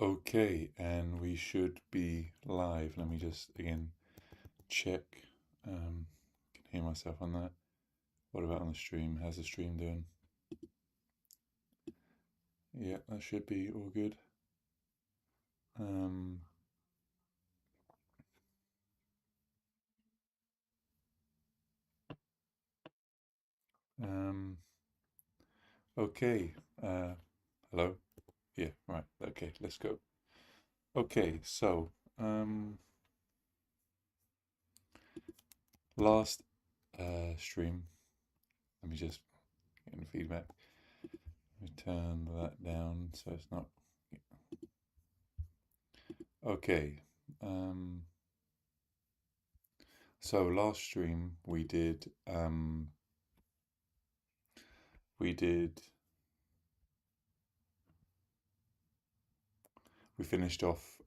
Okay, and we should be live. Let me just again check. Can hear myself on that. What about on the stream? How's the stream doing? Yeah, that should be all good. Um, um, okay. Hello? Yeah, right. Okay, let's go. Okay, so last stream. Let me just get the feedback. Let me turn that down so it's not. Okay. Um, so last stream we did we finished off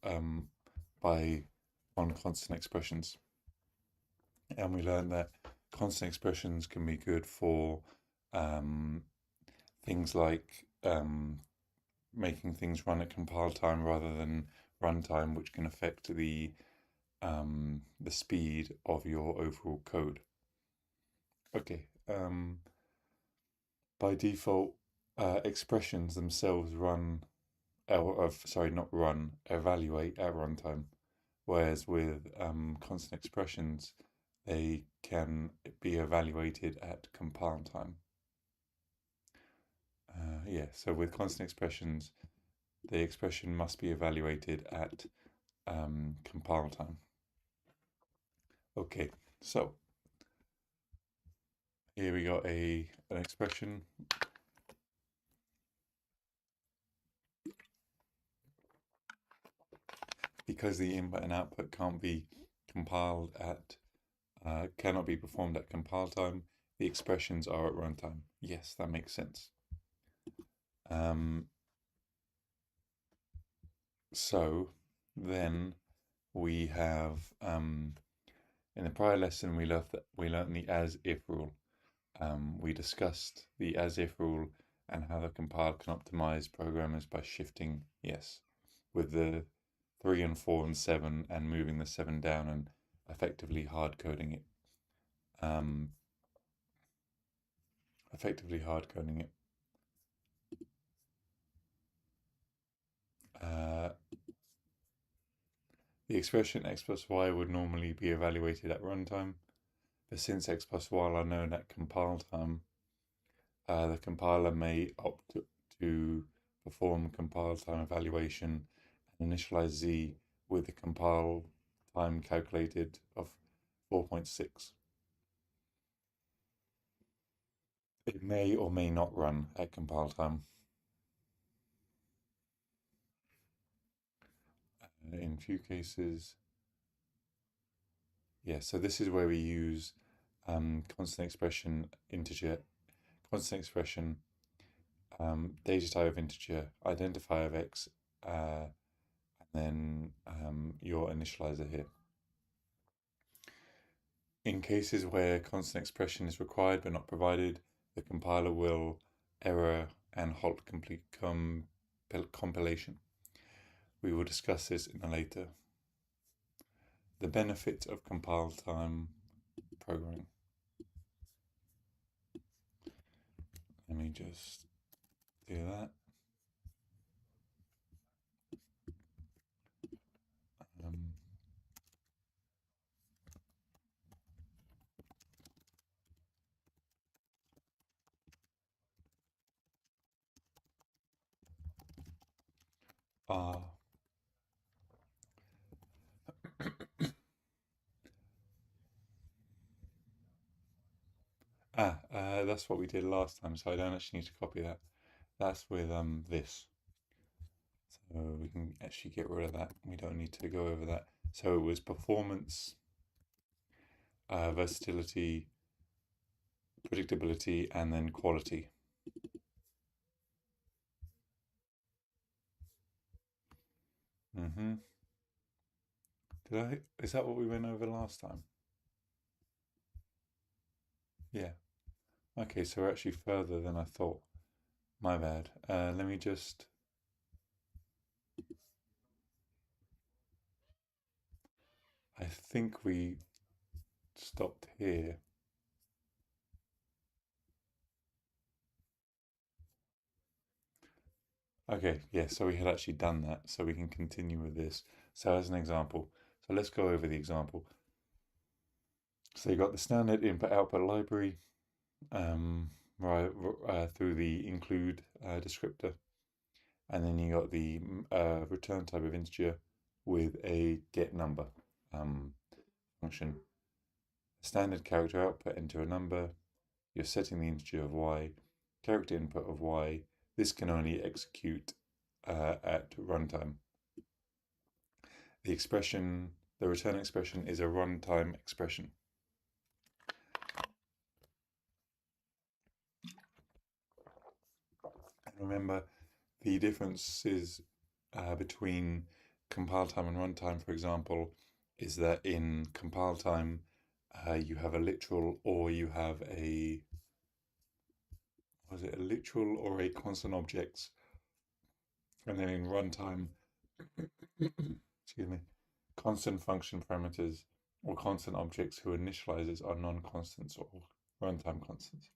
by on constant expressions, and we learned that constant expressions can be good for um, things like making things run at compile time rather than runtime, which can affect the speed of your overall code. Okay. By default, expressions themselves run, sorry, not run, evaluate at runtime. Whereas with constant expressions, they can be evaluated at compile time. Yeah, so with constant expressions, the expression must be evaluated at compile time. Okay, so here we got an expression. Because the input and output can't be compiled at cannot be performed at compile time, the expressions are at runtime. Yes, that makes sense. So then we have in the prior lesson we learned the as if rule. We discussed the as if rule and how the compile can optimize programmers by shifting yes with the 3 and 4 and 7 and moving the 7 down and effectively hard coding it. Effectively hard coding it. The expression x plus y would normally be evaluated at runtime, but since x plus y are known at compile time, the compiler may opt to perform compile time evaluation and initialize z with the compile time calculated of 4.6. It may or may not run at compile time. In few cases, yeah, so this is where we use constant expression integer, constant expression data type of integer, identifier of x, and then your initializer here. In cases where constant expression is required but not provided, the compiler will error and halt complete compilation. We will discuss this in a later. The benefit of compile time programming. Let me just do that. That's what we did last time, so I don't actually need to copy that. That's with this. So we can actually get rid of that. We don't need to go over that. So it was performance, versatility, predictability, and then quality. Mm-hmm. Is that what we went over last time? Yeah. Okay, so we're actually further than I thought. My bad. Let me just think we stopped here. Okay, yeah, so we had actually done that, so we can continue with this. So as an example, so let's go over the example. So you got the standard input-output library, right, through the include descriptor, and then you got the return type of integer with a get number function. Standard character output, enter a number. You're setting the integer of y, character input of y. This can only execute at runtime. The return expression is a runtime expression. And remember, the differences between compile time and runtime, for example, is that in compile time, you have a literal or you have a, was it a literal or a constant objects? And then in runtime, excuse me, constant function parameters or constant objects whose initializers are non-constants or runtime constants.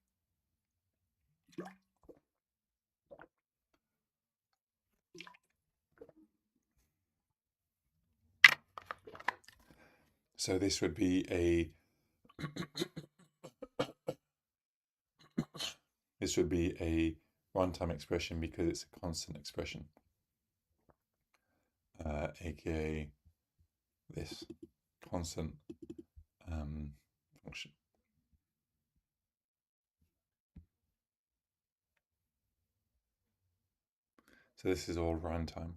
So this would be a runtime expression because it's a constant expression, aka this constant function. So this is all runtime.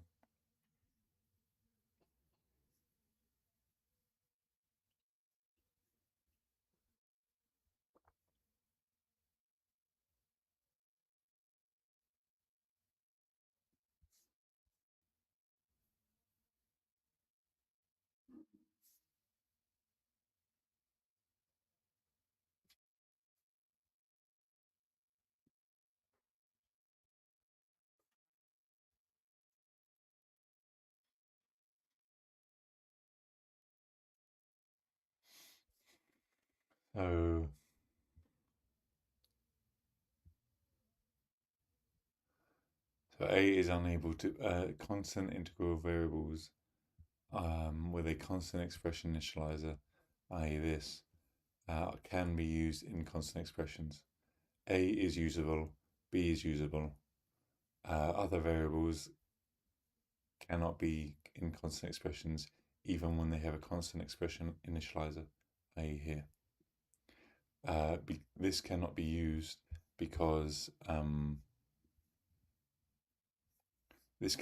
So A is unable to constant integral variables with a constant expression initializer, i.e. this, can be used in constant expressions. A is usable, B is usable. Other variables cannot be in constant expressions even when they have a constant expression initializer, i.e. here. This cannot be used because it's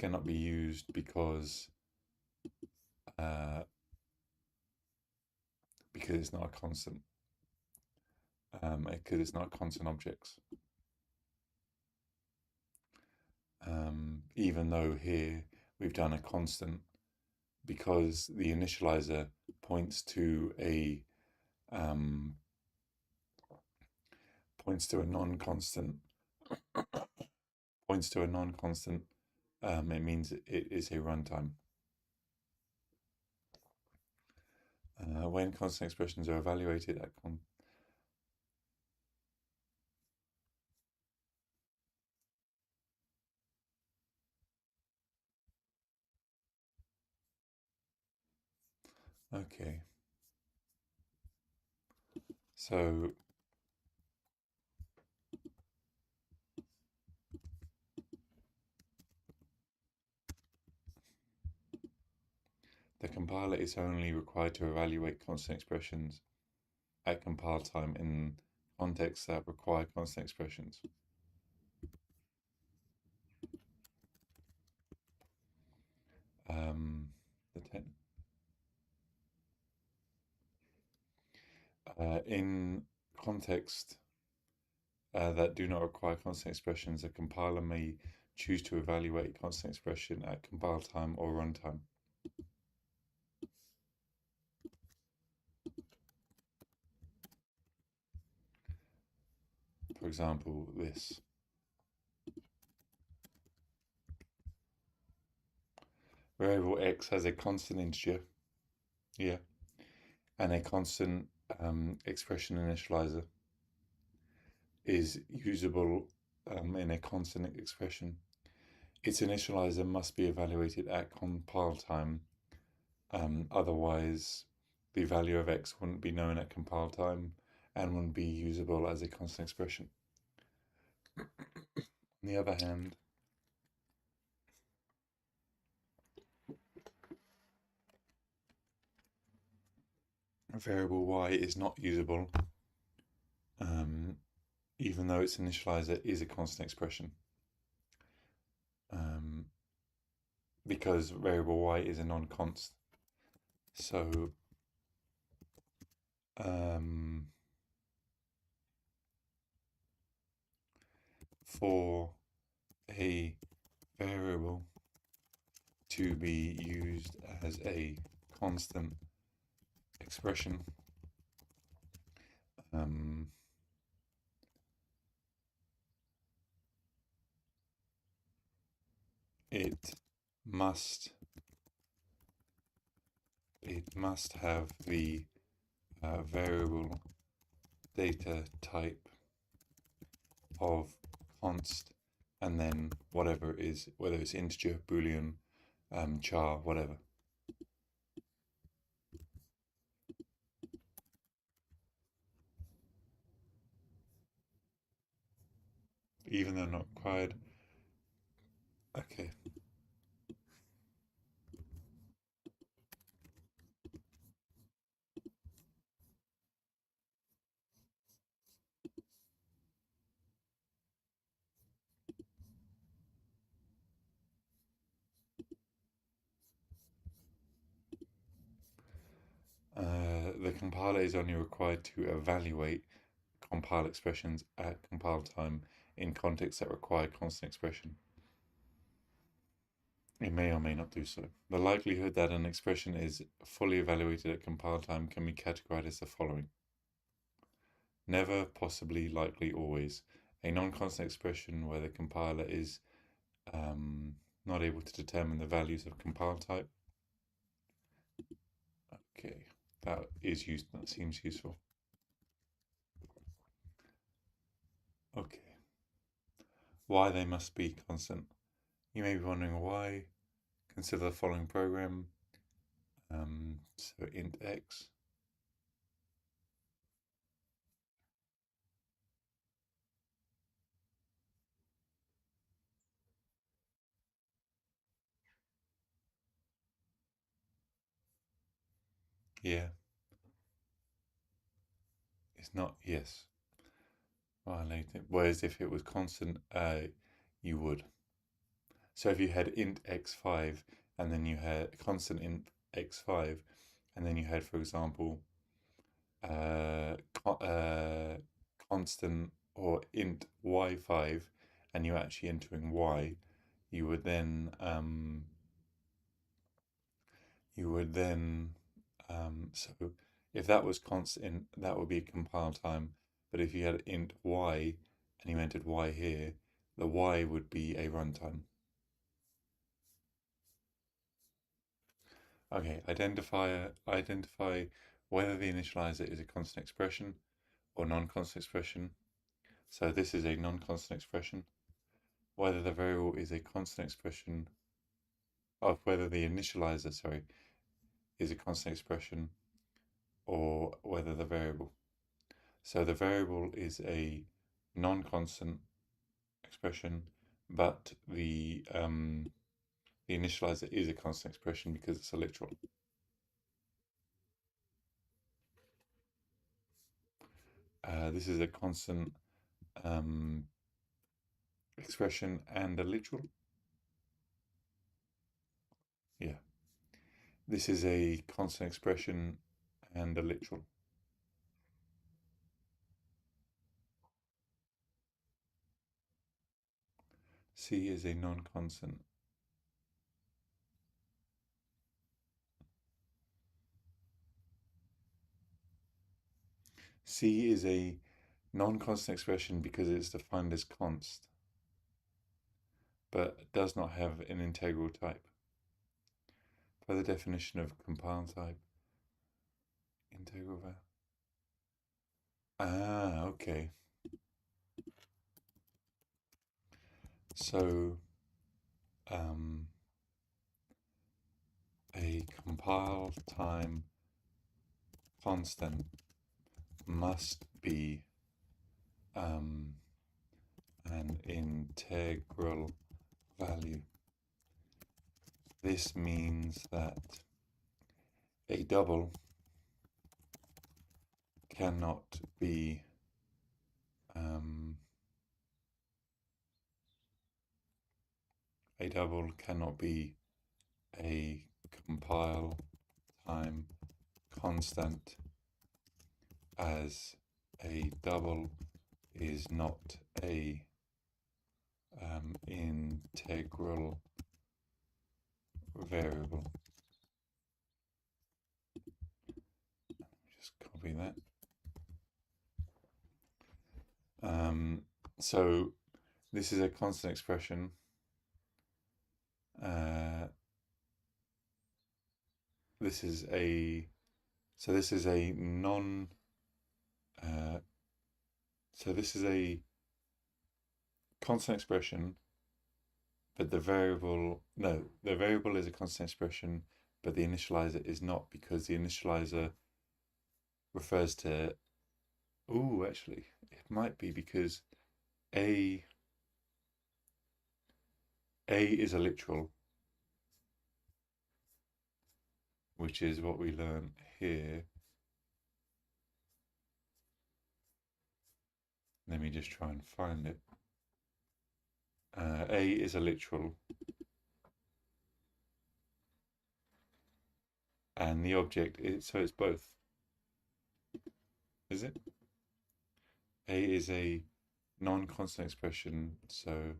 not a constant. Because it's not constant objects. Even though here we've done a constant, because the initializer points to a non-constant. It means it is a runtime. When constant expressions are evaluated at okay. So the compiler is only required to evaluate constant expressions at compile time in contexts that require constant expressions. In context that do not require constant expressions, a compiler may choose to evaluate constant expression at compile time or runtime. For example, this. Variable x has a constant integer, yeah, and a constant expression initializer is usable in a constant expression, its initializer must be evaluated at compile time. Otherwise, the value of x wouldn't be known at compile time and wouldn't be usable as a constant expression. On the other hand, a variable y is not usable, even though its initializer is a constant expression, because variable y is a non-const. So for a variable to be used as a constant expression, it must have the variable data type of const, and then whatever it is, whether it's integer, boolean, char, whatever. Even though not required. Okay. The compiler is only required to evaluate compile expressions at compile time in contexts that require constant expression. It may or may not do so. The likelihood that an expression is fully evaluated at compile time can be categorized as the following: never, possibly, likely, always. A non-constant expression where the compiler is not able to determine the values of compile type. Okay, that seems useful. Okay. Why they must be constant. You may be wondering why. Consider the following program. So int x. Yeah. It's not, yes. Violated. Whereas if it was constant, you would. So if you had int x5 and then you had constant int x5 and then you had, for example, constant or int y5 and you're actually entering y, you would then so if that was constant, that would be compile time. But if you had int y and you entered y here, the y would be a runtime. Okay, identify whether the initializer is a constant expression or non-constant expression. So this is a non-constant expression. Whether the variable is a constant expression, or whether the initializer, sorry, is a constant expression, or whether the variable. So the variable is a non-constant expression, but the initializer is a constant expression because it's a literal. This is a constant expression and a literal. Yeah. This is a constant expression and a literal. C is a non-constant. C is a non-constant expression because it's defined as const, but does not have an integral type. For the definition of compile type, Integral value. Ah, okay. So a compile time constant must be an integral value. This means that a double cannot be a compile time constant, as a double is not a integral variable. Just copy that. So this is a constant expression. This is a non. So this is a constant expression, but the variable is a constant expression, but the initializer is not, because the initializer refers to. Oh, actually, it might be because a is a literal, which is what we learn here. Let me just try and find it. A is a literal, and the object is, so it's both. Is it? A is a non-constant expression, so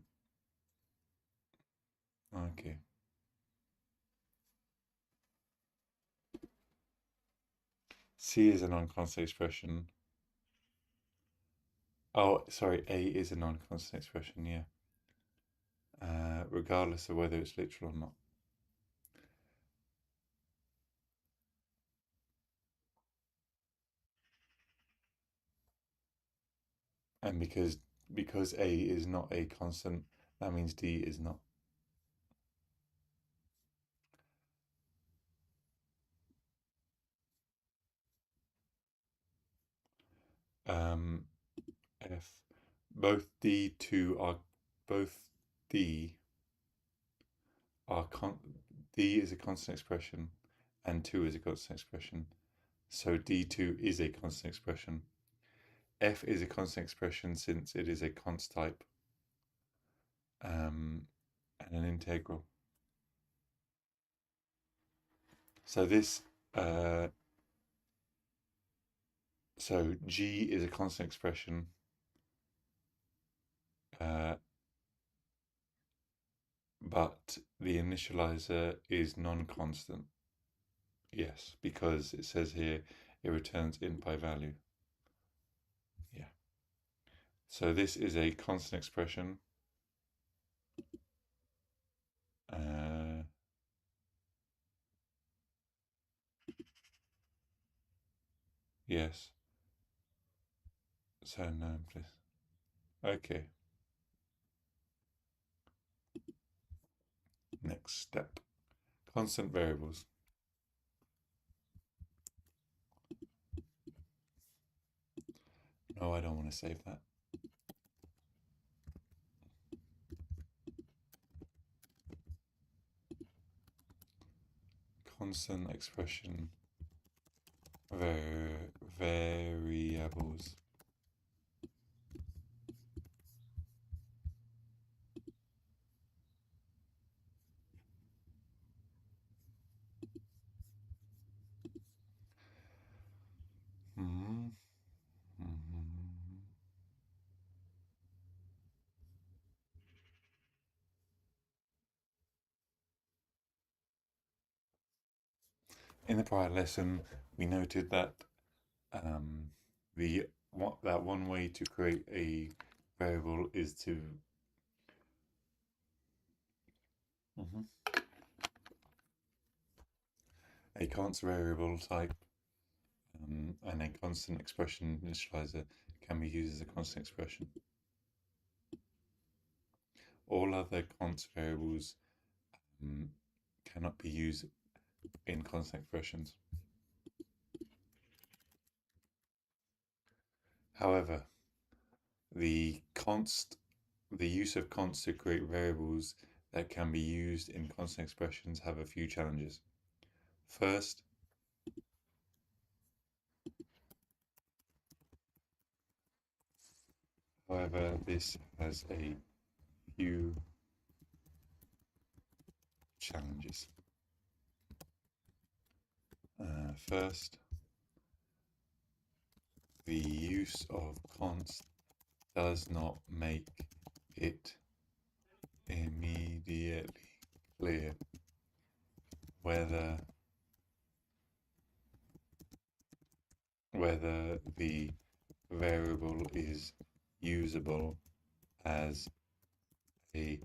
okay. C is a non-constant expression. Oh, sorry, A is a non-constant expression, yeah. Regardless of whether it's literal or not. And because A is not a constant, that means D is not. F. Both D2 are both D are D is a constant expression and 2 is a constant expression. So D2 is a constant expression. F is a constant expression since it is a const type and an integral. So this, so G is a constant expression, but the initializer is non-constant. Yes, because it says here it returns int by value. Yeah. So this is a constant expression. Yes. So no, please. Okay. Next step. Constant variables. No, I don't want to save that. Constant expression variables. In the prior lesson, we noted that that one way to create a variable is to a const variable type and a constant expression initializer can be used as a constant expression. All other const variables cannot be used in constant expressions. However, the use of const to create variables that can be used in constant expressions have a few challenges. First, however, this has a few challenges. First, the use of const does not make it immediately clear whether the variable is usable as a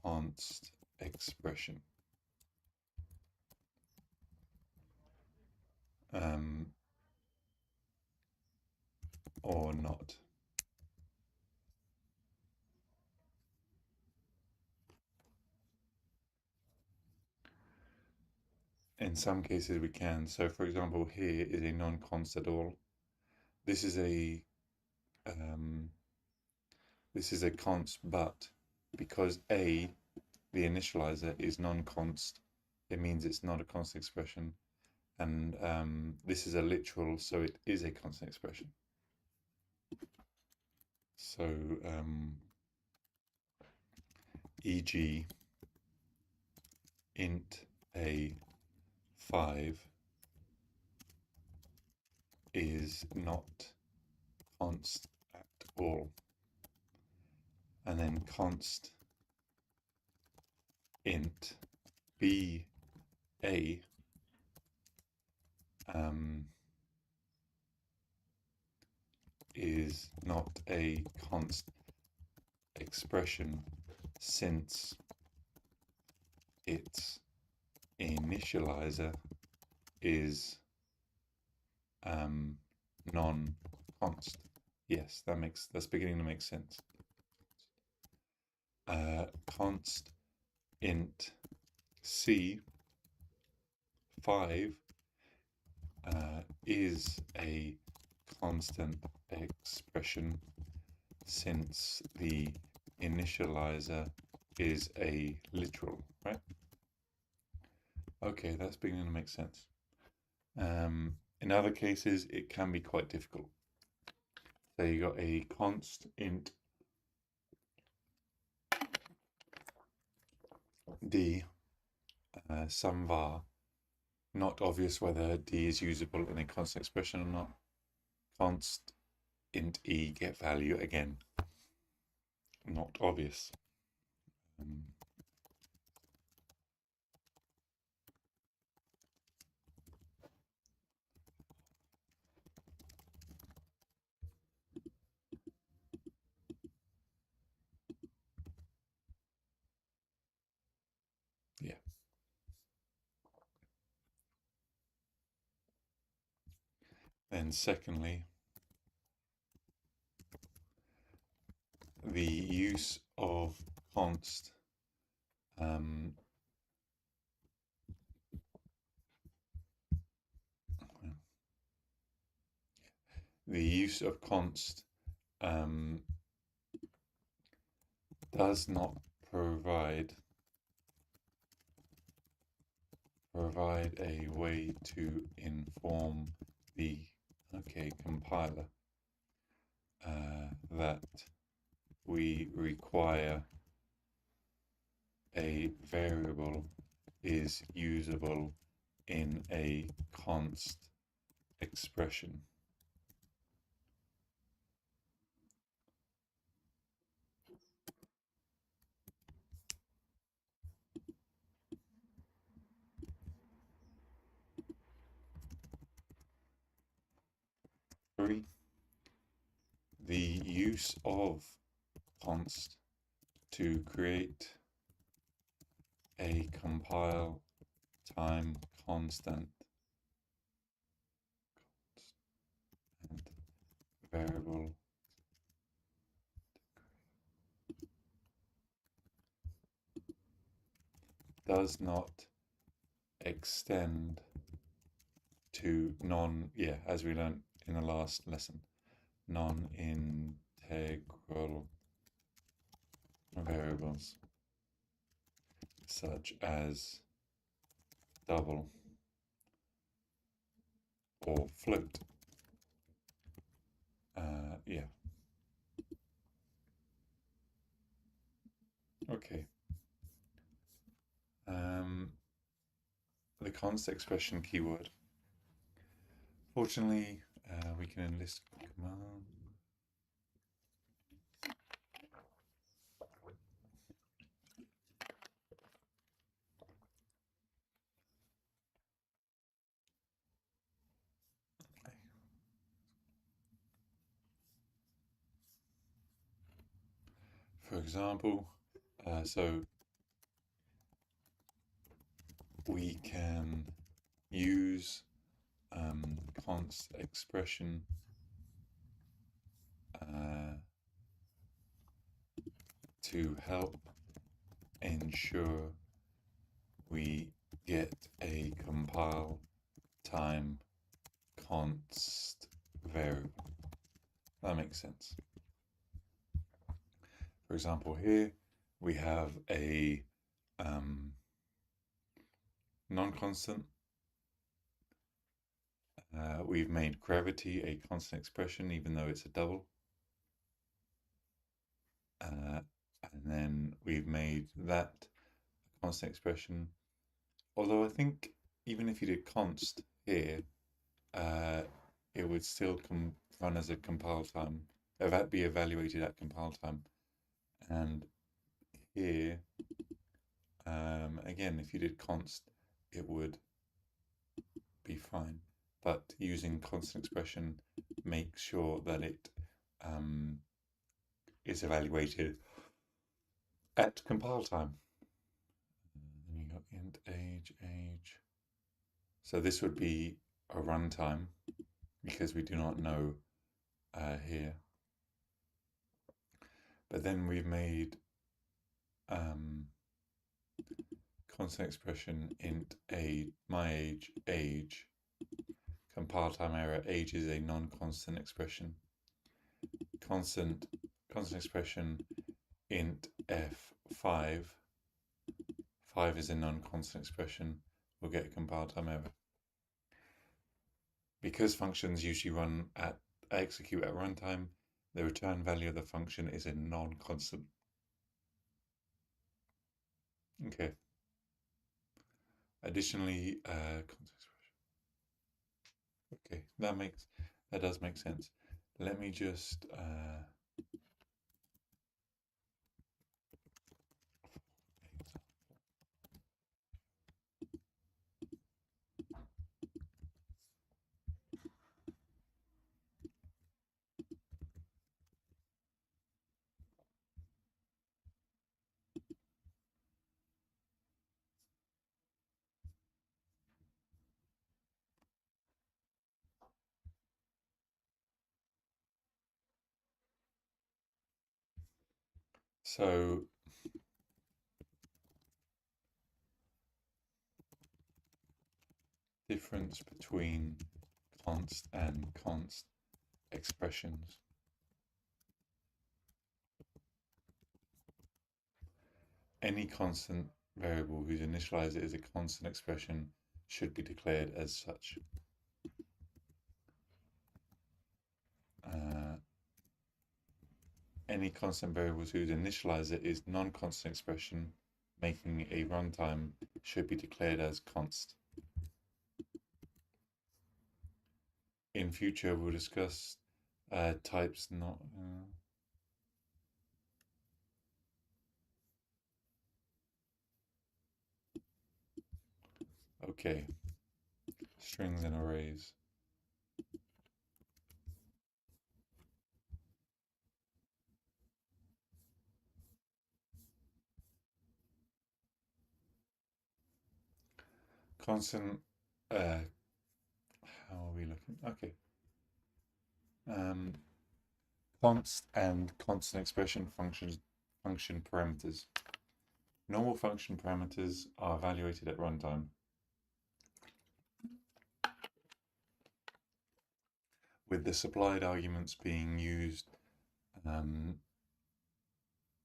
const expression. Or not. In some cases we can. So for example, here is a non-const at all. This is a const, but because a, the initializer, is non-const, it means it's not a constant expression, and this is a literal, so it is a constant expression. So e.g. int a5 is not const at all, and then const int b a is not a const expression since its initializer is non-const. Yes, that's beginning to make sense. Const int c5 is a constant expression since the initializer is a literal, right? Okay, that's beginning to make sense. In other cases, it can be quite difficult. So you got a const int d, some var, not obvious whether d is usable in a constant expression or not. Const int e, get value, again, not obvious. Yeah. Then secondly, the use of const does not provide a way to inform the compiler that we require a variable is usable in a const expression. Three, the use of const to create a compile time constant variable does not extend to as we learned in the last lesson, non-integral variables such as double or float. Yeah. Okay. The const expression keyword. Fortunately, we can enlist command. For example, so we can use const expression to help ensure we get a compile time const variable. That makes sense. For example, here we have a non-constant. We've made gravity a constant expression, even though it's a double. And then we've made that a constant expression. Although I think even if you did const here, it would still run as a compile time, be evaluated at compile time. And here, again, if you did const, it would be fine. But using constant expression makes sure that it is evaluated at compile time. Then you got int age. So this would be a runtime because we do not know here. But then we've made constant expression int my age. Compile time error, age is a non-constant expression. Constant expression int f5. 5 is a non-constant expression. We'll get a compile time error. Because functions usually execute at runtime, the return value of the function is a non-constant. Okay. Additionally, okay, that does make sense. Let me just so difference between const and const expressions. Any constant variable whose initializer is a constant expression should be declared as such. Any constant variables whose initializer is non-constant expression making a runtime should be declared as const. In future, we'll discuss types not. Okay, strings and arrays. Constant, how are we looking? Okay. Const and constant expression function parameters. Normal function parameters are evaluated at runtime. With the supplied arguments being used,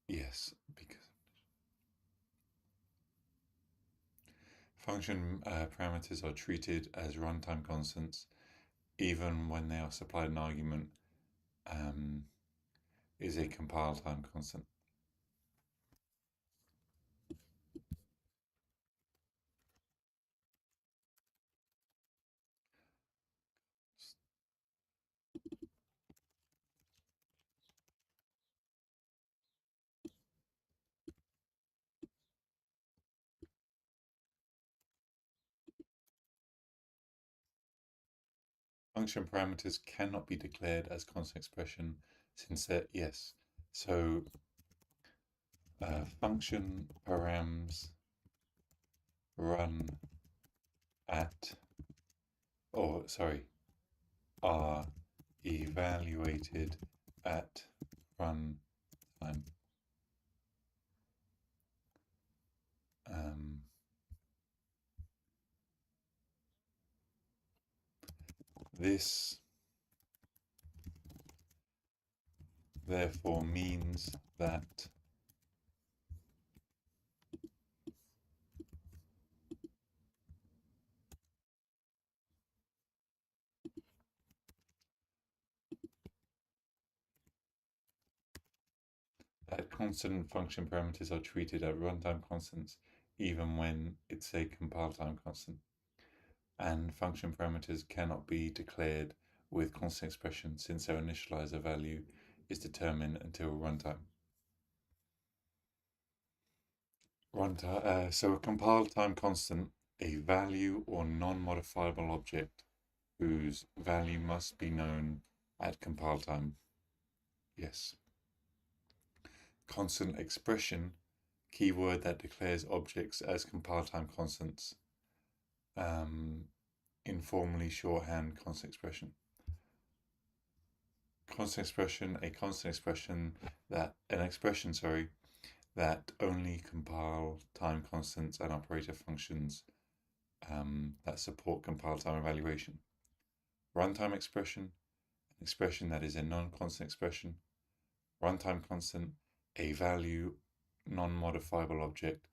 yes, because function parameters are treated as runtime constants even when they are supplied an argument is a compile time constant. Function parameters cannot be declared as constant expression since they're, yes. So function params run at, or sorry, are evaluated at runtime. This therefore means that constant function parameters are treated as runtime constants even when it's a compile time constant. And function parameters cannot be declared with constant expression since their initializer value is determined until runtime. So a compile time constant, a value or non-modifiable object whose value must be known at compile time. Yes. Constant expression, keyword that declares objects as compile time constants. Informally shorthand constant expression. Constant expression, a constant expression that, an expression, sorry, that only compile time constants and operator functions that support compile time evaluation. Runtime expression, an expression that is a non-constant expression. Runtime constant, a value, non-modifiable object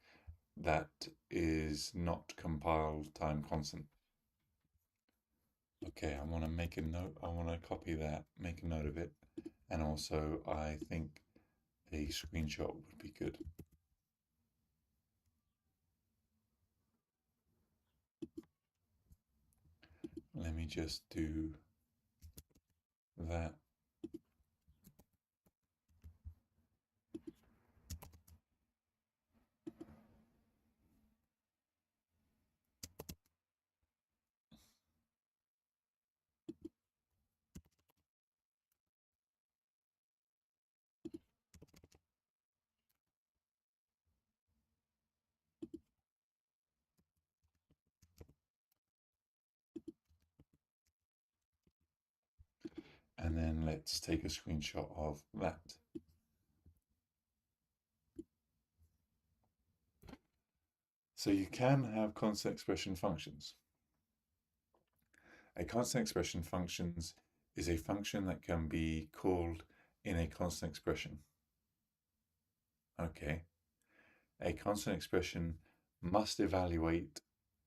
that is not compile time constant. Okay, I want to make a note. I want to copy that, make a note of it. And also, I think a screenshot would be good. Let me just do that. And then let's take a screenshot of that. So you can have constant expression functions. A constant expression functions is a function that can be called in a constant expression. Okay. A constant expression must evaluate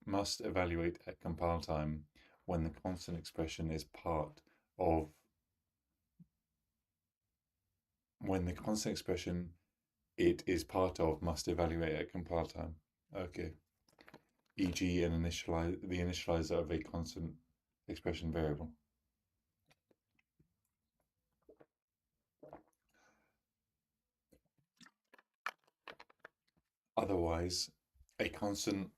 at compile time when the constant expression is part of when the constant expression it is part of must evaluate at compile time. Okay. E.g. the initializer of a constant expression variable. Otherwise, a constant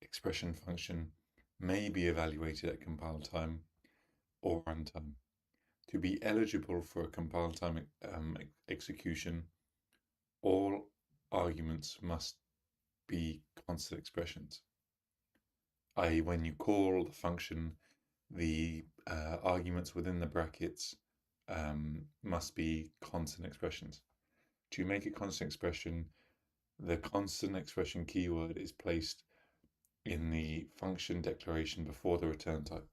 expression function may be evaluated at compile time or runtime. To be eligible for a compile time execution, all arguments must be constant expressions. i.e., when you call the function, the arguments within the brackets must be constant expressions. To make a constant expression, the constant expression keyword is placed in the function declaration before the return type.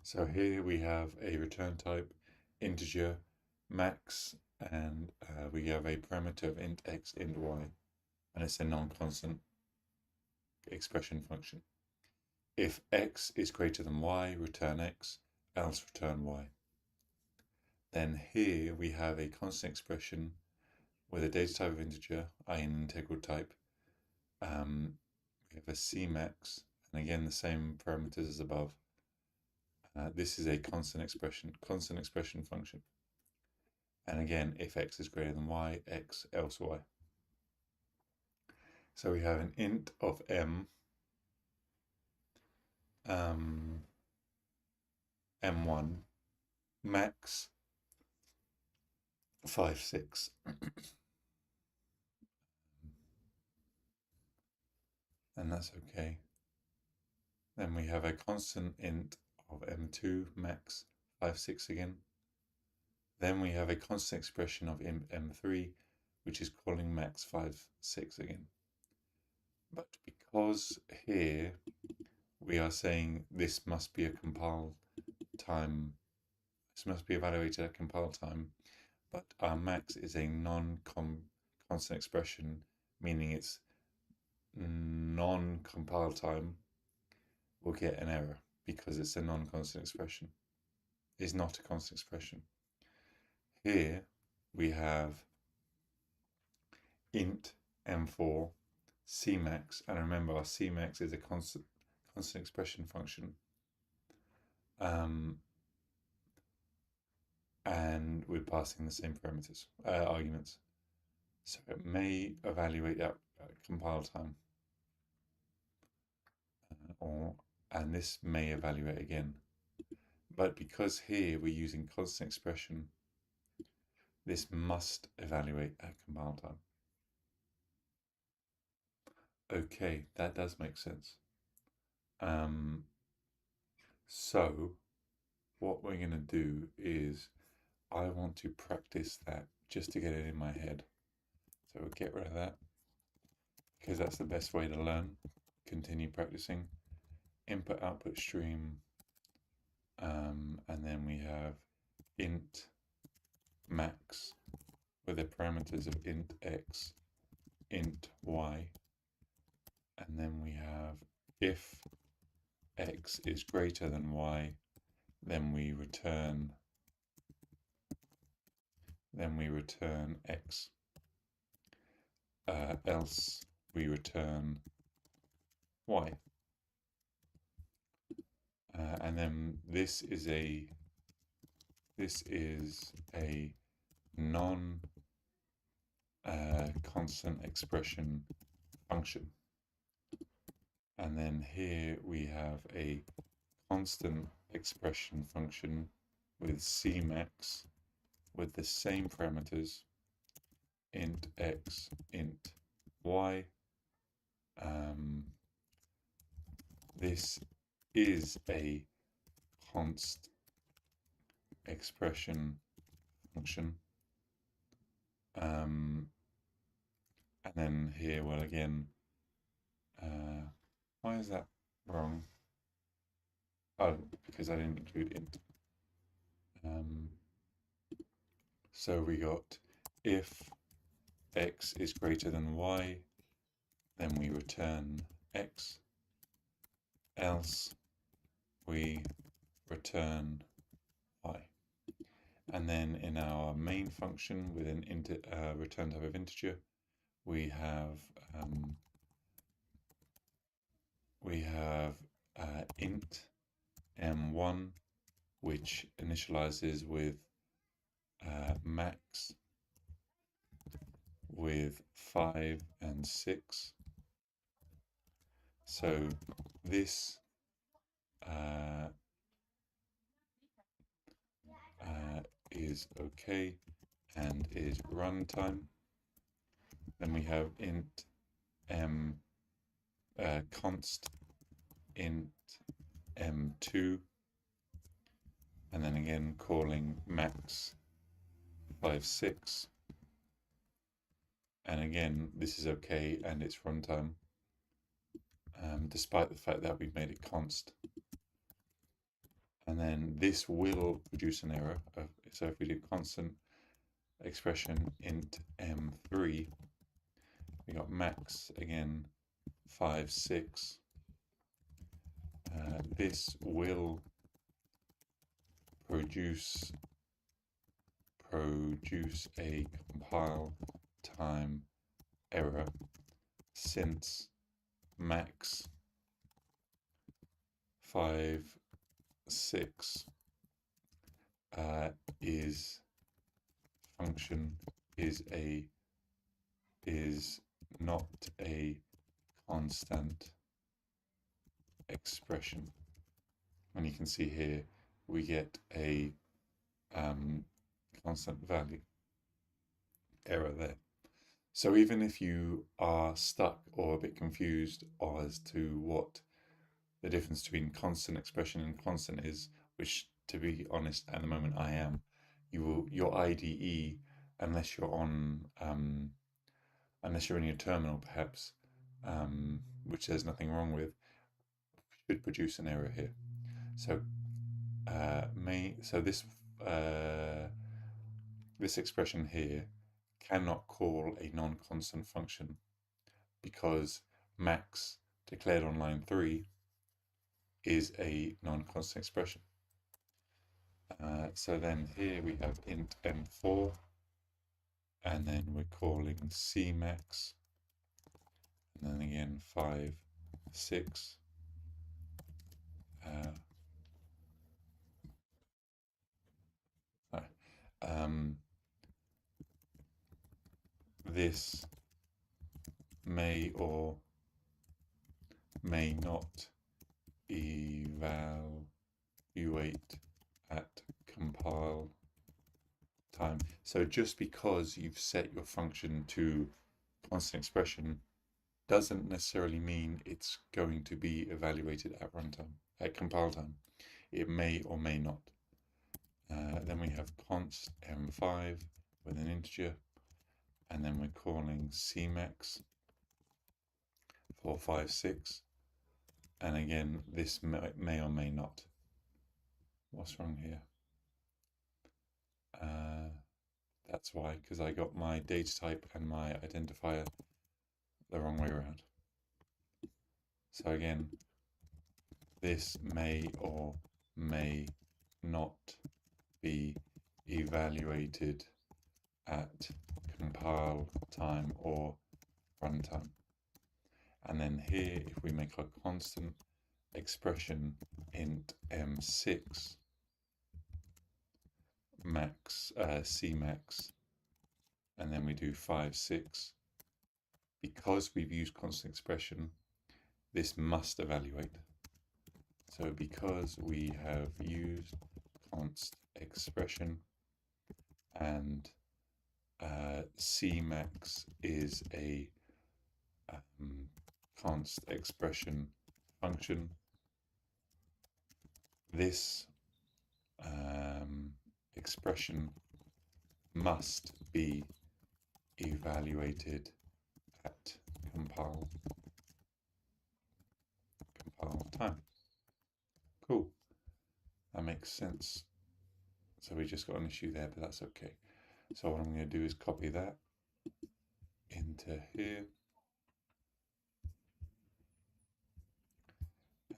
So here we have a return type, integer, max, and we have a parameter of int x, int y, and it's a non-constant expression function. If x is greater than y, return x, else return y. Then here we have a constant expression with a data type of integer, i.e. an integral type. We have a cmax, and again the same parameters as above. This is a constant expression function. And again, if x is greater than y, x, else y. So we have an int of m1, max 5, 6. And that's okay. Then we have a constant int of m2, max 5, 6 again. Then we have a constant expression of m3, which is calling max 5, 6 again. But because here we are saying this must be a compile time, this must be evaluated at compile time, but our max is a non-constant expression, meaning it's non-compile time, we'll get an error because it's a non-constant expression. It's not a constant expression. Here we have int m4 cmax, and remember our cmax is a constant expression function, and we're passing the same parameters, arguments. So it may evaluate at compile time, and this may evaluate again. But because here we're using constant expression, this must evaluate at compile time. Okay, that does make sense. So what we're going to do is I want to practice that just to get it in my head. So we'll get rid of that because that's the best way to learn. Continue practicing. Input output stream, and then we have int max with the parameters of int x, int y, and then we have if x is greater than y, then we return x, else we return y. And then this is a non-constant expression function. And then here we have a constant expression function with cmax with the same parameters, int x, int y. This is a const expression function. And then here, well, again, why is that wrong? Oh, because I didn't include int. So we got if x is greater than y, then we return x, else we return y. And then in our main function with an return type of integer, we have int m1, which initializes with max with 5 and 6. So this is okay and is runtime. Then we have int const int m2, and then again calling max 56, and again this is okay and it's runtime, despite the fact that we've made it const. And then this will produce an error. So if we do constant expression int m3, we got max again 56. This will produce a compile time error since max 56 is function is not a constant expression. And you can see here we get a constant value error there. So even if you are stuck or a bit confused as to what the difference between constant expression and constant is, which to be honest at the moment I am, your IDE, unless you're on in your terminal perhaps, which there's nothing wrong with, should produce an error here. So this expression here cannot call a non-constant function because max declared on line 3 is a non-constant expression. So then here we have int m4, and then we're calling cmax, and then again 5, 6. This may or may not evaluate at compile time. So just because you've set your function to constant expression doesn't necessarily mean it's going to be evaluated at runtime, at compile time. It may or may not. Then we have const m5 with an integer, and then we're calling cmax 456, and again this may or may not. What's wrong here? That's why, because I got my data type and my identifier the wrong way around. So again, this may or may not be evaluated at compile time or runtime. And then here, if we make our constant expression int m6 max cmax, and then we do 5, 6, because we've used constant expression, this must evaluate. So because we have used const expression and cmax is a const expression function, this expression must be evaluated at compile time. Cool, that makes sense. So we just got an issue there, but that's okay. So what I'm going to do is copy that into here,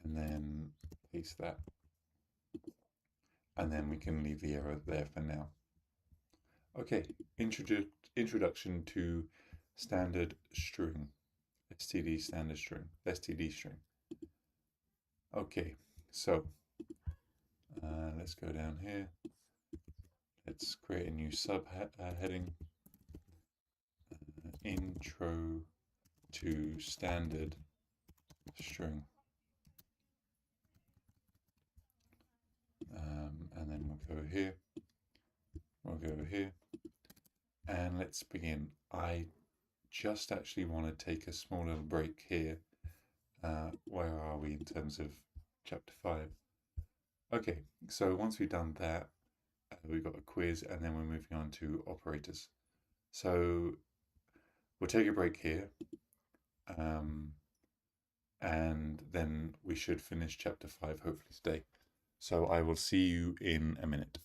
and then paste that, and then we can leave the error there for now. Okay, introduction to standard string, std standard string, std string. Okay, so let's go down here. Let's create a new heading. Intro to standard string. And then we'll go here We'll go over here and let's begin. I just actually want to take a small little break here. Where are we in terms of chapter 5? Okay, so once we've done that, we've got a quiz and then we're moving on to operators. So we'll take a break here and then we should finish chapter 5 hopefully today. So I will see you in a minute.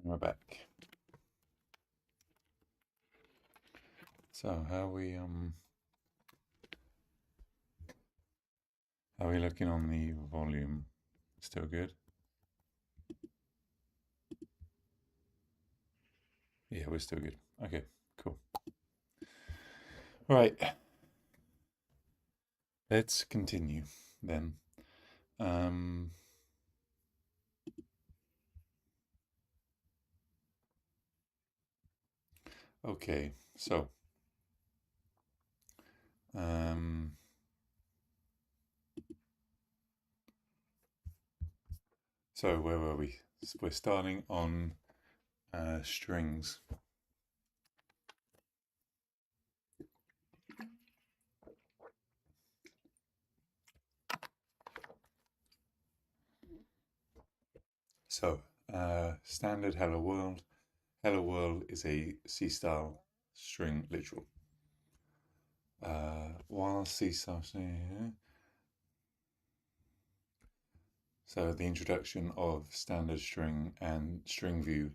we're back. So how are we looking on the volume? Still good? Yeah, we're still good. Okay, cool. Right. Let's continue then. Okay, so where were we? We're starting on strings. So standard hello world. Hello world is a C style string literal. While C style string. So the introduction of standard string and string view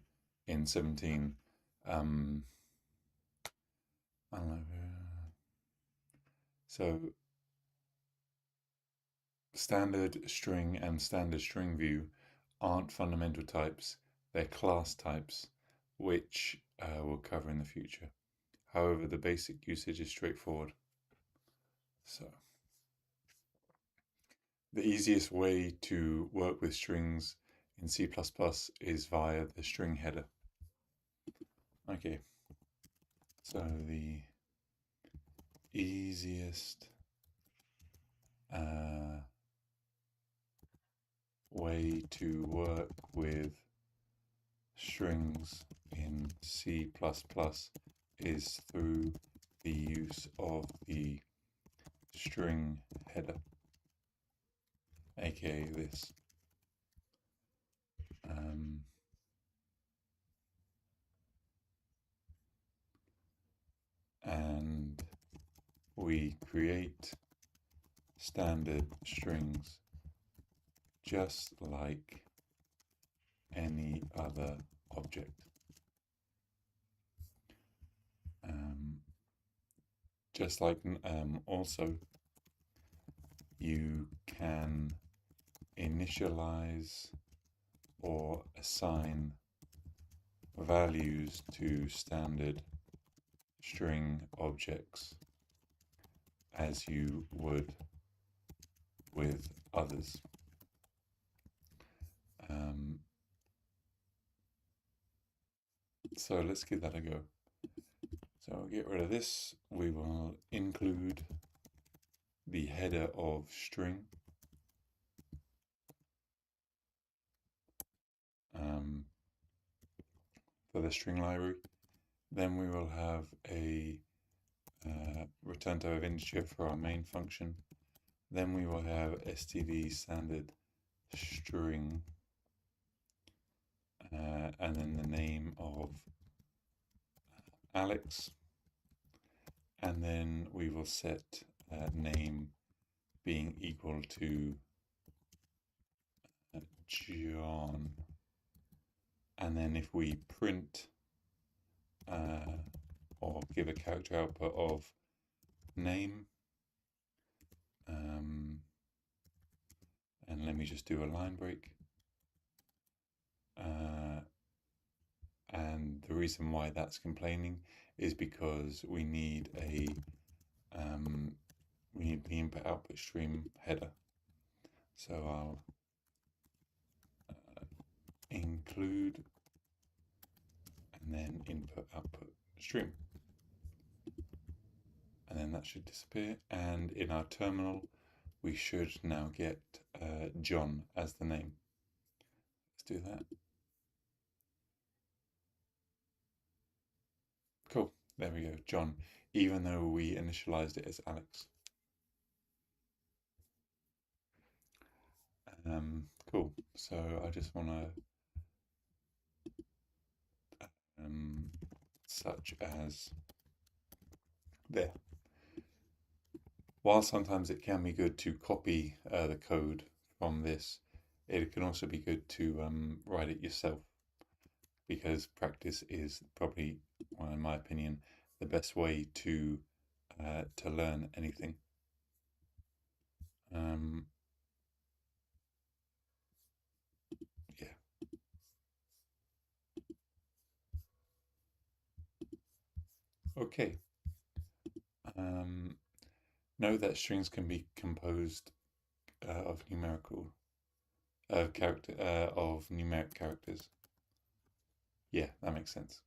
in 17. I don't know. So standard string and standard string view aren't fundamental types, they're class types, which we'll cover in the future. However, the basic usage is straightforward. So the easiest way to work with strings in C++ is via the string header. Okay, so the easiest way to work with strings in C++ is through the use of the string header, aka this. And we create standard strings just like any other object. Just like also you can initialize or assign values to standard string objects as you would with others. So let's give that a go. So I'll get rid of this. We will include the header of string. For the string library. Then we will have a return type of integer for our main function. Then we will have std standard string and then the name of Alex, and then we will set name being equal to John, and then if we print or give a character output of name, and let me just do a line break. And the reason why that's complaining is because we need the input output stream header. So I'll include and then input output stream, and then that should disappear. And in our terminal, we should now get John as the name. Let's do that. Cool, there we go, John, even though we initialized it as Alex. Cool, so I just want to such as there. While sometimes it can be good to copy the code from this, it can also be good to write it yourself. because practice is probably, well, in my opinion, the best way to learn anything. Yeah. Okay. Know that strings can be composed of numeric characters. Yeah, that makes sense.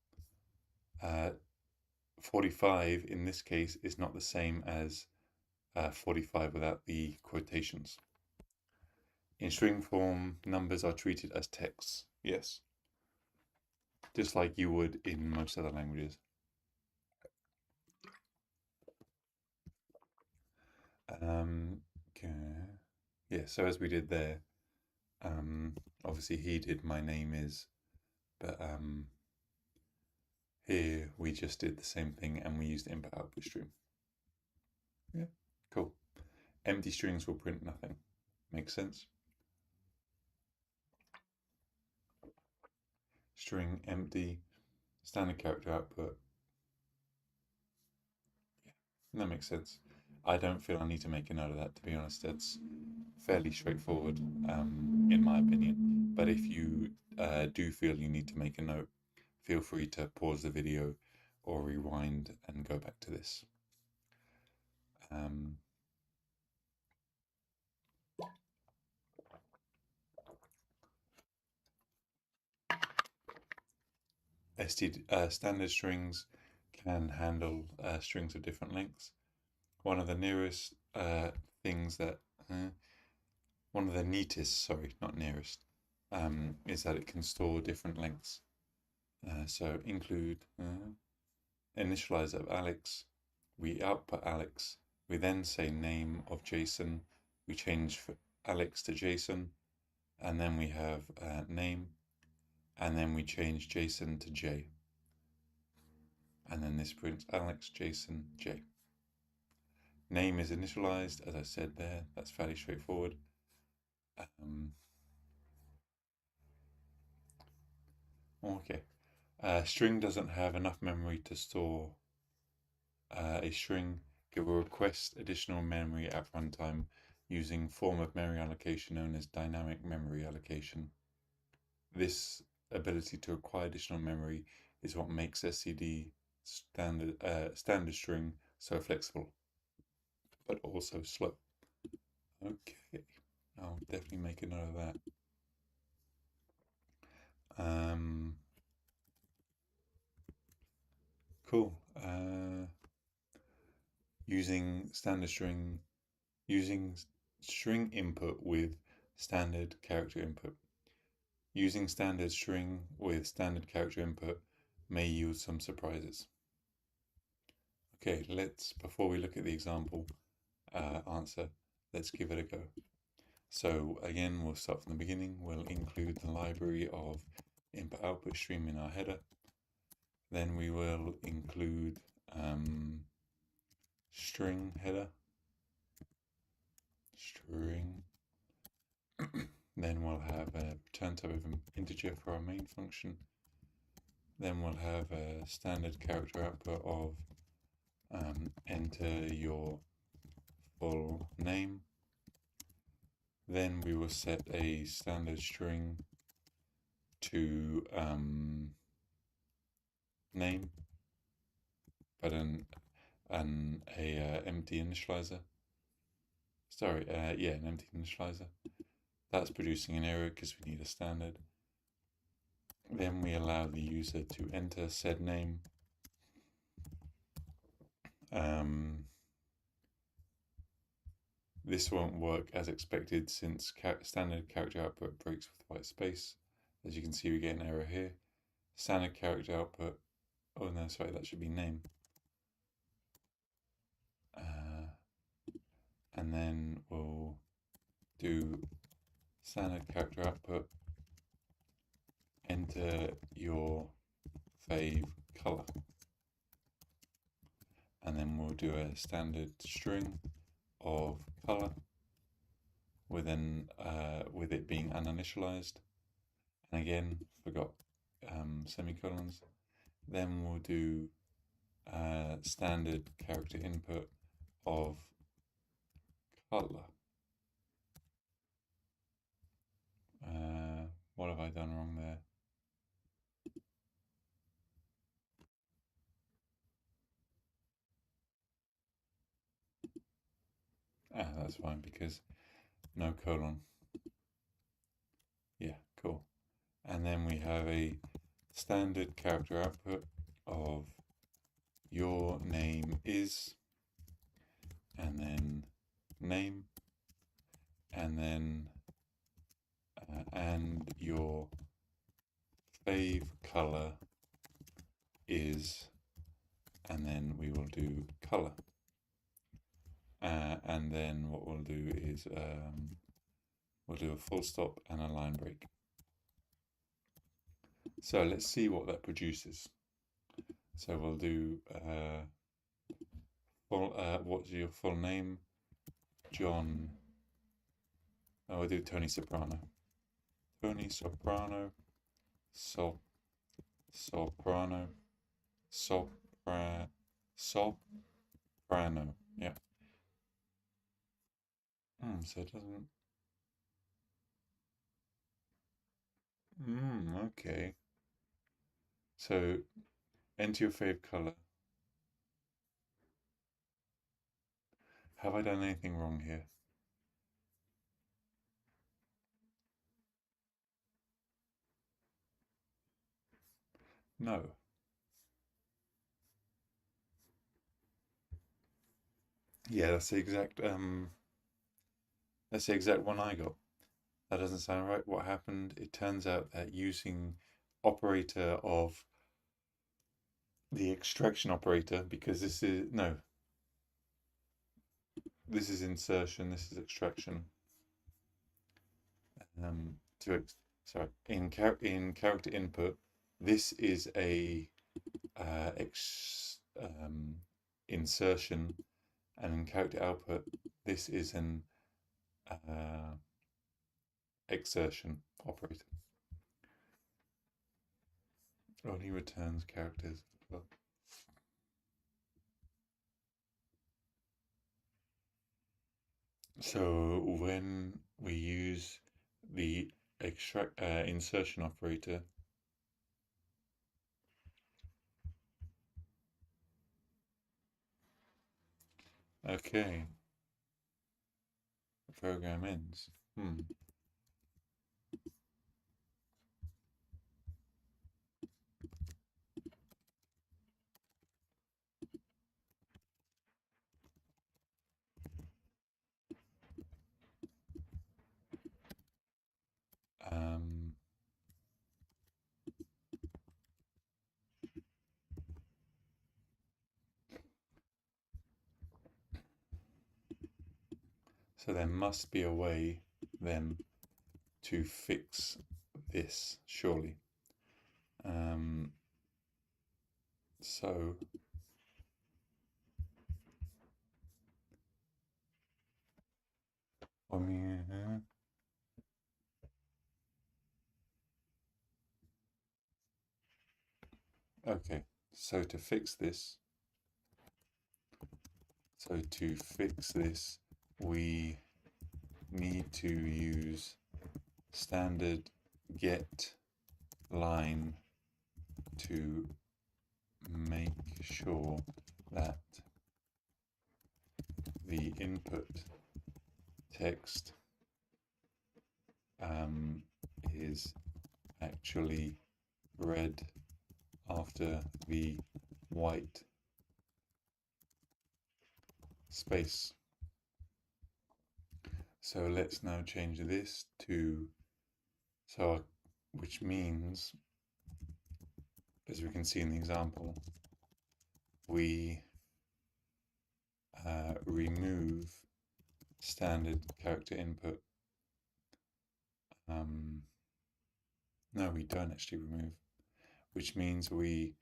45 in this case is not the same as 45 without the quotations. In string form, numbers are treated as texts. Yes. Just like you would in most other languages. Okay. Yeah, so as we did there, obviously he did my name is, but here we just did the same thing and we used input output stream. Yeah, cool. Empty strings will print nothing. Makes sense? String empty, standard character output. Yeah, that makes sense. I don't feel I need to make a note of that, to be honest. That's fairly straightforward, in my opinion. But if you do feel you need to make a note, feel free to pause the video or rewind and go back to this. Standard strings can handle strings of different lengths. One of the nearest things that, one of the neatest, sorry, not nearest, is that it can store different lengths. So include initializer of Alex, we output Alex, we then say name of Jason, we change Alex to Jason, and then we have name, and then we change Jason to J. And then this prints Alex, Jason, J. Name is initialized, as I said there, that's fairly straightforward. Okay. String doesn't have enough memory to store a string. It will request additional memory at runtime using form of memory allocation known as dynamic memory allocation. This ability to acquire additional memory is what makes SCD standard string so flexible, but also slow. Okay, I'll definitely make a note of that. Cool. Using string input with standard character input. Using standard string with standard character input may yield some surprises. Okay, before we look at the example answer, let's give it a go. So again, we'll start from the beginning. We'll include the library of input output stream in our header. Then we will include string header, string. Then we'll have a return type of an integer for our main function. Then we'll have a standard character output of enter your full name. Then we will set a standard string to name, but an empty initializer. Sorry, yeah, an empty initializer. That's producing an error because we need a standard. Then we allow the user to enter said name. This won't work as expected since standard character output breaks with white space. As you can see, we get an error here. Standard character output, oh no, sorry, that should be name. And then we'll do standard character output, enter your fave color. And then we'll do a standard string of color with it being uninitialized. And again, forgot semicolons. Then we'll do standard character input of color. What have I done wrong there? That's fine because no colon. Yeah, cool. And then we have a standard character output of your name is, and then name, and then and your fave color is, and then we will do color. And then what we'll do is we'll do a full stop and a line break. So let's see what that produces. So we'll do what's your full name? John. Oh, we'll do Tony Soprano. Tony Soprano. Soprano. Soprano. Yeah. So it doesn't. Okay. So enter your fave color. Have I done anything wrong here? No. Yeah, that's the exact one I got. That doesn't sound right. What happened? It turns out that using operator of the extraction operator, because this is this is insertion, this is extraction. Sorry, in character input, this is a insertion, and in character output, this is an exertion operator. Only returns characters. So when we use the insertion operator, okay, the program ends. So there must be a way then to fix this, surely. So okay, so to fix this, we need to use standard get line to make sure that the input text is actually read after the white space. So let's now change this to, which means, as we can see in the example, we remove standard character input. No, we don't actually remove, which means we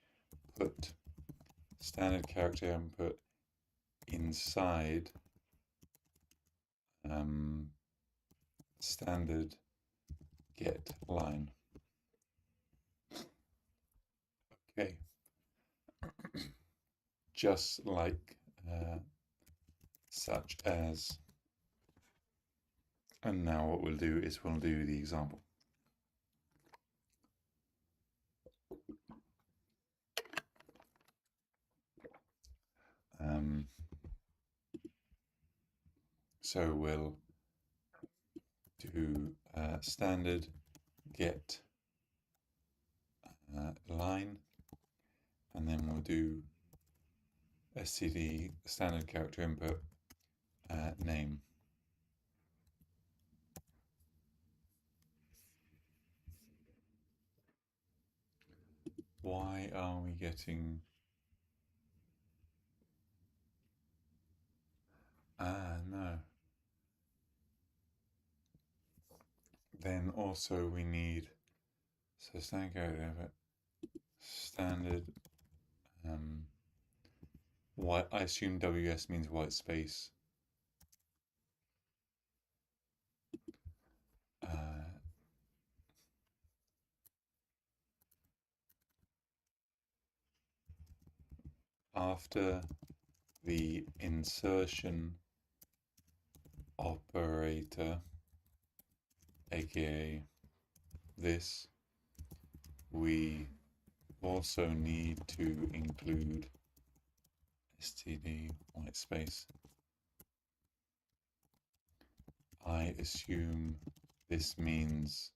put standard character input inside standard get line. Okay, just like such as, and now what we'll do is we'll do the example. So we'll do standard get line, and then we'll do std standard character input name. Why are we getting no. Then also we need, so standard character input, standard white, I assume WS means white space. After the insertion operator, aka this, we also need to include std white space. I assume this means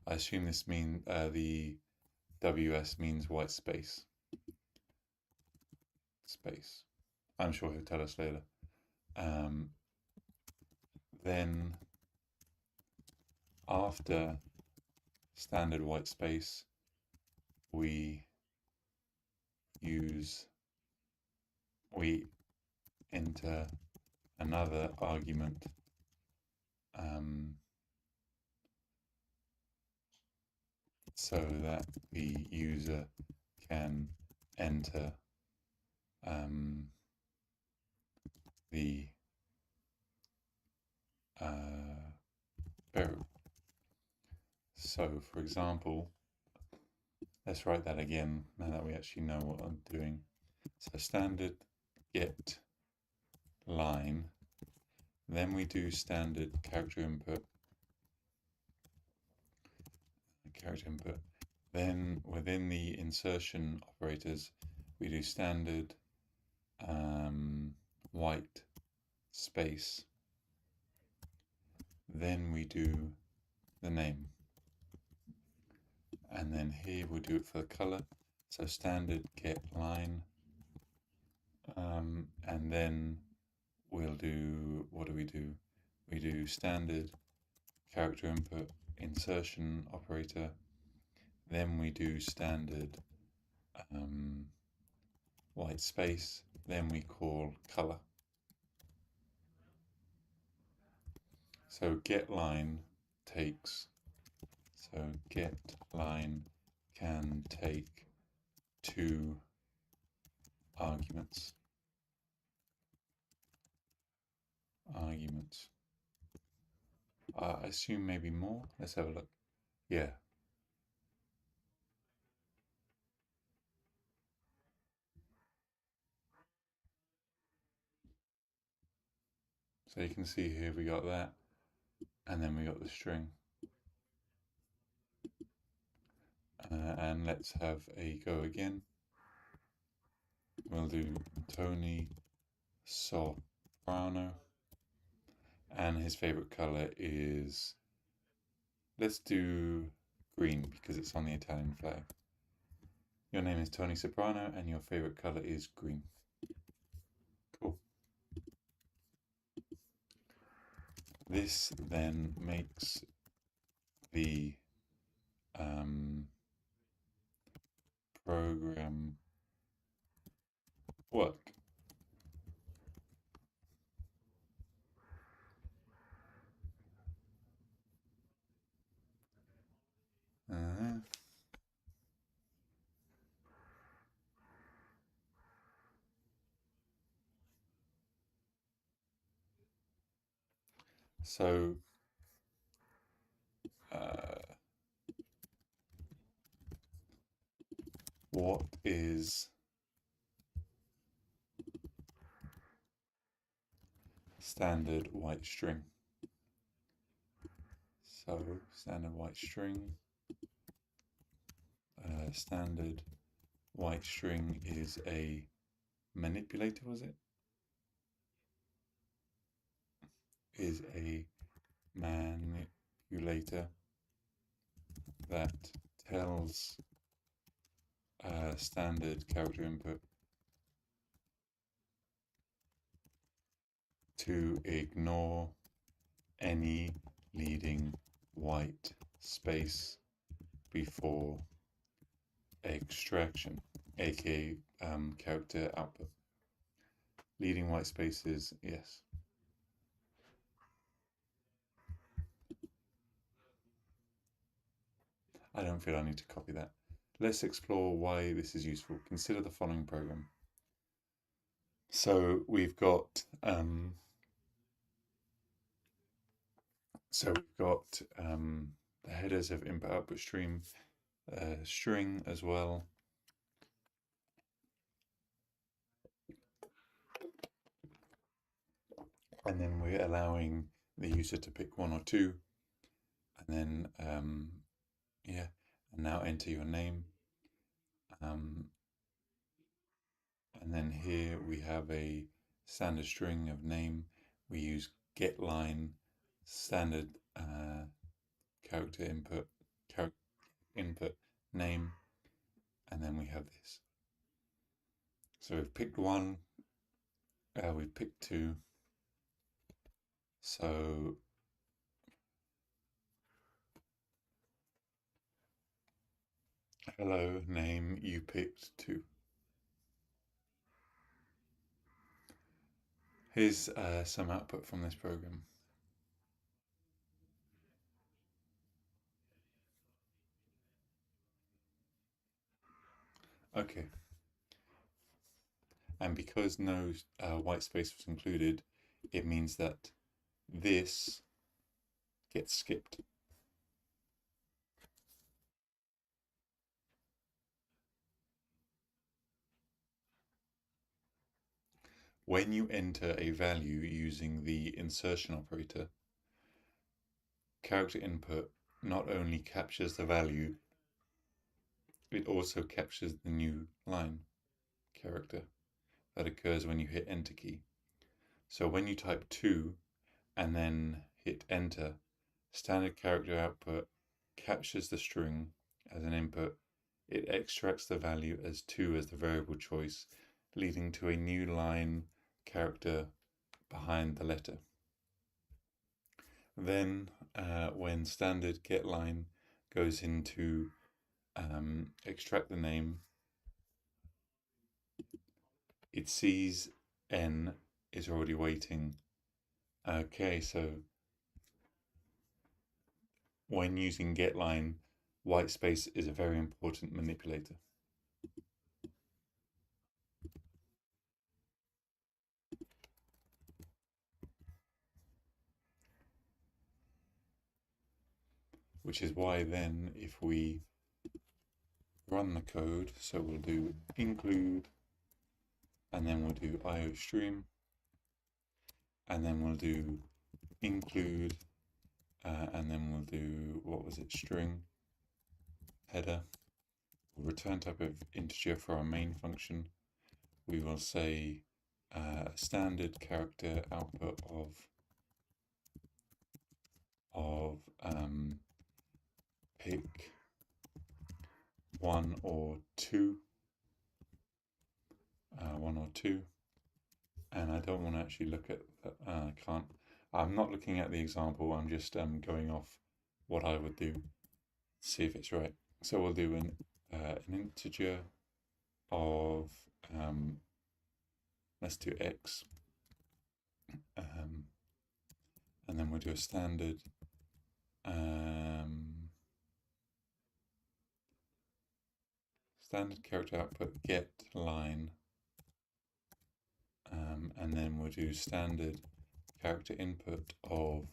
I assume this means the WS means white space. Space. I'm sure he'll tell us later. Then after standard white space, we enter another argument so that the user can enter the variable. So for example, let's write that again now that we actually know what I'm doing. So standard get line, then we do standard character input, then within the insertion operators we do standard white space, then we do the name, and then here we'll do it for the color. So standard get line, and then we'll do, what do? We do standard character input insertion operator, then we do standard white space, then we call color. So get line can take 2 arguments. I assume maybe more. Let's have a look. Yeah. So you can see here we got that, and then we got the string. And let's have a go again. We'll do Tony Soprano, and his favorite color is, let's do green because it's on the Italian flag. Your name is Tony Soprano and your favorite color is green. Cool. This then makes the program work. So what is standard white string? So standard white string, standard white string is a manipulator, was it? Is a manipulator that tells standard character input to ignore any leading white space before extraction, aka character output. Leading white spaces, yes. I don't feel I need to copy that. Let's explore why this is useful. Consider the following program. So we've got the headers of input output stream, string as well. And then we're allowing the user to pick one or two. And then, yeah, and now enter your name. And then here we have a standard string of name. We use getLine, standard character input name, and then we have this. So we've picked one, we've picked two. So hello name, you picked two. Here's some output from this program. Okay. And because no white space was included, it means that this gets skipped. When you enter a value using the insertion operator, character input not only captures the value, it also captures the new line character that occurs when you hit enter key. So when you type 2 and then hit enter, standard character output captures the string as an input. It extracts the value as 2 as the variable choice, leading to a new line character behind the letter. Then when standard getLine goes into extract the name, it sees n is already waiting. Okay, so when using getLine, white space is a very important manipulator. Which is why then if we run the code, so we'll do include, and then we'll do iostream, and then we'll do include, and then we'll do, what was it, string header. We'll return type of integer for our main function. We will say standard character output of pick 1 or 2, and I don't want to actually look at I can't. I'm not looking at the example. I'm just going off what I would do. See if it's right. So we'll do an integer of let's do x, and then we'll do a standard standard character output get line, and then we'll do standard character input of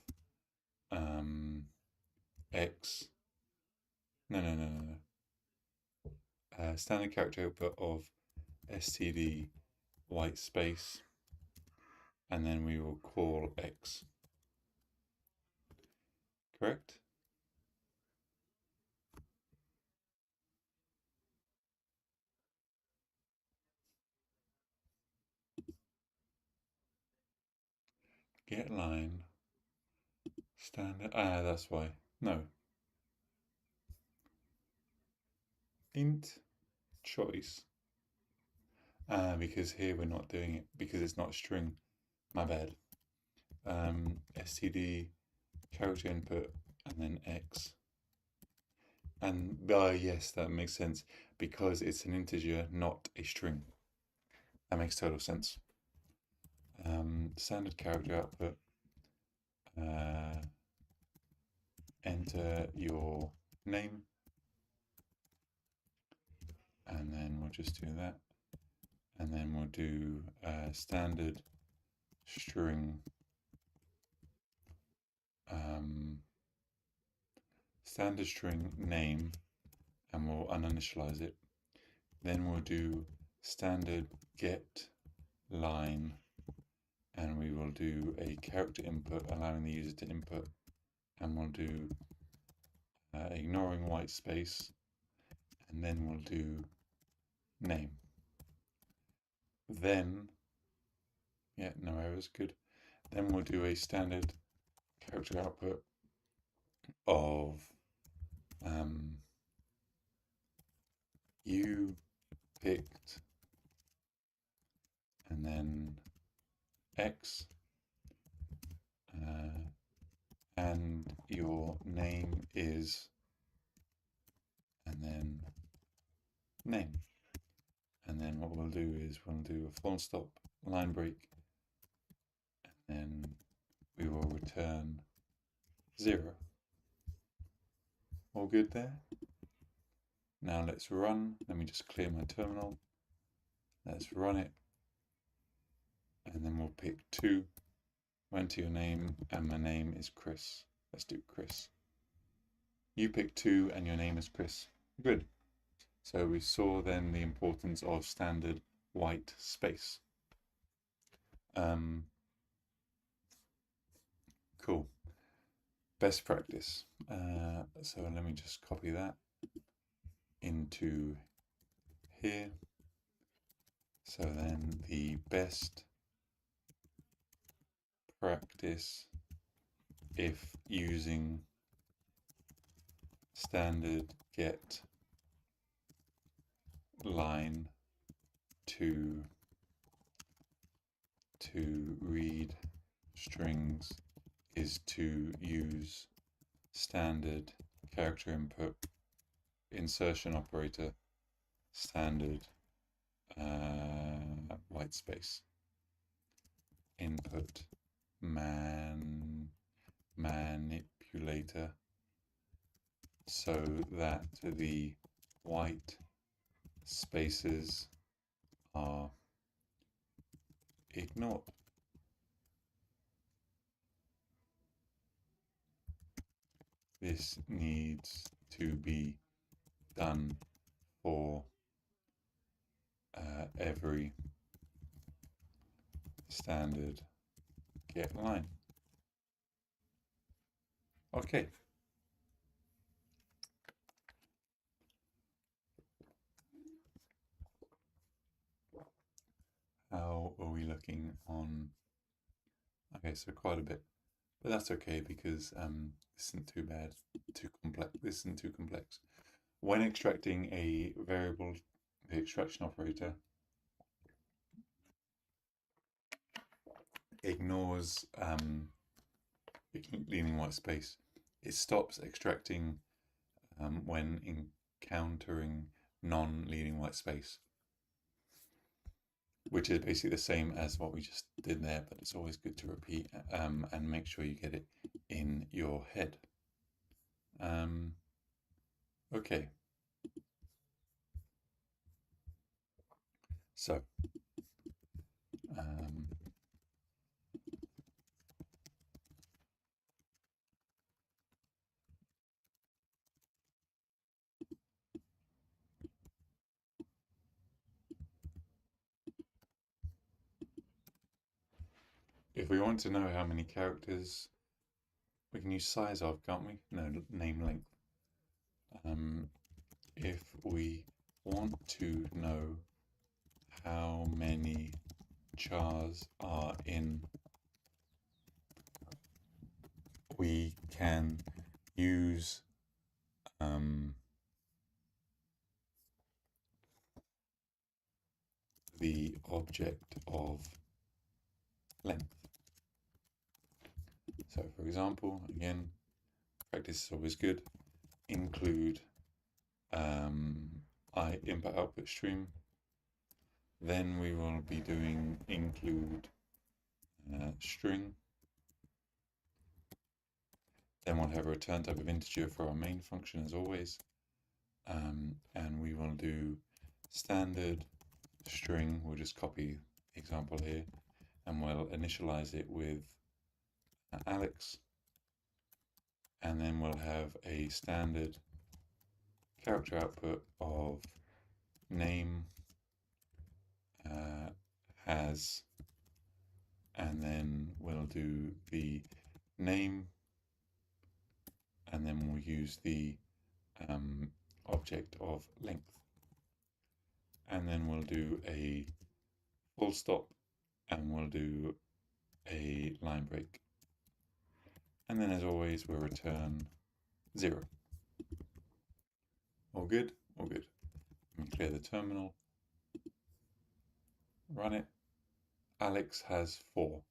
X. No. Standard character output of std white space, and then we will call X. Correct? Get line. Standard. That's why. No. Int choice. Because here we're not doing it because it's not string. My bad. Std character input and then X. And yes, that makes sense because it's an integer, not a string. That makes total sense. Standard character output. Enter your name, and then we'll just do that, and then we'll do standard string name, and we'll uninitialize it. Then we'll do standard get line, and we will do a character input allowing the user to input, and we'll do ignoring white space, and then we'll do name. Then, yeah, no errors, good. Then we'll do a standard character output of you picked, and then X, and your name is, and then name. And then what we'll do is we'll do a full stop line break, and then we will return 0. All good there? Now let's run. Let me just clear my terminal. Let's run it. And then we'll pick 2. Enter your name, and my name is Chris. Let's do Chris. You pick 2 and your name is Chris. Good. So we saw then the importance of standard white space. Cool. Best practice. So let me just copy that into here. So then the best practice if using standard get line to read strings is to use standard character input insertion operator standard white space input manipulator so that the white spaces are ignored. This needs to be done for every standard get line. Okay. How are we looking on? Okay, so quite a bit, but that's okay because this isn't too bad, too complex. This isn't too complex. When extracting a variable, the extraction operator ignores leading white space. It stops extracting when encountering non-leading white space, which is basically the same as what we just did there, but it's always good to repeat and make sure you get it in your head. Okay. So, want to know how many characters, we can use size of, can't we? No, name length. If we want to know how many chars are in, we can use the object of length. So for example, again, practice is always good. Include input output stream. Then we will be doing include string. Then we'll have a return type of integer for our main function as always. And we will do standard string. We'll just copy the example here and we'll initialize it with Alex. And then we'll have a standard character output of name has, and then we'll do the name, and then we'll use the object of length, and then we'll do a full stop, and we'll do a line break, and then as always we'll return 0. All good? All good. Let me clear the terminal. Run it. Alex has 4.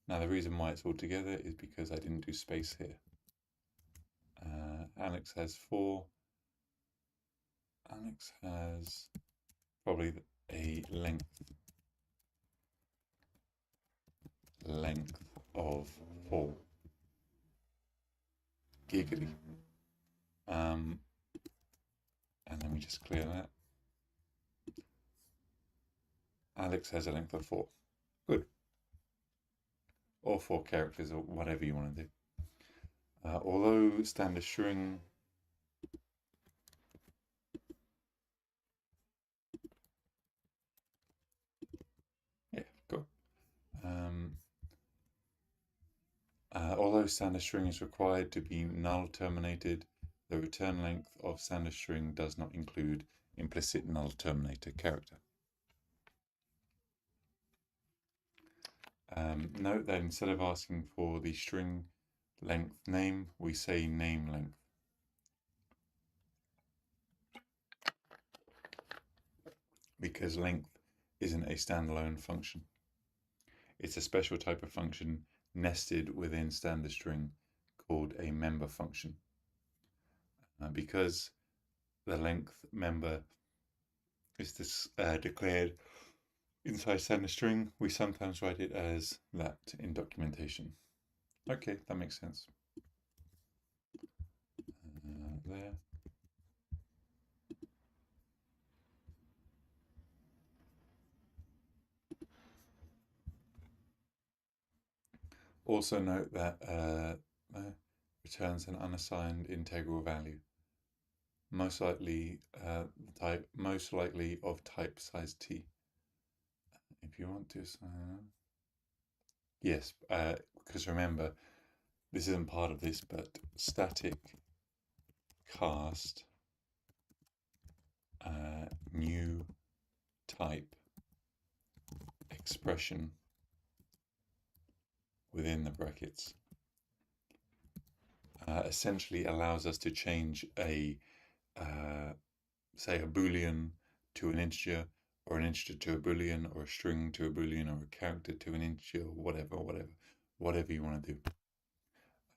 Now the reason why it's all together is because I didn't do space here. Alex has 4. Alex has probably a length of 4. Giggity. And let me just clear that. Alex has a length of 4. Good. Or 4 characters, or whatever you want to do. Although standard string although standard string is required to be null terminated, the return length of standard string does not include implicit null terminator character. Note that instead of asking for the string length name, we say name length. Because length isn't a standalone function. It's a special type of function nested within standard string called a member function. Because the length member is declared inside standard string, we sometimes write it as that in documentation. Okay, that makes sense. There. Also note that returns an unassigned integral value, most likely of type size t. If you want to, yes, because remember, this isn't part of this, but static cast new type expression within the brackets essentially allows us to change a say a boolean to an integer, or an integer to a boolean, or a string to a boolean, or a character to an integer, or whatever you want to do.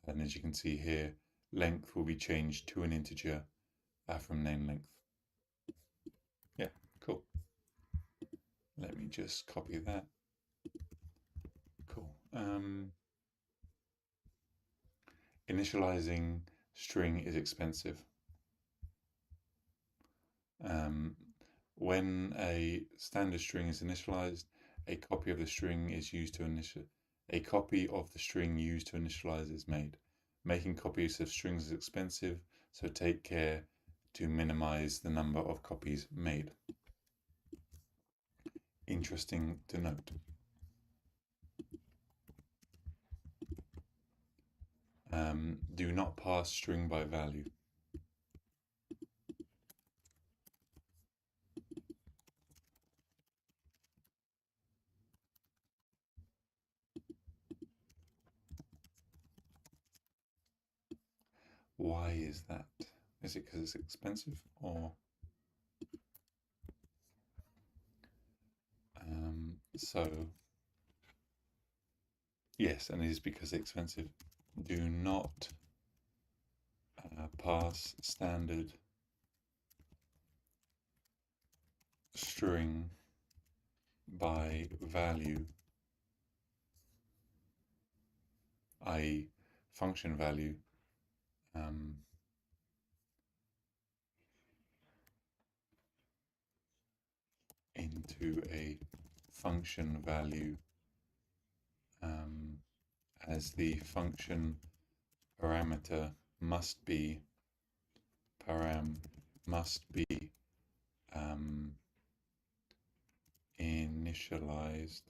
And as you can see here, length will be changed to an integer from name length. Yeah, cool. Let me just copy that. Cool. Initializing string is expensive. When a standard string is initialized, a copy of the string is used to a copy of the string used to initialize is made. Making copies of strings is expensive, so take care to minimize the number of copies made. Interesting to note. Do not pass string by value. Why is that? Is it because it's expensive, or so? Yes, and it is because it's expensive. Do not pass standard string by value, i.e., function value, into a function value, as the function parameter must be initialized,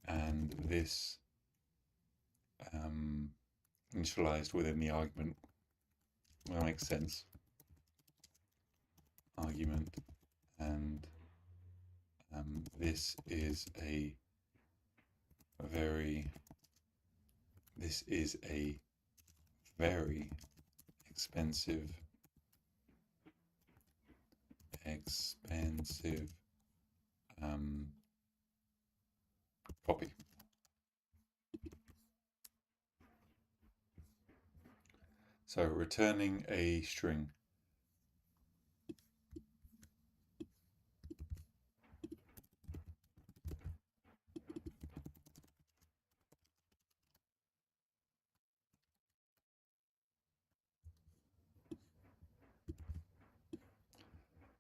and this initialized within the argument. That makes sense. Argument, and this is a very expensive copy. So returning a string.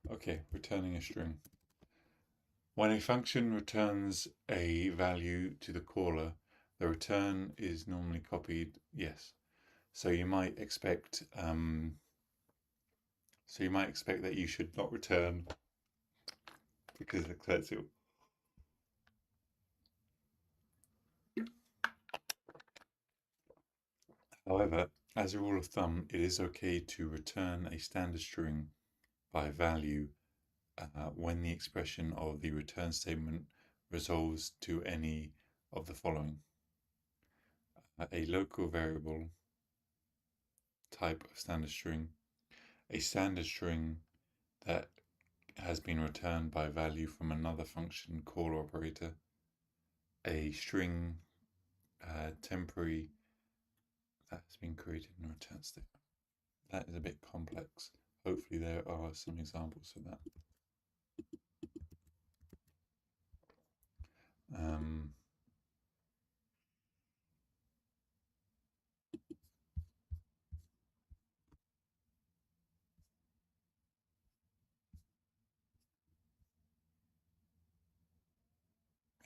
Okay, returning a string. When a function returns a value to the caller, the return is normally copied. Yes. So you might expect that you should not return because it's expensive. However, as a rule of thumb, it is okay to return a standard string by value when the expression of the return statement resolves to any of the following: a local variable type of standard string, a standard string that has been returned by value from another function call operator, a string temporary that has been created in a return statement. That is a bit complex. Hopefully there are some examples of that.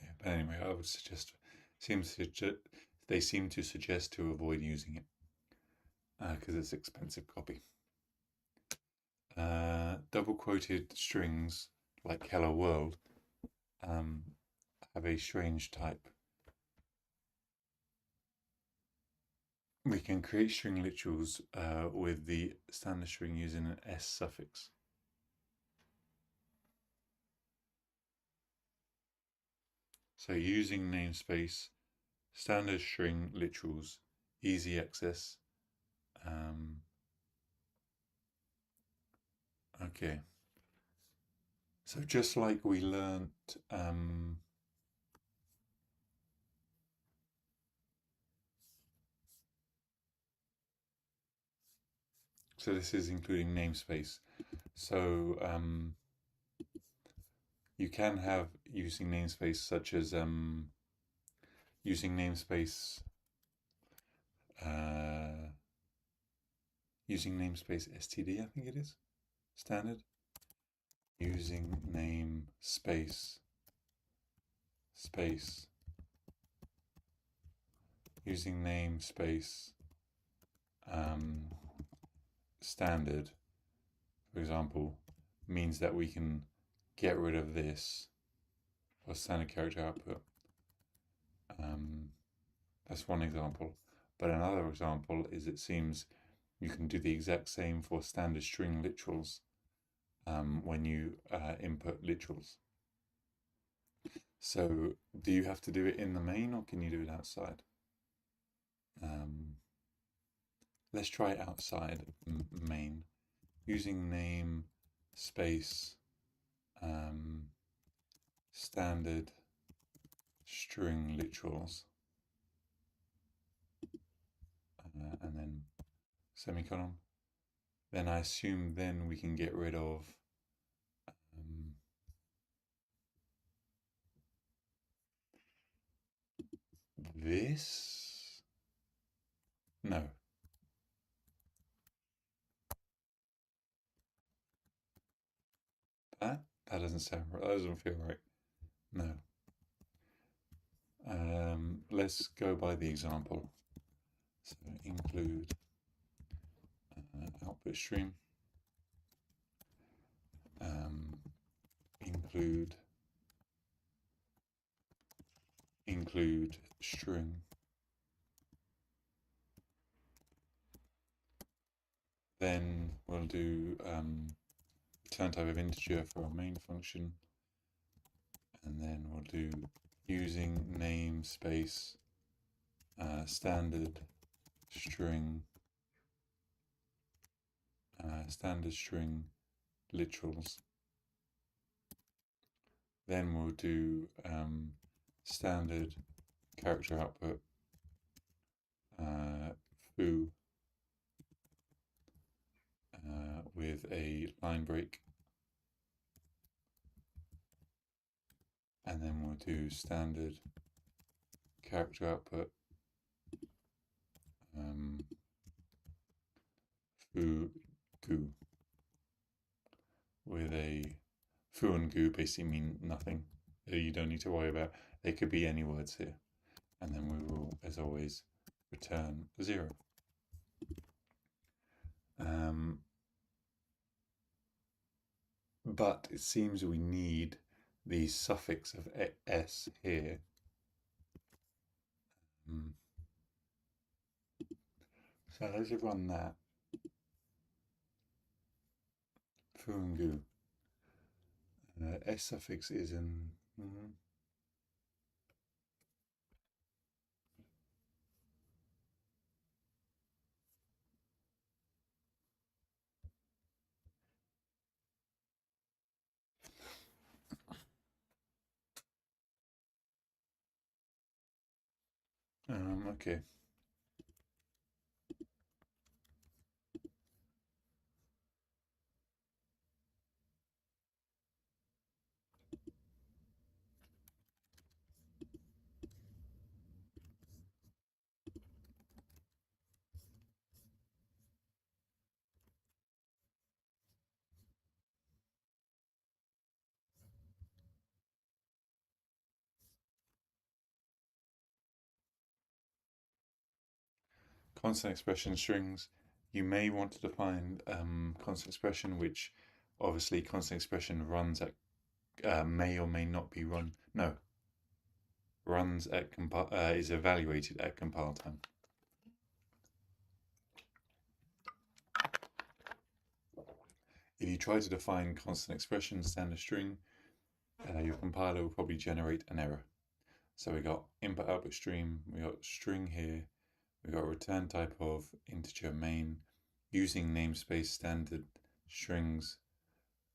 Yeah, but anyway, I would suggest they seem to suggest to avoid using it because it's expensive copy. Double quoted strings like hello world have a strange type. We can create string literals with the standard string using an S suffix. So using namespace, standard string literals, easy access. Okay. So just like we learnt so this is including namespace. So you can have using namespace such as using namespace std, I think it is standard. Using namespace standard, for example, means that we can get rid of this for standard character output. That's one example. But another example is it seems you can do the exact same for standard string literals when you input literals. So do you have to do it in the main or can you do it outside? Let's try it outside main using name space standard string literals and then semicolon. Then I assume then we can get rid of this. No. That doesn't sound right. That doesn't feel right. No. Let's go by the example. So include output stream. Include string. Then we'll do return type of integer for our main function. And then we'll do using namespace standard string literals. Then we'll do standard character output foo with a line break. And then we'll do standard character output foo goo with a foo and goo basically mean nothing. You don't need to worry about. They could be any words here. And then we will, as always, return 0. But it seems we need the suffix of s here. So let's run that. Foo and goo. S suffix is in. Okay. Constant expression strings. You may want to define constant expression, which obviously constant expression runs at may or may not be run. No, runs at is evaluated at compile time. If you try to define constant expression standard string, your compiler will probably generate an error. So we got input output stream, we got string here, we got return type of integer main using namespace standard strings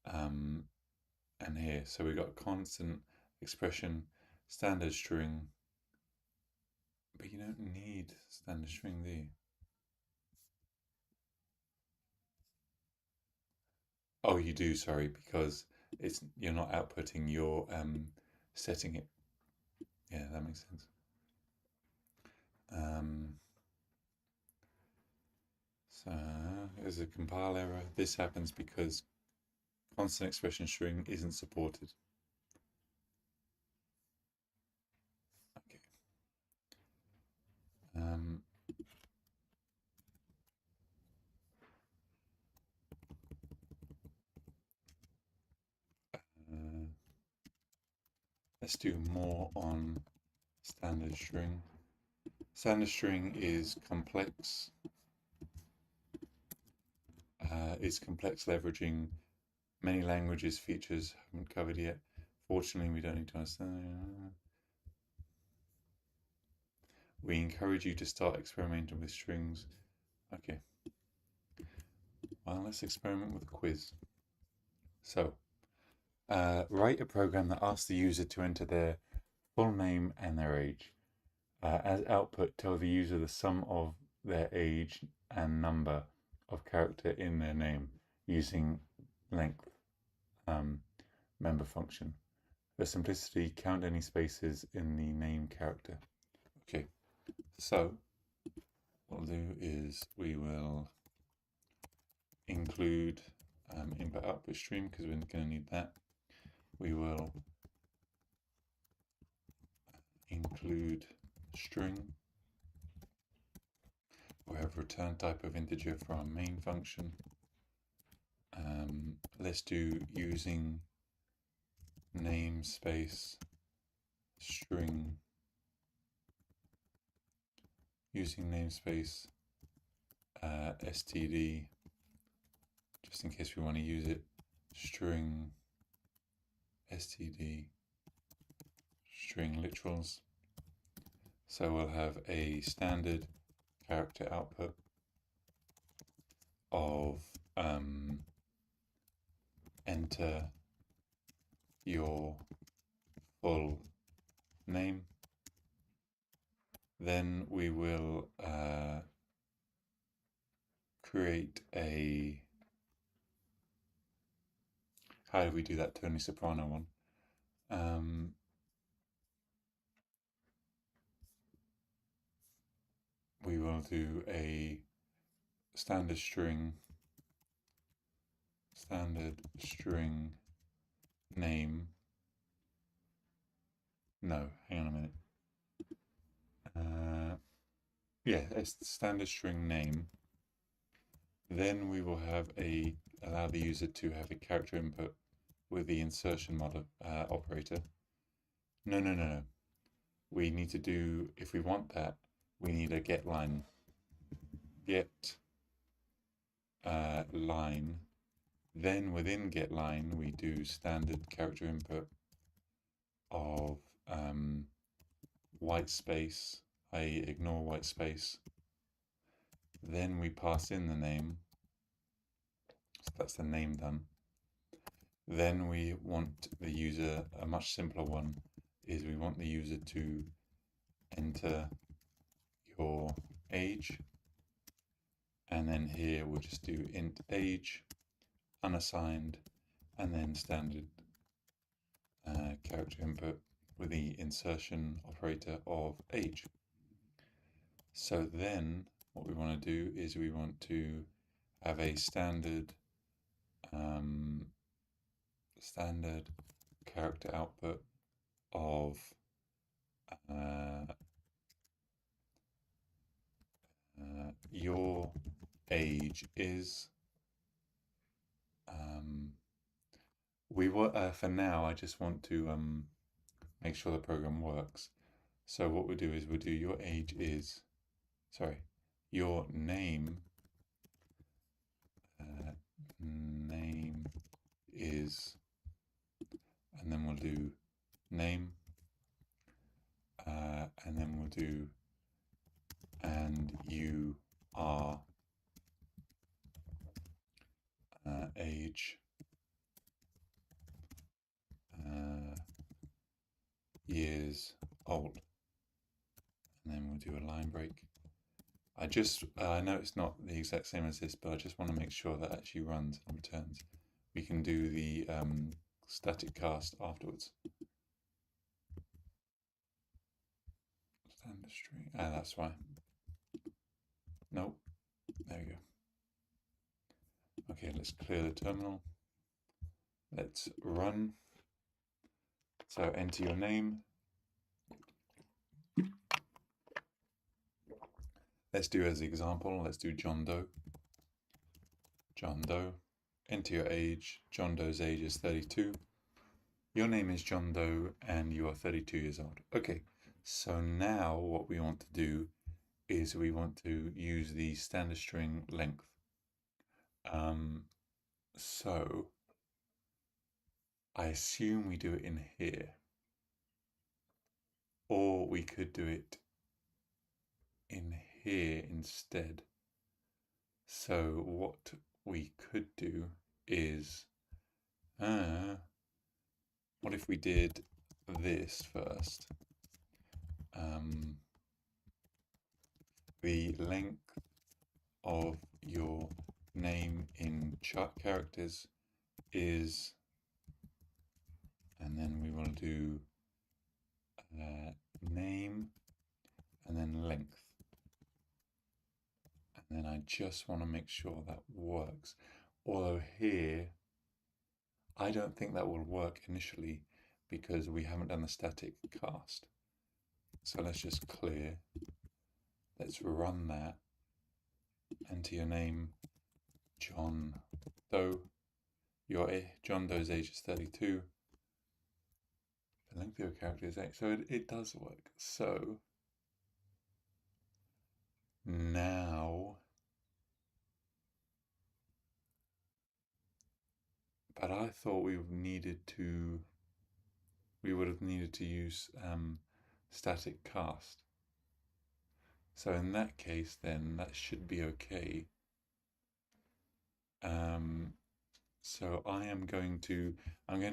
and here. So we got constant expression standard string, but you don't need standard string, do you? Oh, you do, sorry, because you're not outputting, you're setting it. Yeah, that makes sense. So there's a compile error. This happens because constant expression string isn't supported. Okay. Let's do more on standard string. Standard string is complex. It's complex, leveraging many languages features haven't covered yet. Fortunately, we don't need to understand. We encourage you to start experimenting with strings. Okay. Well, let's experiment with a quiz. So, write a program that asks the user to enter their full name and their age. As output, tell the user the sum of their age and number of character in their name using length member function. For simplicity, count any spaces in the name character. Okay, so what we'll do is we will include input output stream because we're going to need that. We will include string. We'll have return type of integer for our main function. Let's do using namespace string, using namespace std, just in case we want to use it, string std, string literals. So we'll have a standard character output of enter your full name. Then we will create a, how do we do that Tony Soprano one? We will do a standard string name. No, hang on a minute. Yeah, a standard string name. Then we will have allow the user to have a character input with the insertion operator. No. We need to do, if we want that, we need a get line. Get line. Then within get line, we do standard character input of white space, i.e. ignore white space. Then we pass in the name. So that's the name done. Then we want the user, a much simpler one, is we want the user to enter your age. And then here we'll just do int age, unassigned, and then standard character input with the insertion operator of age. So then what we want to do is we want to have a standard character output of your age is. For now, I just want to make sure the program works. So what we'll do is we'll do your age is, your name name is, and then we'll do name, and then we'll do and you are age years old, and then we'll do a line break. I know it's not the exact same as this, but I just want to make sure that actually runs and returns. We can do the static cast afterwards. Standard string, that's right. Nope, there we go. Okay, let's clear the terminal. Let's run. So enter your name. Let's do as an example, let's do John Doe. John Doe. Enter your age. John Doe's age is 32. Your name is John Doe and you are 32 years old. Okay, So now what we want to do is we want to use the standard string length. So I assume we do it in here, or we could do it in here instead. So what we could do is, what if we did this first? The length of your name in characters is, and then we want to do name and then length. And then I just want to make sure that works. Although here, I don't think that will work initially because we haven't done the static cast. So let's just clear. Let's run that. Enter your name, John Doe. John Doe's age is 32. The length of your character is 8. So it does work. So now, but I thought we would have needed to use static cast. So in that case, then that should be okay. So I'm going to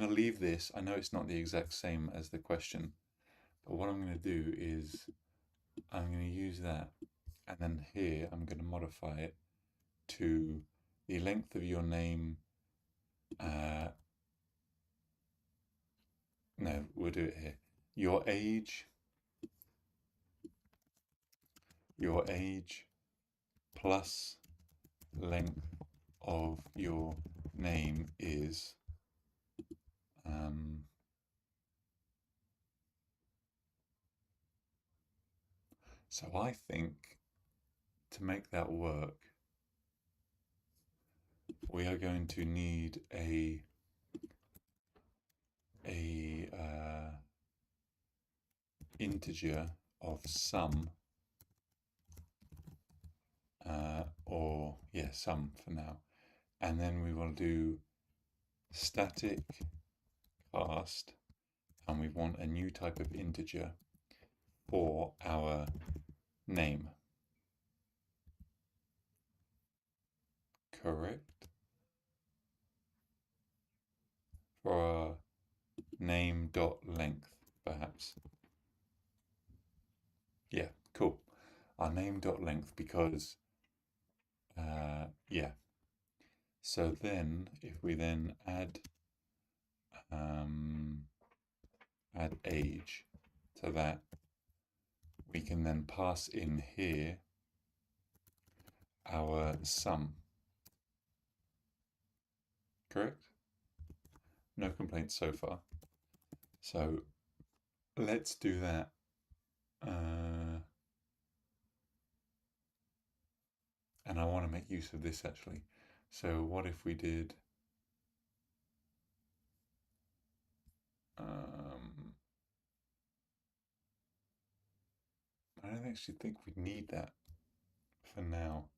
leave this. I know it's not the exact same as the question, but what I'm going to do is I'm going to use that, and then here I'm going to modify it to the length of your name. No, we'll do it here. Your age plus length of your name is so I think to make that work, we are going to need a integer of sum, or yeah, sum for now, and then we will do static cast, and we want a new type of integer for our name. Correct? For our name dot length, perhaps. Yeah, cool. Our name dot length, because yeah. So then if we then add age to that, we can then pass in here our sum. Correct? No complaints so far. So let's do that. And I want to make use of this actually. So what if we did I don't actually think we need that for now.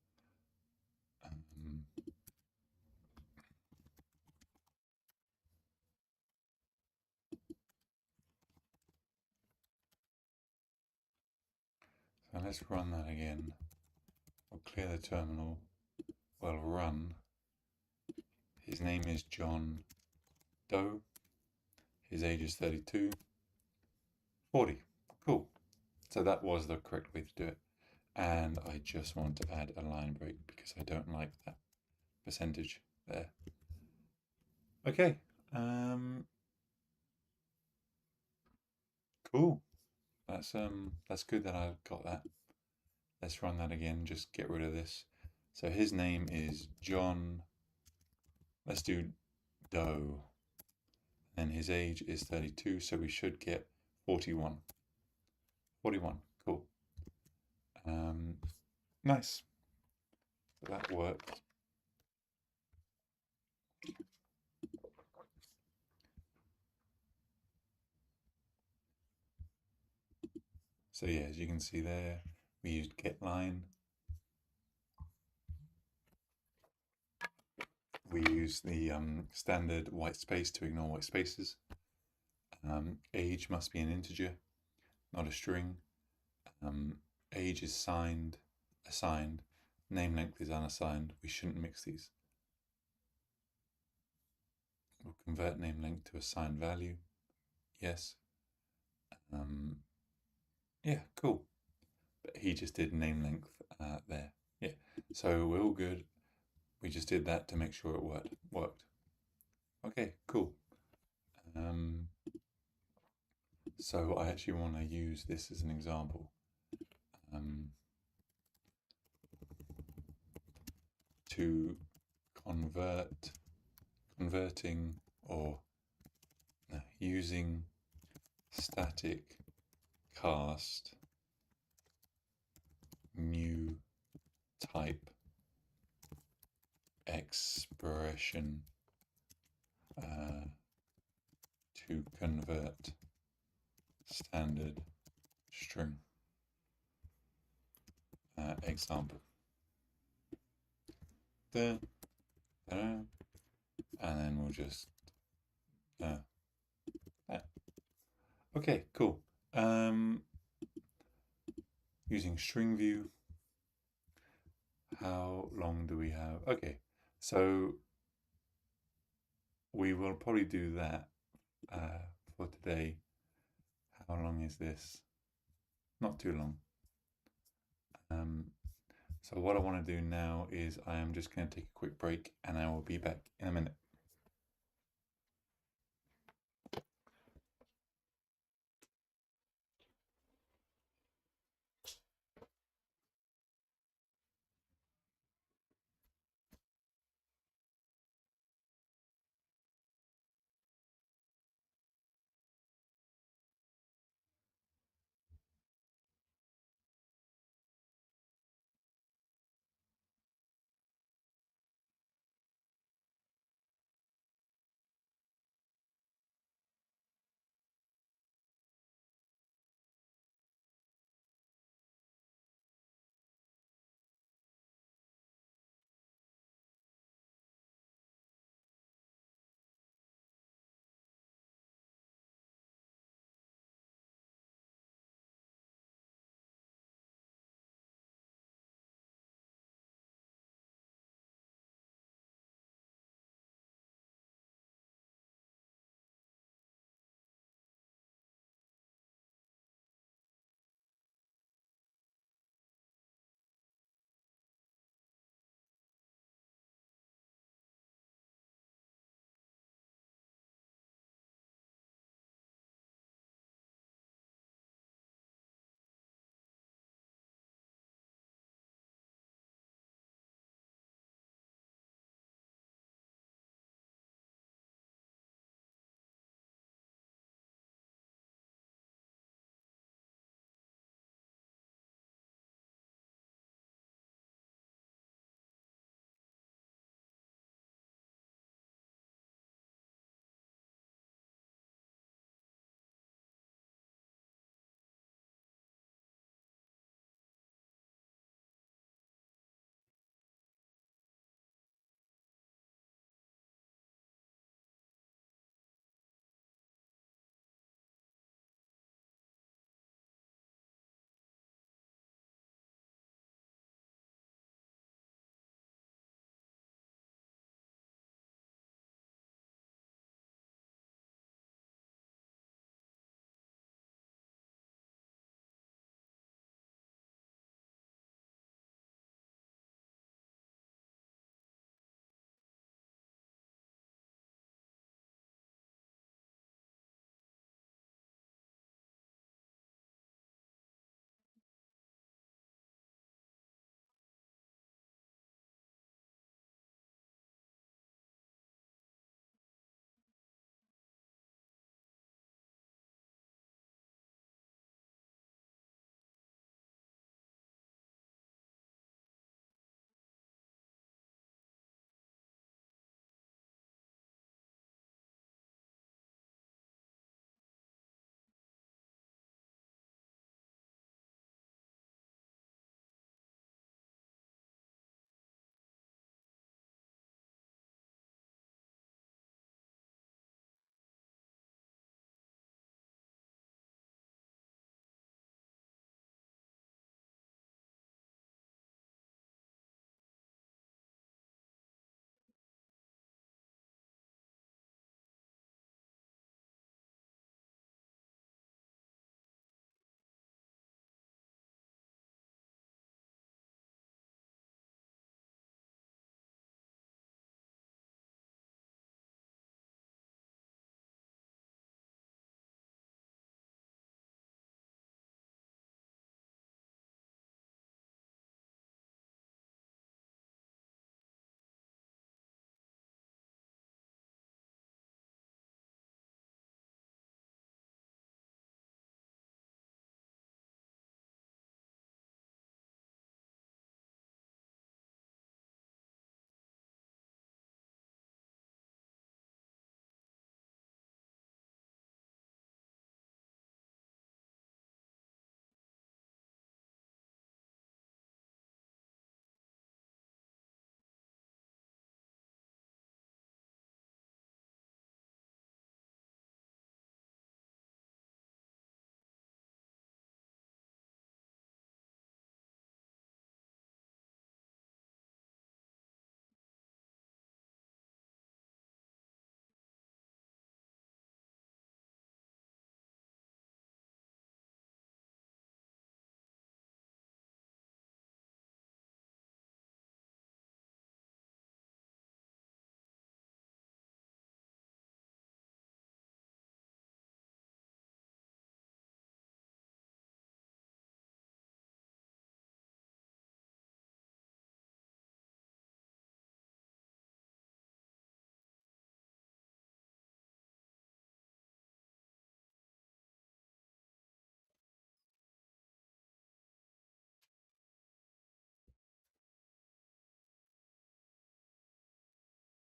So let's run that again. We'll clear the terminal. We'll run. His name is John Doe. His age is 32. 40. Cool. So that was the correct way to do it. And I just want to add a line break because I don't like that percentage there. Okay. Cool. That's good that I got that. Let's run that again, just get rid of this. So his name is John, let's do Doe. And his age is 32, so we should get 41. 41, cool. Nice. That worked. So yeah, as you can see there, we used getLine. We use the standard white space to ignore white spaces. Age must be an integer, not a string. Age is assigned. Name length is unassigned. We shouldn't mix these. We'll convert name length to assigned value. Yes. Yeah, cool. But he just did name length there. Yeah. So we're all good. We just did that to make sure it worked. Okay, cool. So I actually want to use this as an example. To converting or using static cast new type expression to convert standard string. Example. And then we'll just okay, cool. Using string view. How long do we have? Okay, so we will probably do that for today. How long is this? Not too long. So what I want to do now is I am just going to take a quick break and I will be back in a minute.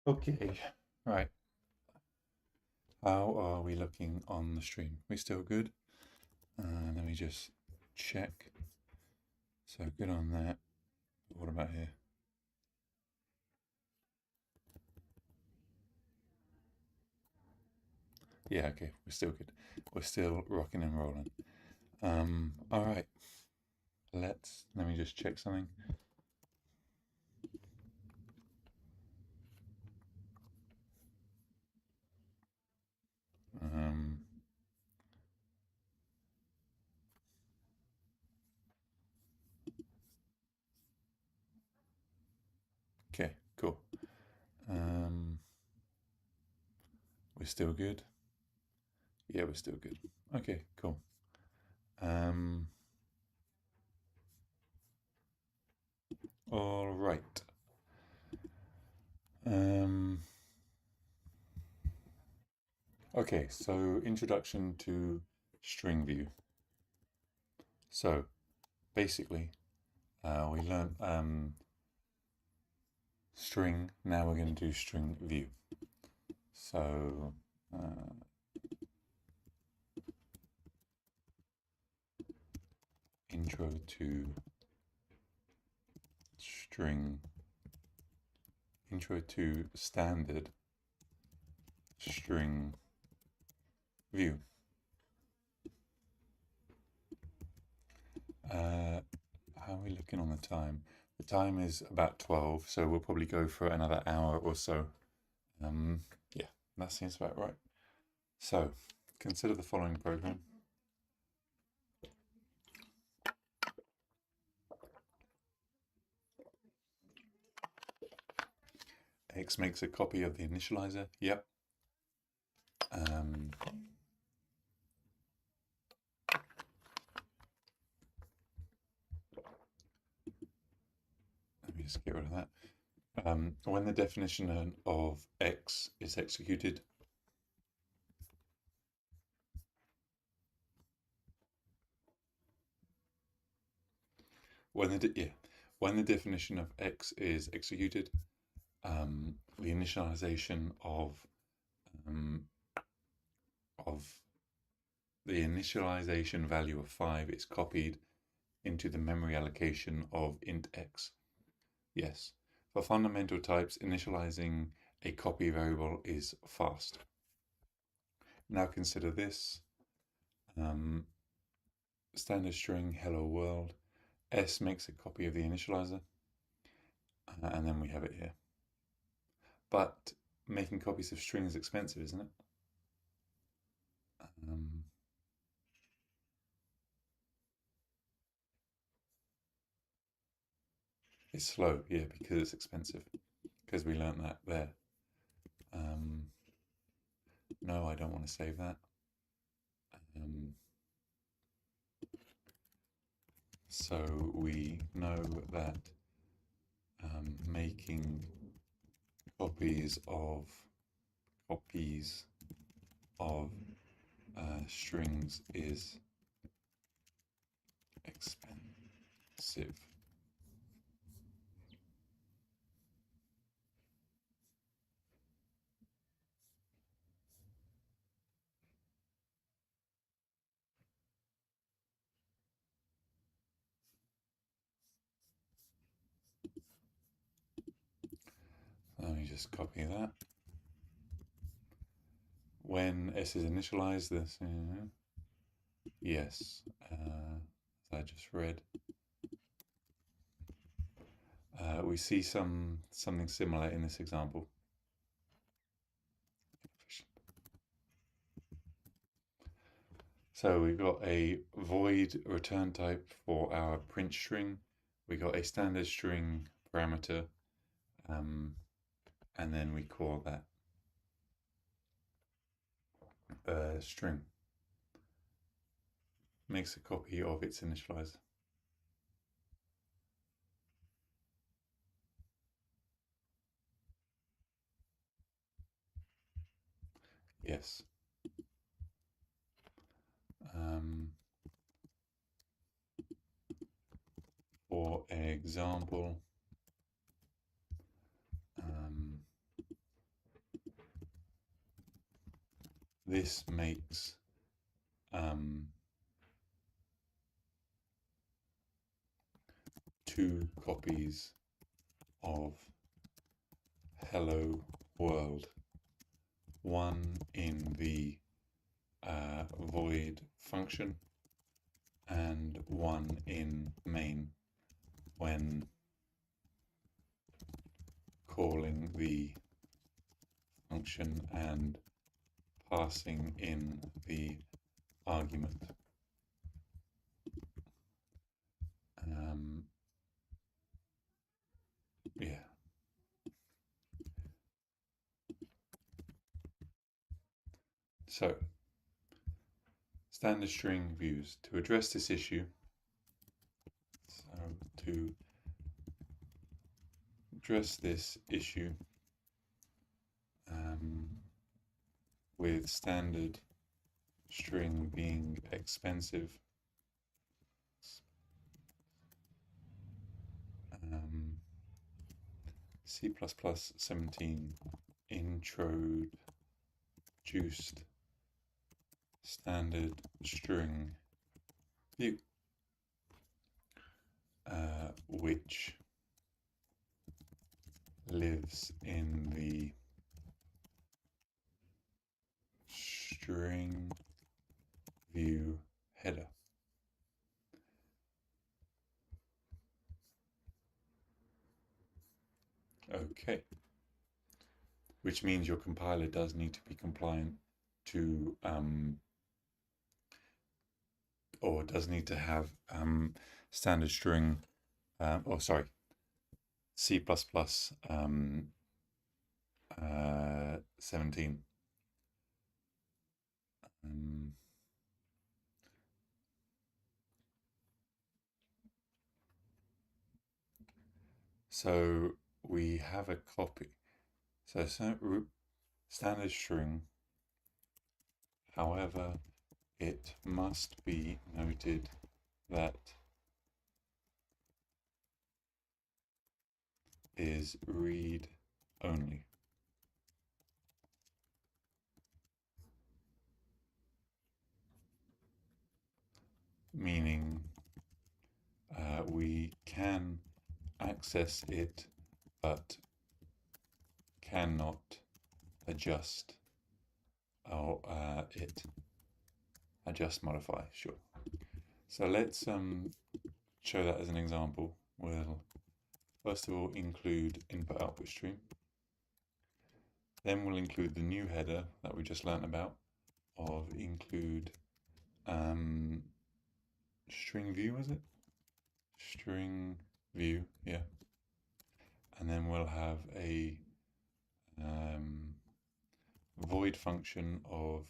Okay, right. How are we looking on the stream? We still good? Let me just check. So good on that. What about here? Yeah, okay, we're still good. We're still rocking and rolling. All right. Let me just check something. Um, okay, cool. We're still good. Yeah, we're still good. Okay, cool. Um, all right. Um, okay, so introduction to string view. So basically, we learned string. Now we're going to do string view. So intro to string, intro to standard string view. How are we looking on the time? The time is about 12, so we'll probably go for another hour or so. Yeah, that seems about right. So, consider the following program. X makes a copy of the initializer. Yep. Let me just get rid of that. When the definition of X is executed, when the definition of X is executed, the initialization of the initialization value of 5 is copied into the memory allocation of int x. Yes, for fundamental types, initializing a copy variable is fast. Now consider this. Standard string hello world. S makes a copy of the initializer, and then we have it here. But making copies of strings is expensive, isn't it? It's slow, yeah, because it's expensive. Because we learned that there. No, I don't want to save that. So we know that making copies of strings is expensive. Let me just copy that. When S is initialized, this yes, as I just read. We see something similar in this example. So we've got a void return type for our print string. We got a standard string parameter, and then we call that string. Makes a copy of its initializer. Yes. For example, this makes two copies of hello world, one in the void function and one in main when calling the function and passing in the argument. Yeah. So, standard string views. To address this issue, with standard string being expensive, C++ 17 introduced standard string view, which lives in the string view header. Okay, which means your compiler does need to be compliant to or does need to have standard string C++ 17. So we have a copy. So standard string, however, it must be noted that is read only. Meaning we can access it but cannot adjust or adjust modify. Sure. So let's show that as an example. We'll first of all include input output stream. Then we'll include the new header that we just learned about of include string view, was it? String view, yeah. And then we'll have a void function of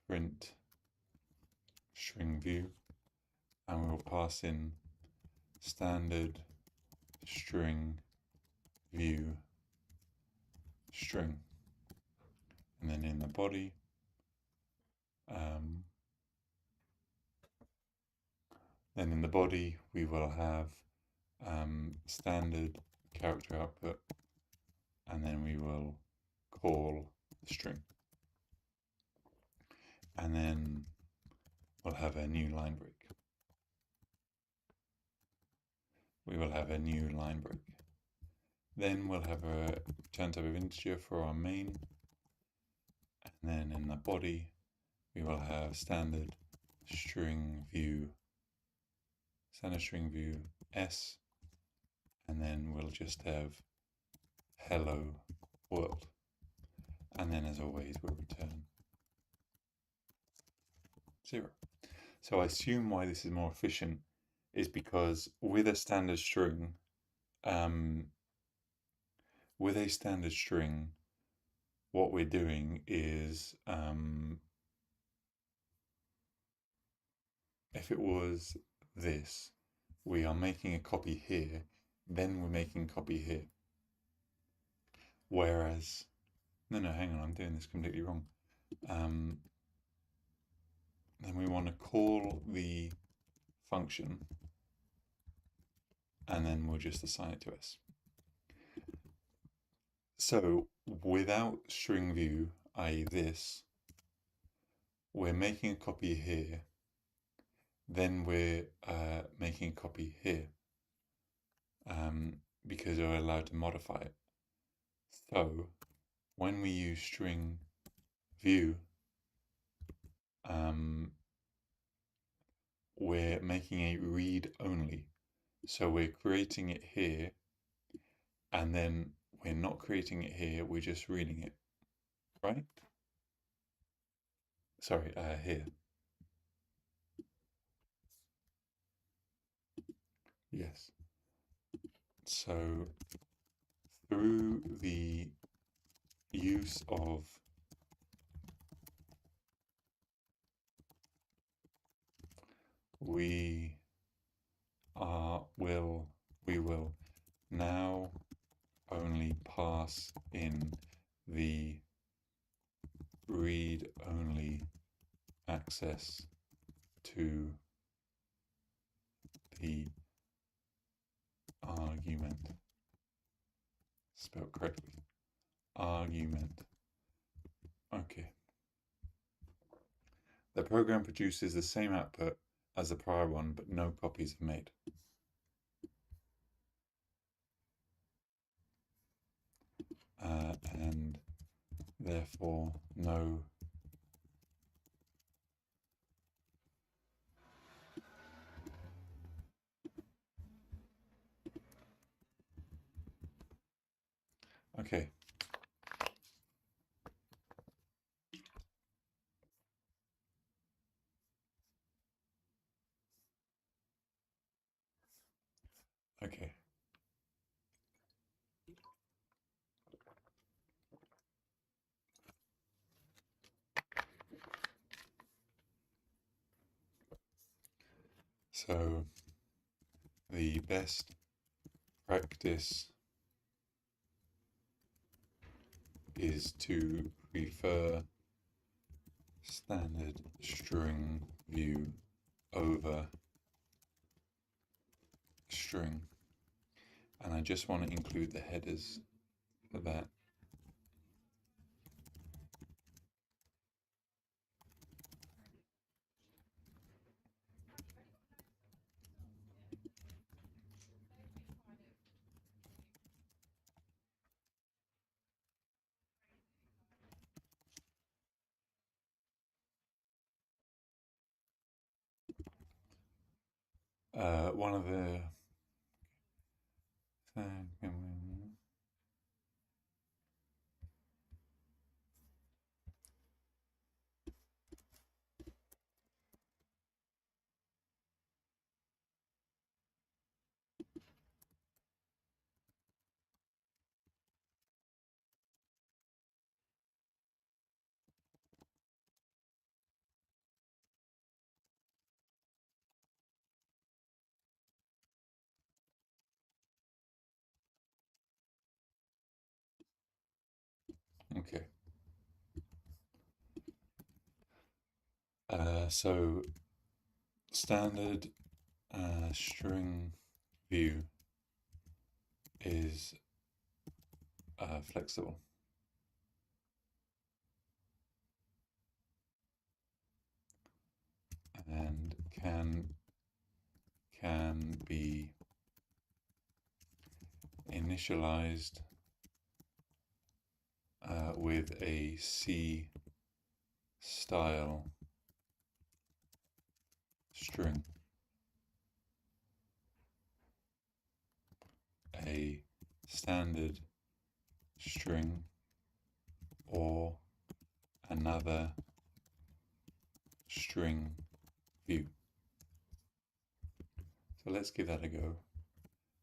print string view, and we'll pass in standard string view string. And then in the body, we will have standard character output, and then we will call the string. And then we'll have a new line break. Then we'll have a return type of integer for our main. And then in the body, we will have standard string view S, and then we'll just have hello world. And then as always, we'll return 0. So I assume why this is more efficient is because with a standard string, what we're doing is, if it was this, we are making a copy here, then we're making a copy here. Whereas, no, hang on, I'm doing this completely wrong. Then we want to call the function, and then we'll just assign it to S. So without string view, i.e. this, we're making a copy here, then we're making a copy here, because we're allowed to modify it. So when we use string view, we're making a read only. So we're creating it here, and then we're not creating it here, we're just reading it, right? Sorry, here. Yes. So through the use of we will now only pass in the read-only access to the argument. Spelled correctly. Argument. Okay. The program produces the same output as the prior one, but no copies are made. And therefore no okay. Okay. So the best practice is to prefer standard string view over string. And I just want to include the headers for that. One of the okay. So standard string view is flexible. And can be initialized with a C style string, a standard string, or another string view. So let's give that a go.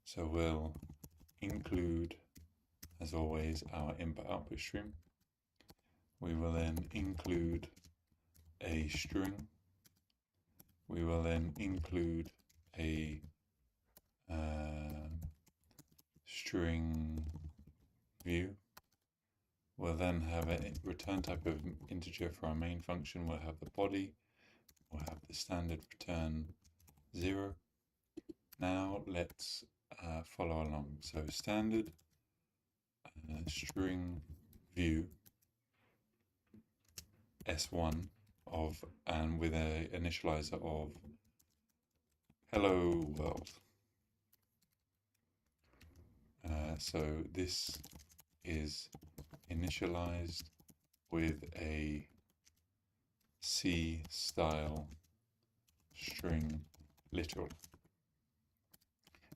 So we'll include, as always, our input-output stream. We will then include a string. We will then include a string view. We'll then have a return type of integer for our main function. We'll have the body. We'll have the standard return 0. Now let's follow along. So standard string view S1 of, and with a initializer of hello world. So this is initialized with a C style string literal.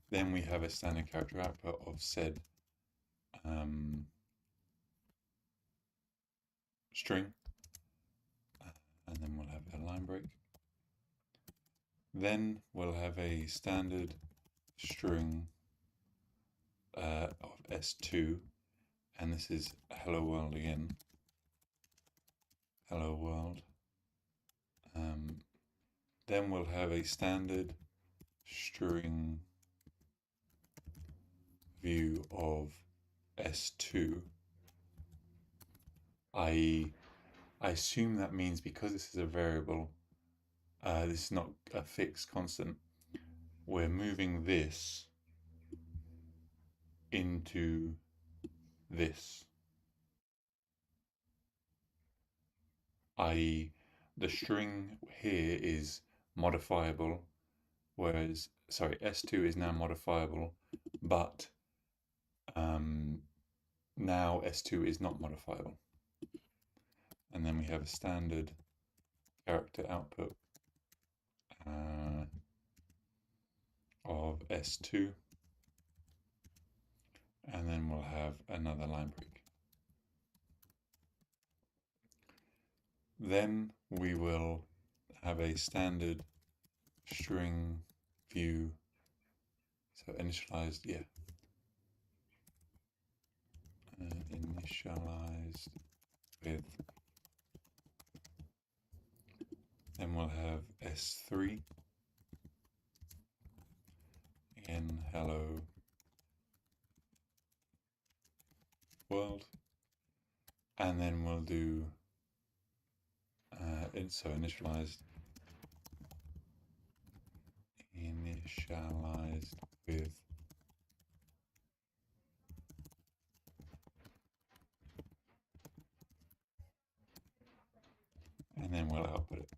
Then we have a standard character output of said string, and then we'll have a line break. Then we'll have a standard string of S2, and this is hello world again. Hello world. Then we'll have a standard string view of S2, i.e. I assume that means because this is a variable, this is not a fixed constant, we're moving this into this, i.e. the string here is modifiable, whereas, sorry, S2 is now modifiable, but now S2 is not modifiable. And then we have a standard character output of S2, and then we'll have another line break. Then we will have a standard string view, so initialized, initialized with, then we'll have S3 in hello world, and then we'll do so initialized with and then we'll output it.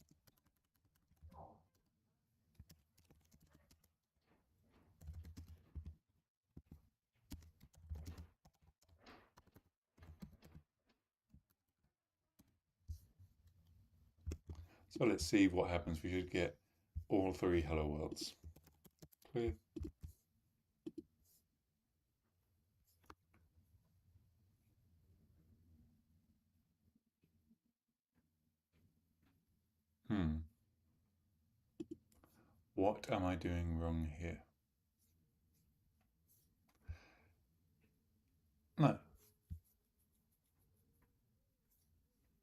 So let's see what happens. We should get all three hello worlds. Clear. What am I doing wrong here? No.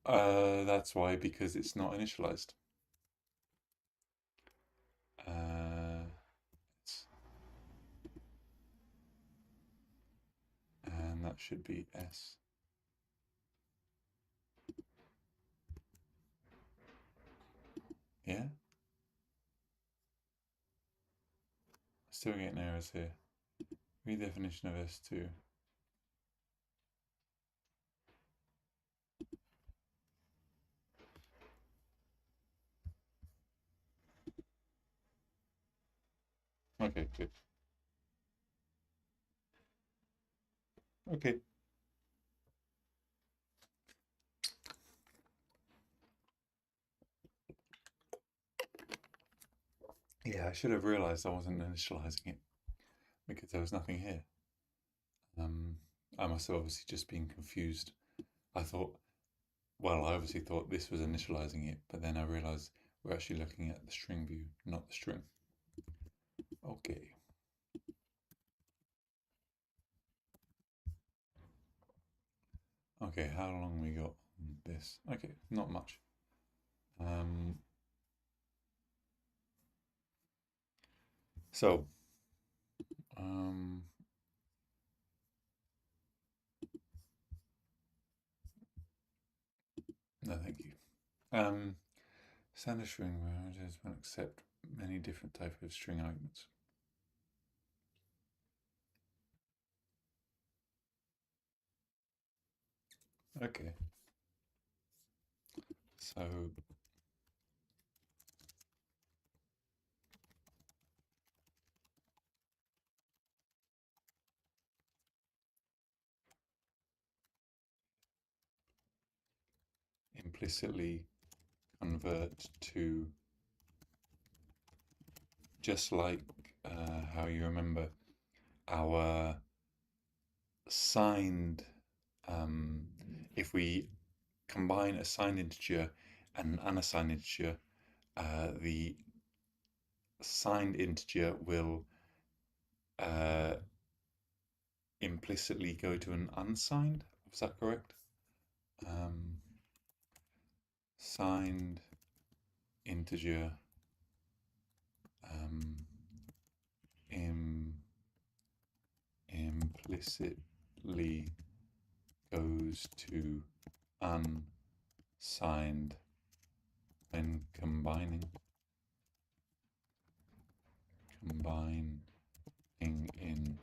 That's why, because it's not initialized. And that should be S. Yeah? Still getting errors here. Redefinition of S2. Okay, good. Okay. Yeah, I should have realized I wasn't initializing it because there was nothing here. I must have obviously just been confused. I obviously thought this was initializing it, but then I realized we're actually looking at the string view, not the string. Okay. Okay, how long we got on this? Okay, not much. No, thank you. Standard string languages will accept many different types of string arguments. Okay. So implicitly convert to, just like how you remember our signed, if we combine a signed integer and an unassigned integer, the signed integer will implicitly go to an unsigned. Was that correct? Signed integer implicitly goes to unsigned when combining in.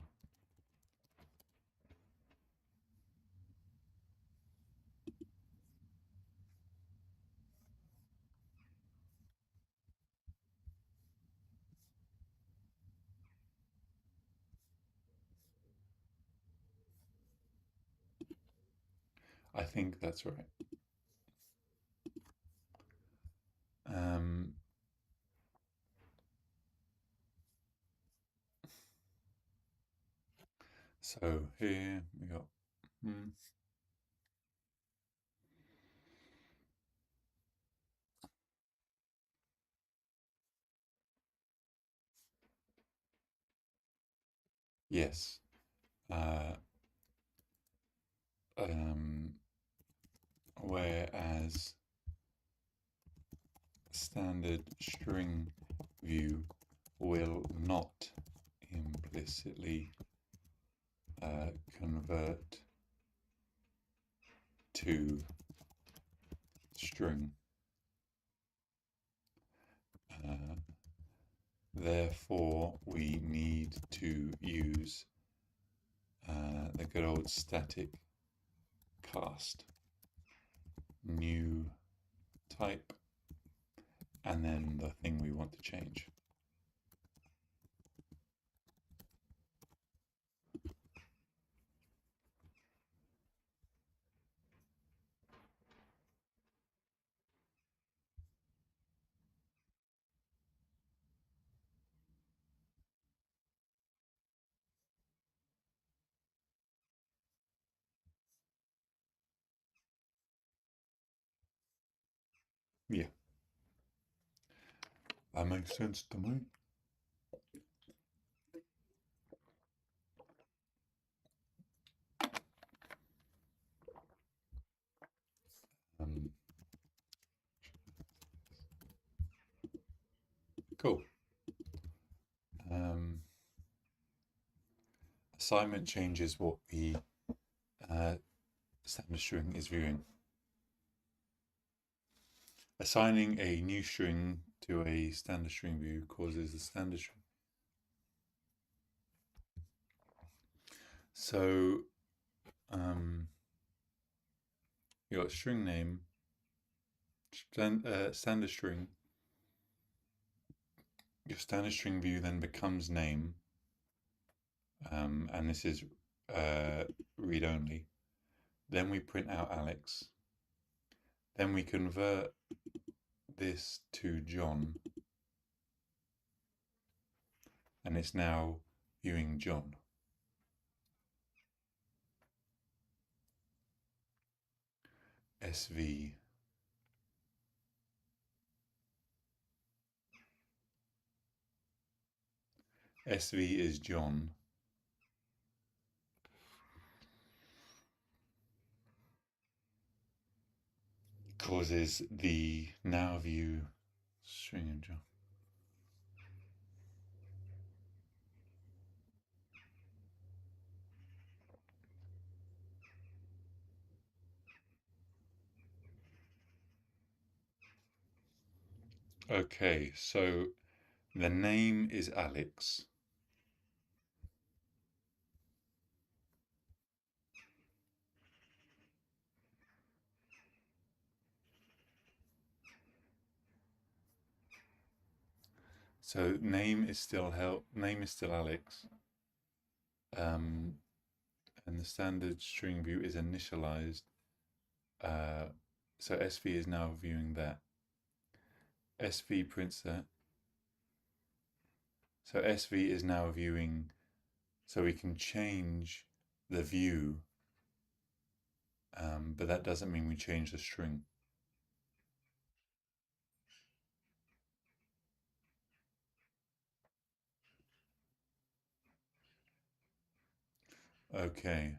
I think that's right. So here we got yes. Whereas standard string view will not implicitly convert to string. Therefore, we need to use the good old static cast new type and then the thing we want to change. Yeah, that makes sense to me. Cool. Assignment changes what the standard string is viewing. Assigning a new string to a standard string view causes the standard string. So you got string name, standard string. Your standard string view then becomes name, and this is read only. Then we print out Alex. Then we convert this to John, and it's now viewing John. SV. SV is John. Causes the now view string of John. Okay, so the name is Alex. So name is still Alex. And the standard string view is initialized So SV is now viewing that. SV prints that. So SV is now viewing, so we can change the view, but that doesn't mean we change the string. Okay.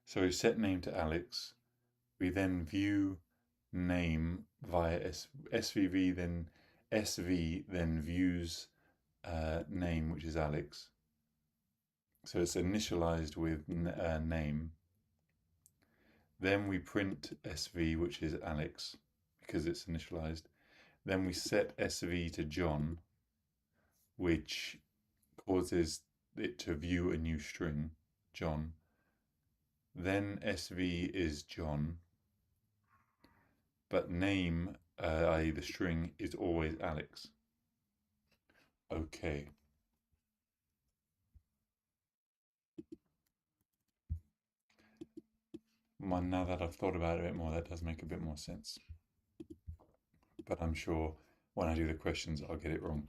So we set name to Alex. We then view name via SVV, then SV then views name, which is Alex. So it's initialized with name. Then we print SV, which is Alex, because it's initialized. Then we set SV to John, which causes it to view a new string, John. Then SV is John, but name, i.e. the string, is always Alex. Okay. Well, now that I've thought about it a bit more, that does make a bit more sense. But I'm sure when I do the questions, I'll get it wrong.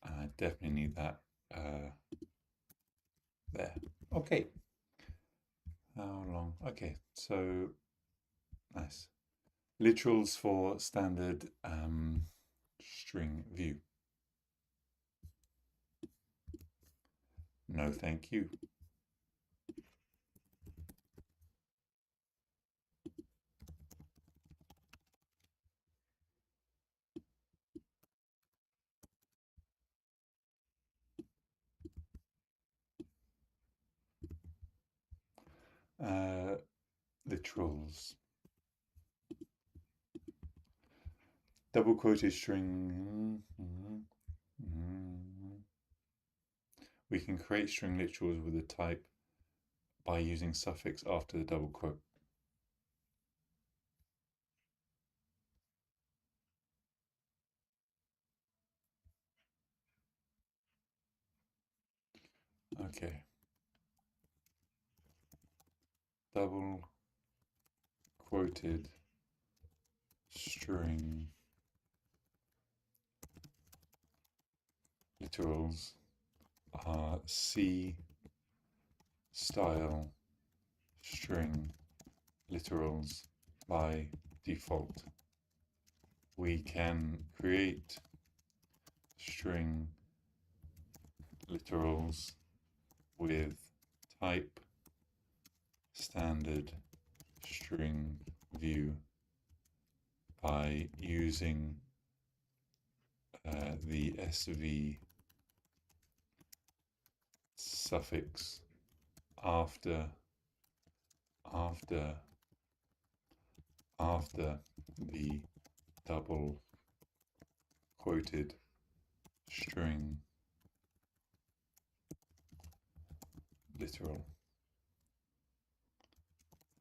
I definitely need that there. Okay. How long? Okay, so nice. Literals for standard string view. No, thank you. Literals. Double quoted string. We can create string literals with a type by using suffix after the double quote. Okay. Double quoted string literals are C style string literals by default. We can create string literals with type standard string view by using the SV suffix after the double quoted string literal,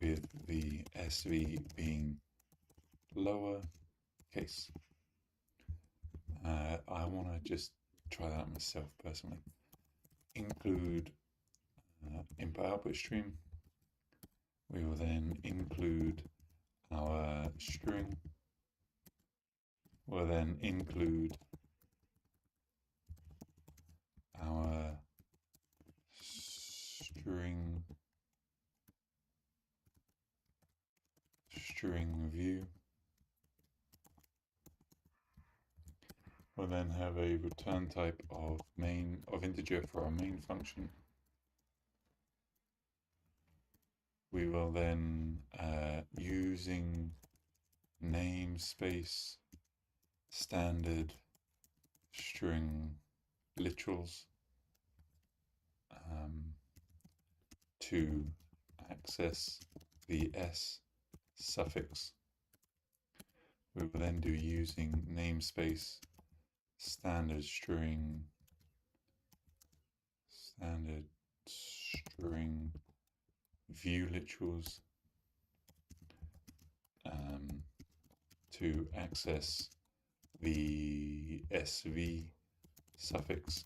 with the SV being lower case. I want to just try that myself personally. Include input output stream. We will then include our string. We'll then include our string view. We'll then have a return type of integer for our main function. We will then, using namespace standard string literals, to access the S suffix. We will then do using namespace standard string view literals to access the SV suffix.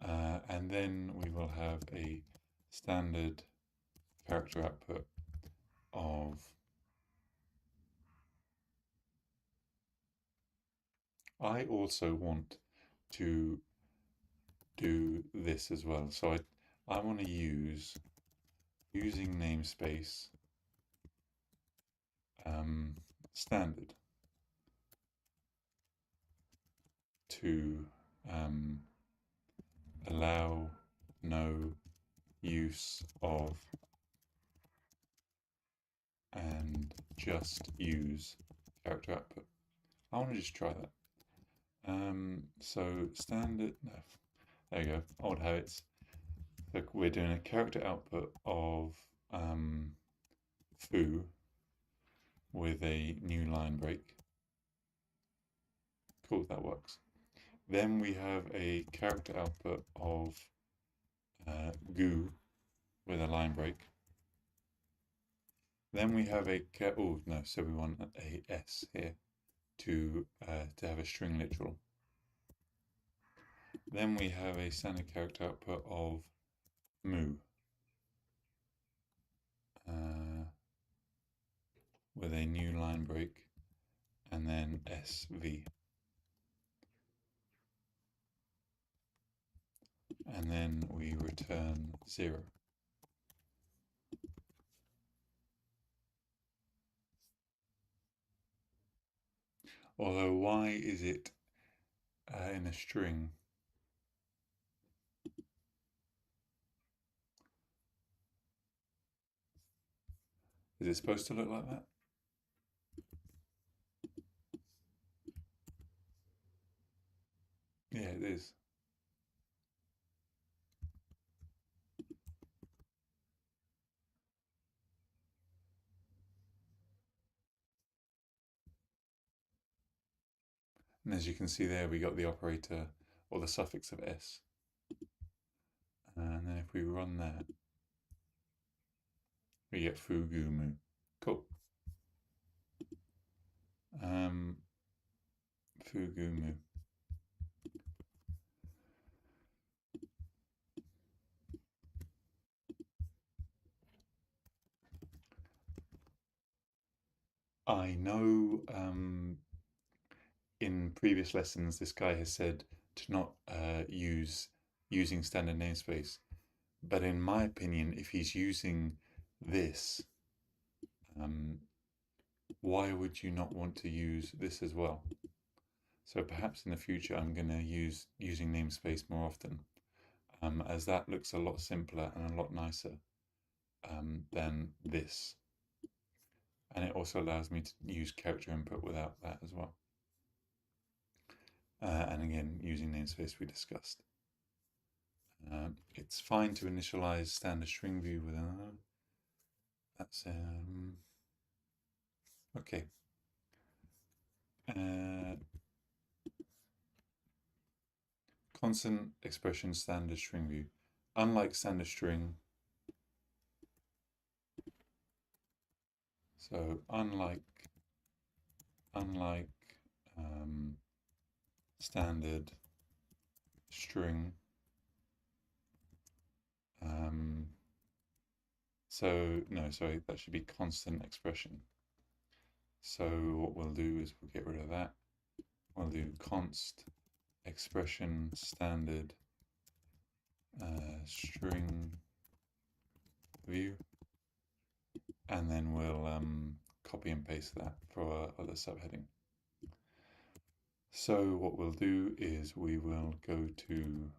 And then we will have a standard character output of I also want to do this as well. So I want to use using namespace standard to allow no use of and just use character output. I want to just try that. So standard, no, there you go, old habits. Look, we're doing a character output of foo with a new line break. Cool, that works. Then we have a character output of goo with a line break. Then we have oh no, so we want a s here to have a string literal. Then we have a standard character output of moo with a new line break and then sv. And then we return 0. Although why is it in a string? Is it supposed to look like that? Yeah, it is. And as you can see there, we got the operator or the suffix of s. And then if we run that, we get fugumu. Cool. Fugumu. I know in previous lessons this guy has said to not using standard namespace, but in my opinion, if he's using this, why would you not want to use this as well? So perhaps in the future I'm going to use using namespace more often, as that looks a lot simpler and a lot nicer than this. And it also allows me to use character input without that as well. And again, using namespace we discussed. It's fine to initialize standard string view with that's okay. Constant expression standard string view. Unlike standard string, so unlike standard string, so no, sorry, that should be constant expression. So what we'll do is we'll get rid of that. We'll do const expression standard string view, and then we'll copy and paste that for our other subheading. So what we'll do is we will go to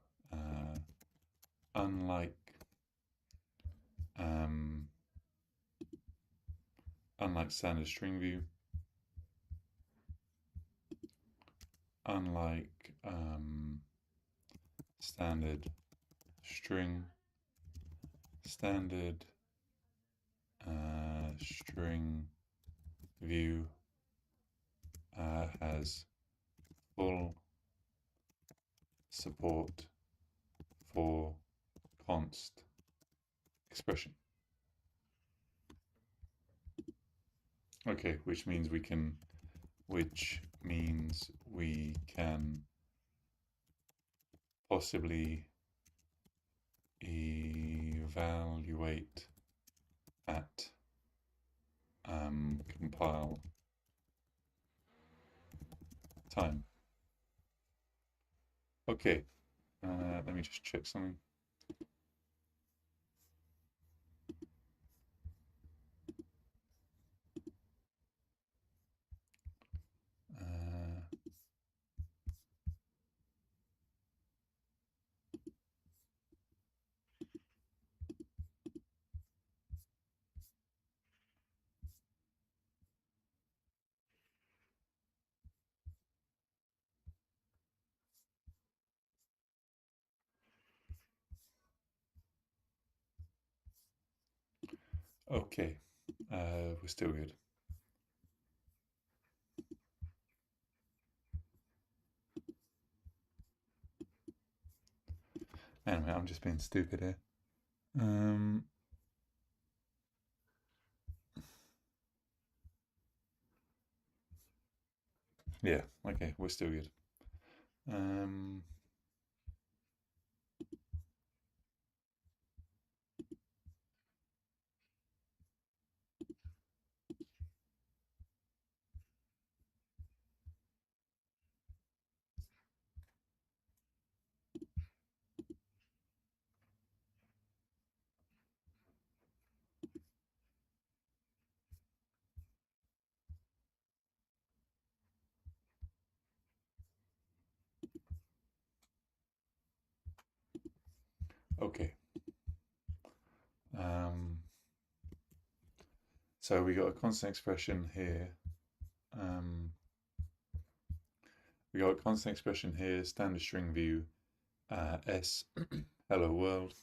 unlike standard string view, unlike standard string, standard string view has full support for const expression. Okay, which means we can possibly evaluate at compile time. Okay, let me just check something. Okay, we're still good. Anyway, I'm just being stupid here. Yeah, okay, we're still good. Okay. So we got a constant expression here. We got a constant expression here, standard string view, S, hello world.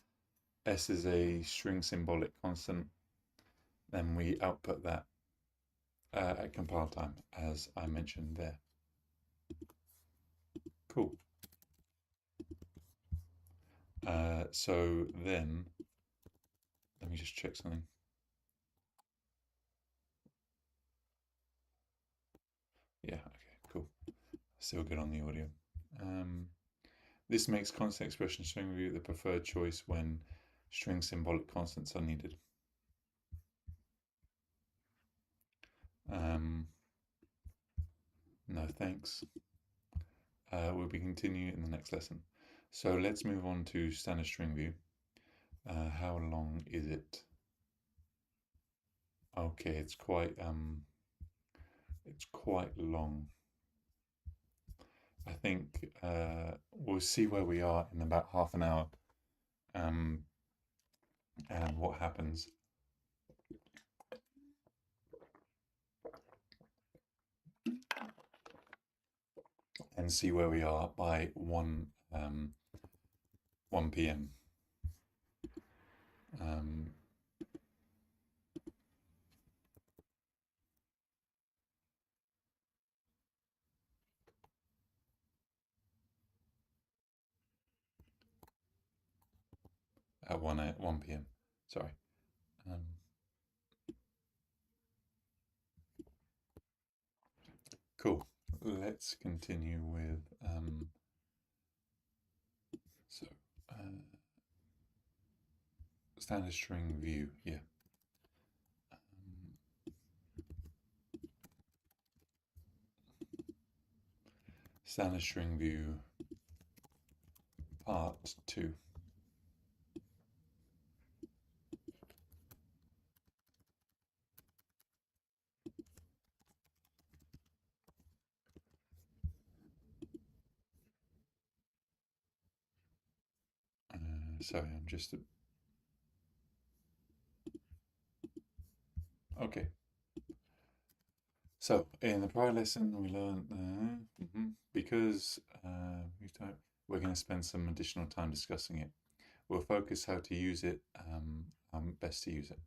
S is a string symbolic constant. Then we output that at compile time, as I mentioned there. Cool. So then, let me just check something. Yeah, okay, cool. Still good on the audio. This makes constant expression string view the preferred choice when string symbolic constants are needed. No thanks. We'll be continuing in the next lesson. So let's move on to standard string view. How long is it? Okay, it's quite long. I think we'll see where we are in about half an hour, and what happens. And see where we are by 1 p.m. At 1 p.m. Sorry. Cool. Let's continue with standard string view. Yeah. Standard string view part 2. Sorry, I'm just okay. So in the prior lesson, we learned because we're going to spend some additional time discussing it. We'll focus how to use it, best to use it.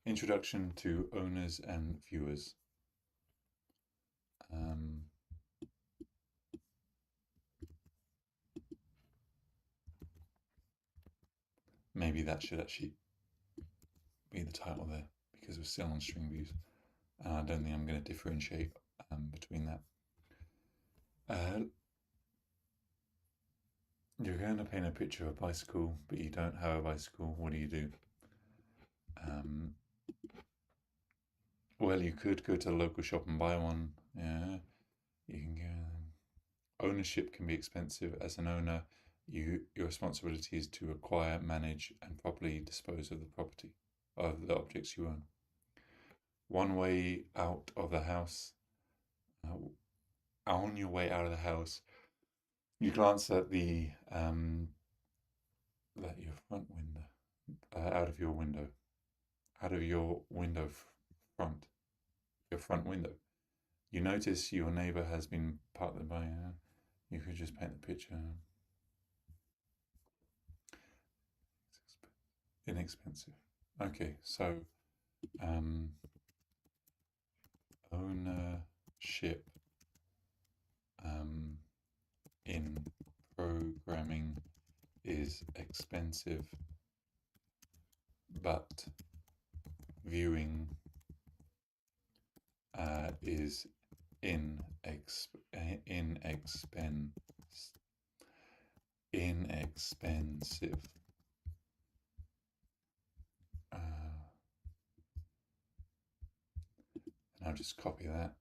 Introduction to owners and viewers. Maybe that should actually be the title there, because we're still on string views, and I don't think I'm going to differentiate between that. You're going to paint a picture of a bicycle, but you don't have a bicycle. What do? Um, well, you could go to the local shop and buy one. Yeah, you can go. Ownership can be expensive. As an owner, your responsibility is to acquire, manage, and properly dispose of the property, of the objects you own. One way out of the house. On your way out of the house, you glance at the your front window, out of your window, out of your window front, your front window. You notice your neighbour has been parked by. You could just paint the picture. Inexpensive. Okay, so um, ownership in programming is expensive, but viewing is inexpensive. And I'll just copy that.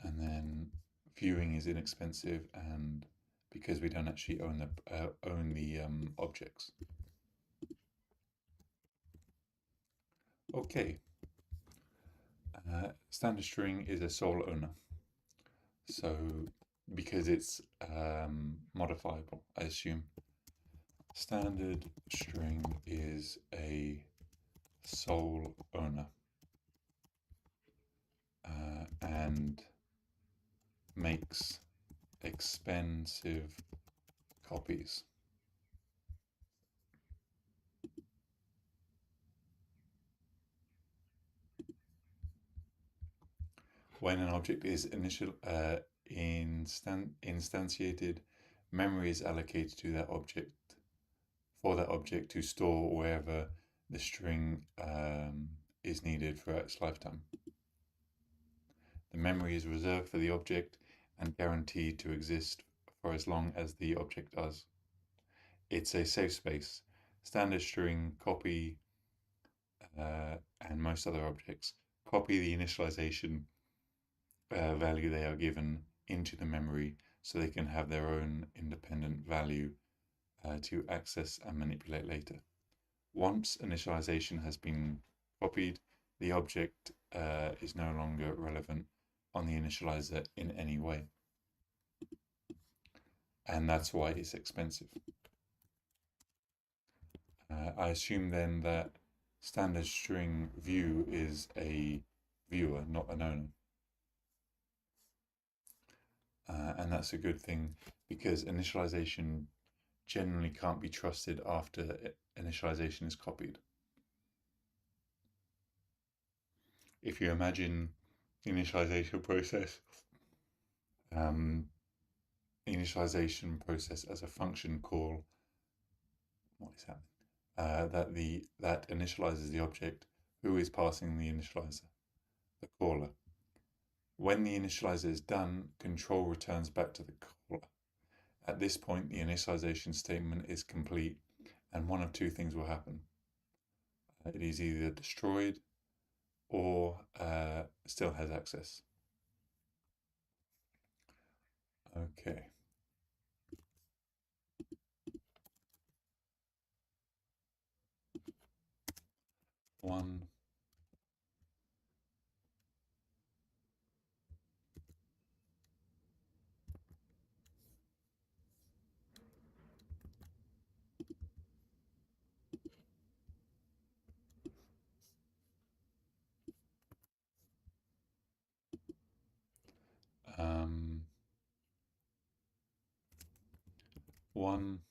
And then viewing is inexpensive, and because we don't actually own the objects. Okay. Standard string is a sole owner. So because it's modifiable, I assume. Standard string is a sole owner and makes expensive copies. When an object is instantiated, memory is allocated to that object for that object to store wherever the string is needed for its lifetime. The memory is reserved for the object and guaranteed to exist for as long as the object does. It's a safe space. Standard string, copy, and most other objects copy the initialization value they are given into the memory so they can have their own independent value to access and manipulate later. Once initialization has been copied, the object is no longer relevant on the initializer in any way. And that's why it's expensive. I assume then that standard string view is a viewer, not an owner. And that's a good thing because initialization generally can't be trusted after initialization is copied. If you imagine the initialization process, as a function call, what is happening? That initializes the object who is passing the initializer, the caller. When the initializer is done, control returns back to the caller. At this point, the initialization statement is complete, and one of two things will happen. It is either destroyed or still has access. Okay. One. One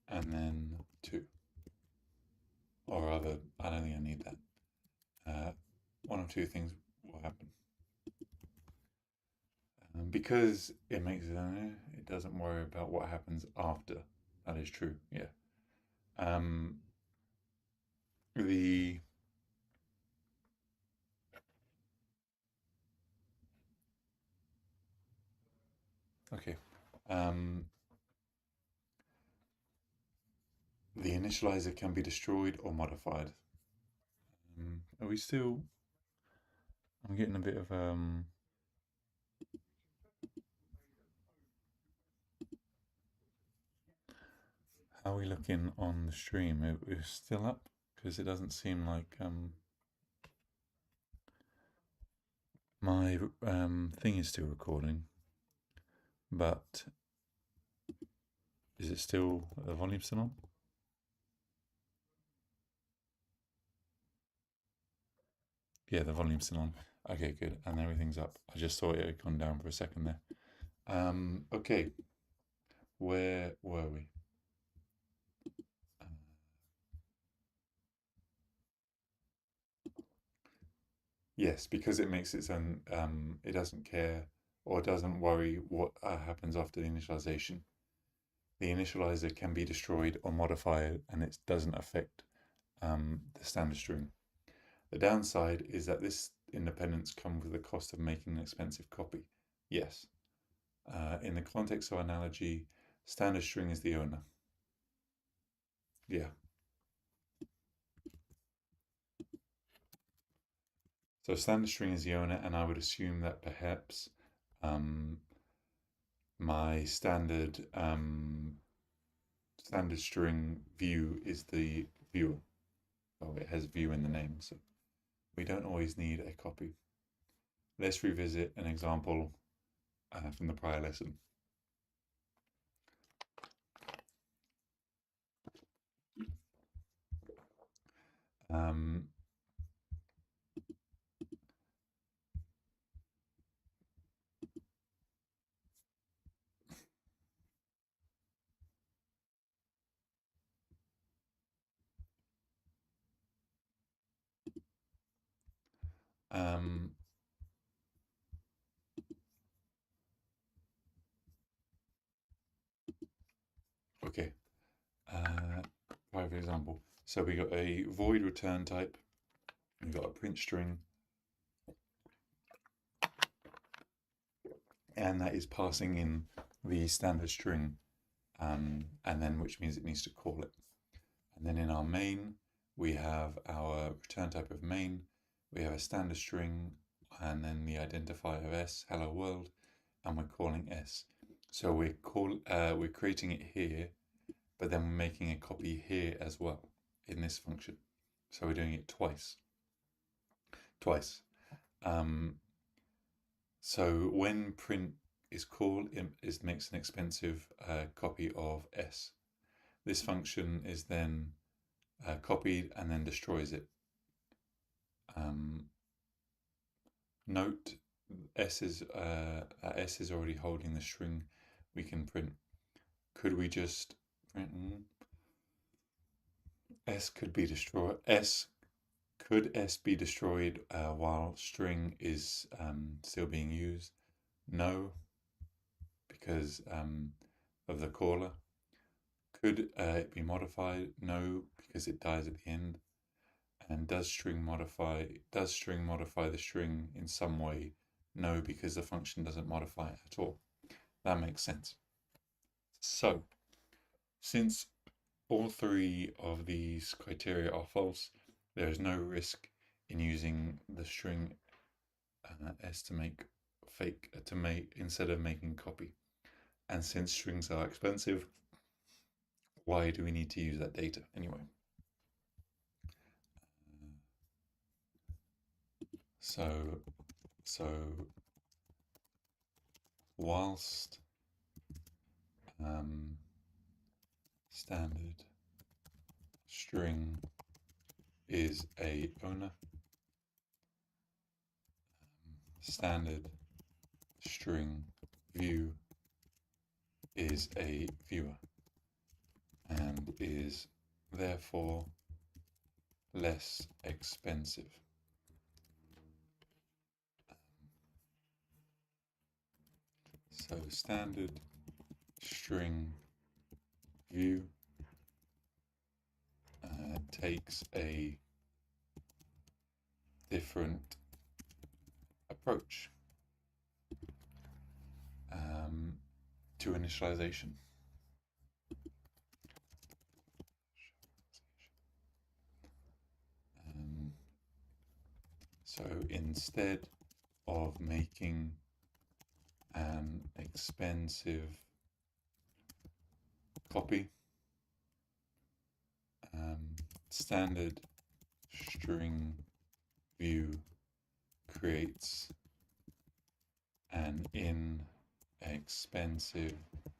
and then two. Or rather, I don't think I need that. One of two things will happen. Because it makes it doesn't worry about what happens after. That is true, yeah. The Um, the initializer can be destroyed or modified. Are we still? I'm getting a bit of How are we looking on the stream? We're still up because it doesn't seem like my thing is still recording, but is it still the volume still on? Yeah, the volume's still on. Okay, good, and everything's up. I just thought it had gone down for a second there. Okay, where were we? Yes, because it makes its own. It doesn't care or doesn't worry what happens after the initialization. The initializer can be destroyed or modified, and it doesn't affect the standard string. The downside is that this independence comes with the cost of making an expensive copy. Yes. In the context of analogy, standard string is the owner. Yeah. So standard string is the owner, and I would assume that perhaps my standard string view is the viewer. Oh, it has view in the name, so we don't always need a copy. Let's revisit an example from the prior lesson. Um, um, okay, private example. So we got a void return type, we've got a print string, and that is passing in the standard string, and then which means it needs to call it. And then in our main, we have our return type of main, we have a standard string, and then the identifier of s, hello world, and we're calling s. So we're creating it here, but then we're making a copy here as well in this function. So we're doing it twice. So when print is called, it makes an expensive copy of s. This function is then copied and then destroys it. Note s is already holding the string we can print. Could we just print s could be destroyed? Could s be destroyed while string is still being used? No, because of the caller. Could it be modified? No, because it dies at the end. And does string modify the string in some way? No, because the function doesn't modify it at all. That makes sense. So, since all three of these criteria are false, there is no risk in using the string s to make instead of making copy. And since strings are expensive, why do we need to use that data anyway? So whilst standard string is a owner, standard string view is a viewer and is therefore less expensive. So standard string view takes a different approach. to initialization. So instead of making an expensive copy, standard string view creates an inexpensive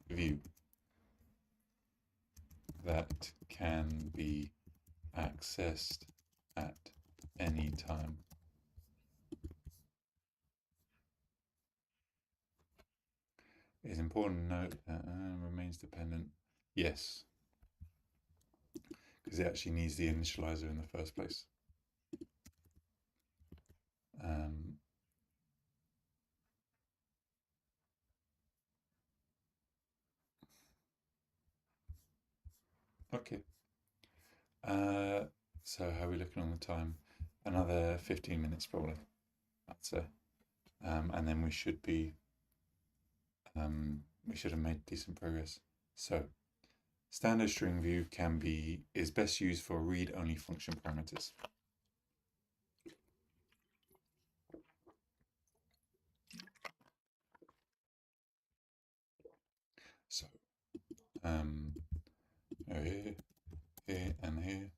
view that can be accessed at any time. It's important to note that remains dependent. Yes, because it actually needs the initializer in the first place. Okay. So how are we looking on the time? Another 15 minutes probably, I'd say. And then we should have made decent progress. So standard string view is best used for read-only function parameters. So here, here, and here.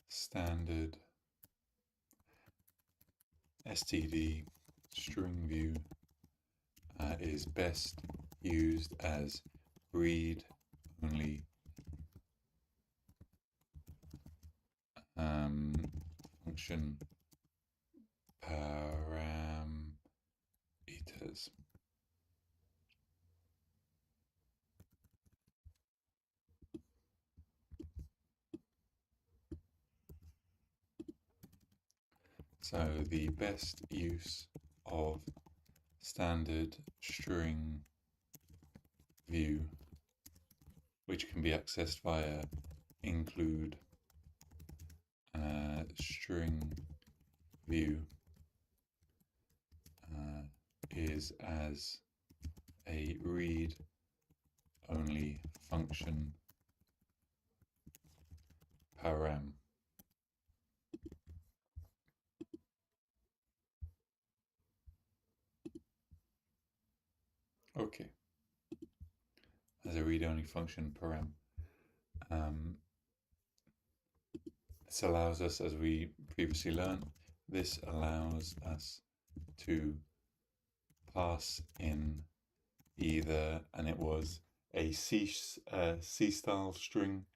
Standard std string view is best used as read-only function parameters. So the best use of standard string view, which can be accessed via include string view, is as a read-only function param. Okay, as a read-only function param. This allows us, as we previously learned, this allows us to pass in either, and it was a C style string,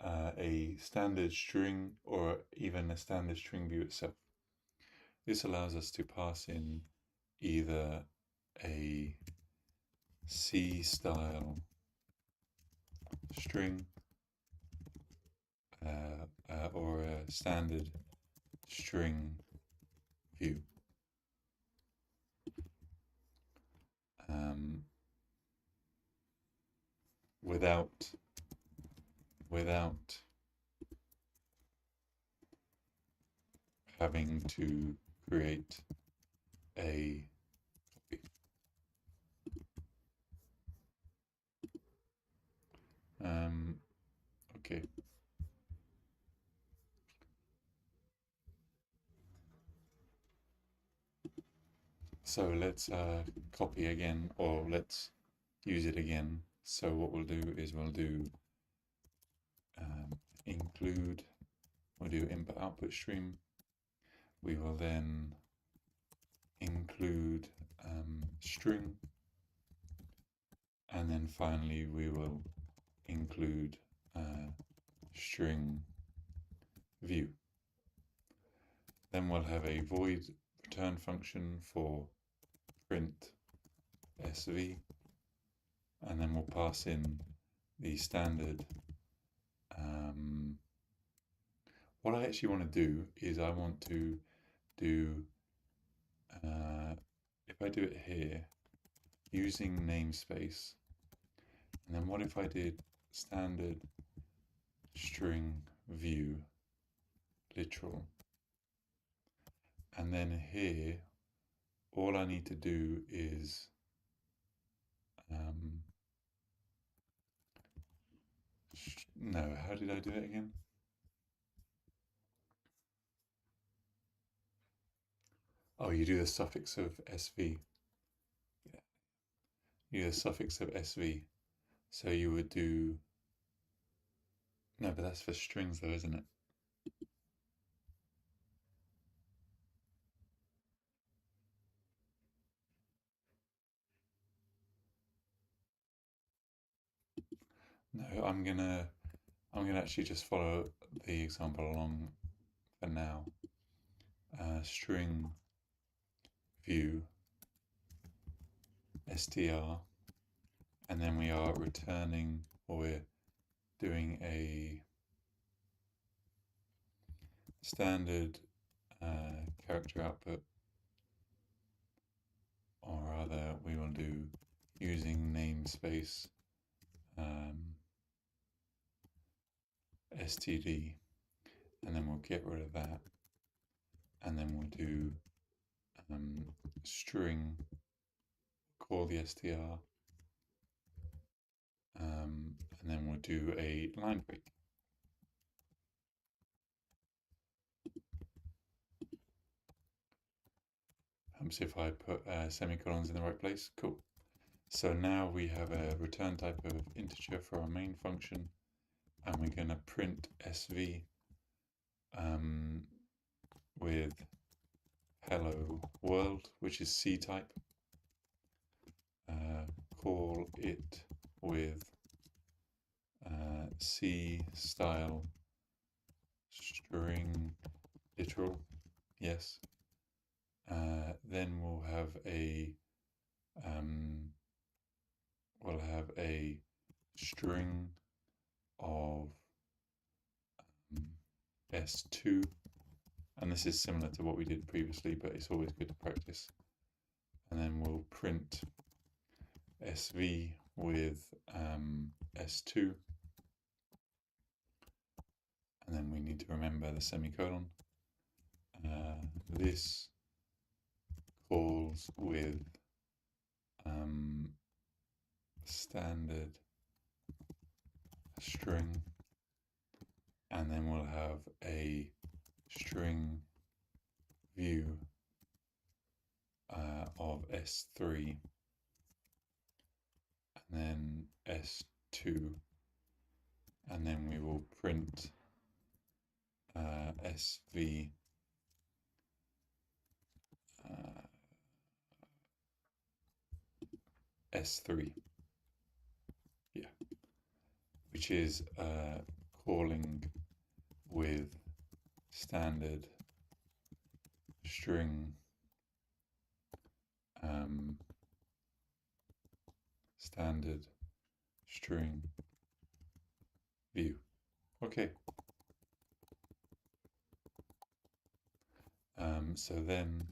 a standard string, or even a standard string view itself. This allows us to pass in either a C style string or a standard string view. Without having to create a copy. Okay. So let's copy again, or let's use it again. So what we'll do is we'll do include, we'll do input output stream. We will then include string, and then finally we will include string view. Then we'll have a void return function for print sv, and then we'll pass in the standard. What I actually want to do is I want to do, if I do it here, using namespace, and then what if I did standard string view literal, and then here all I need to do is Um, no, how did I do it again? Oh, you do the suffix of SV. Yeah, you do the suffix of SV. So you would do. No, but that's for strings, though, isn't it? No, I'm gonna actually just follow the example along for now. String view str, and then we are returning, or we're doing a standard character output, or rather, we will do using namespace std, and then we'll get rid of that, and then we'll do string, call the str, and then we'll do a line break. So if I put semicolons in the right place, cool. So now we have a return type of integer for our main function, and we're going to print sv with hello world, which is C type. Call it with C style string literal, yes. Then we'll have a string of s2, and this is similar to what we did previously, but it's always good to practice. And then we'll print sv with s2, and then we need to remember the semicolon. This calls with standard string, and then we'll have a string view of s3, and then s2, and then we will print sv s3, yeah, which is calling with standard string standard string view. Okay. So then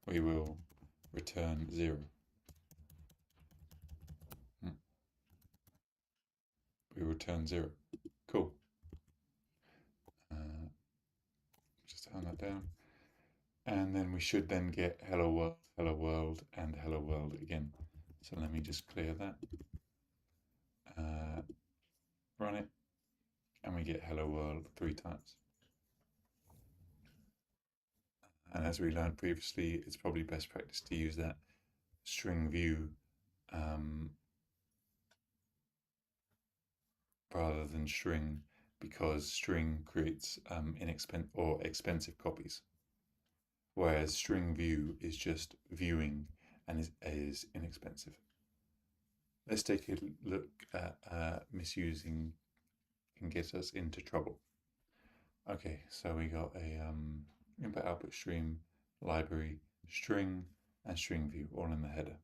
we will return 0. We return 0. Cool. Just turn that down. And then we should then get hello world, and hello world again. So let me just clear that. Run it, and we get hello world 3 times. And as we learned previously, it's probably best practice to use that string view rather than string, because string creates expensive copies, whereas string view is just viewing and is inexpensive. Let's take a look at misusing can get us into trouble. Okay, so we got a input output stream, library, string, and string view all in the header.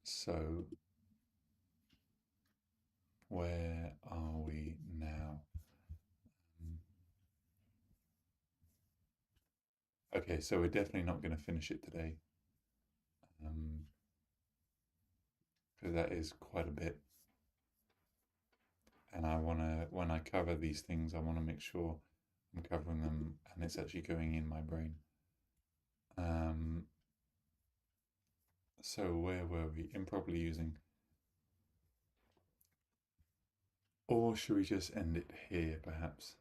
So where are we now? Okay, so we're definitely not going to finish it today, because that is quite a bit. And I want to, when I cover these things, I want to make sure I'm covering them and it's actually going in my brain. So where were we? Improperly using. Or should we just end it here, perhaps?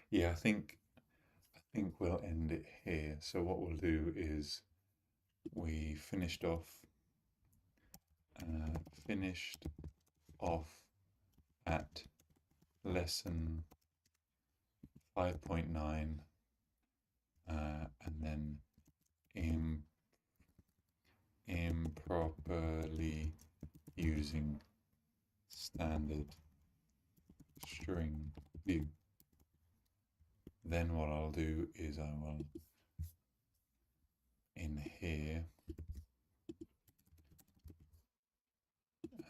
Yeah, I think we'll end it here. So what we'll do is we finished off at lesson 5.9, and then improperly using standard string view. Then what I'll do is I will, in here,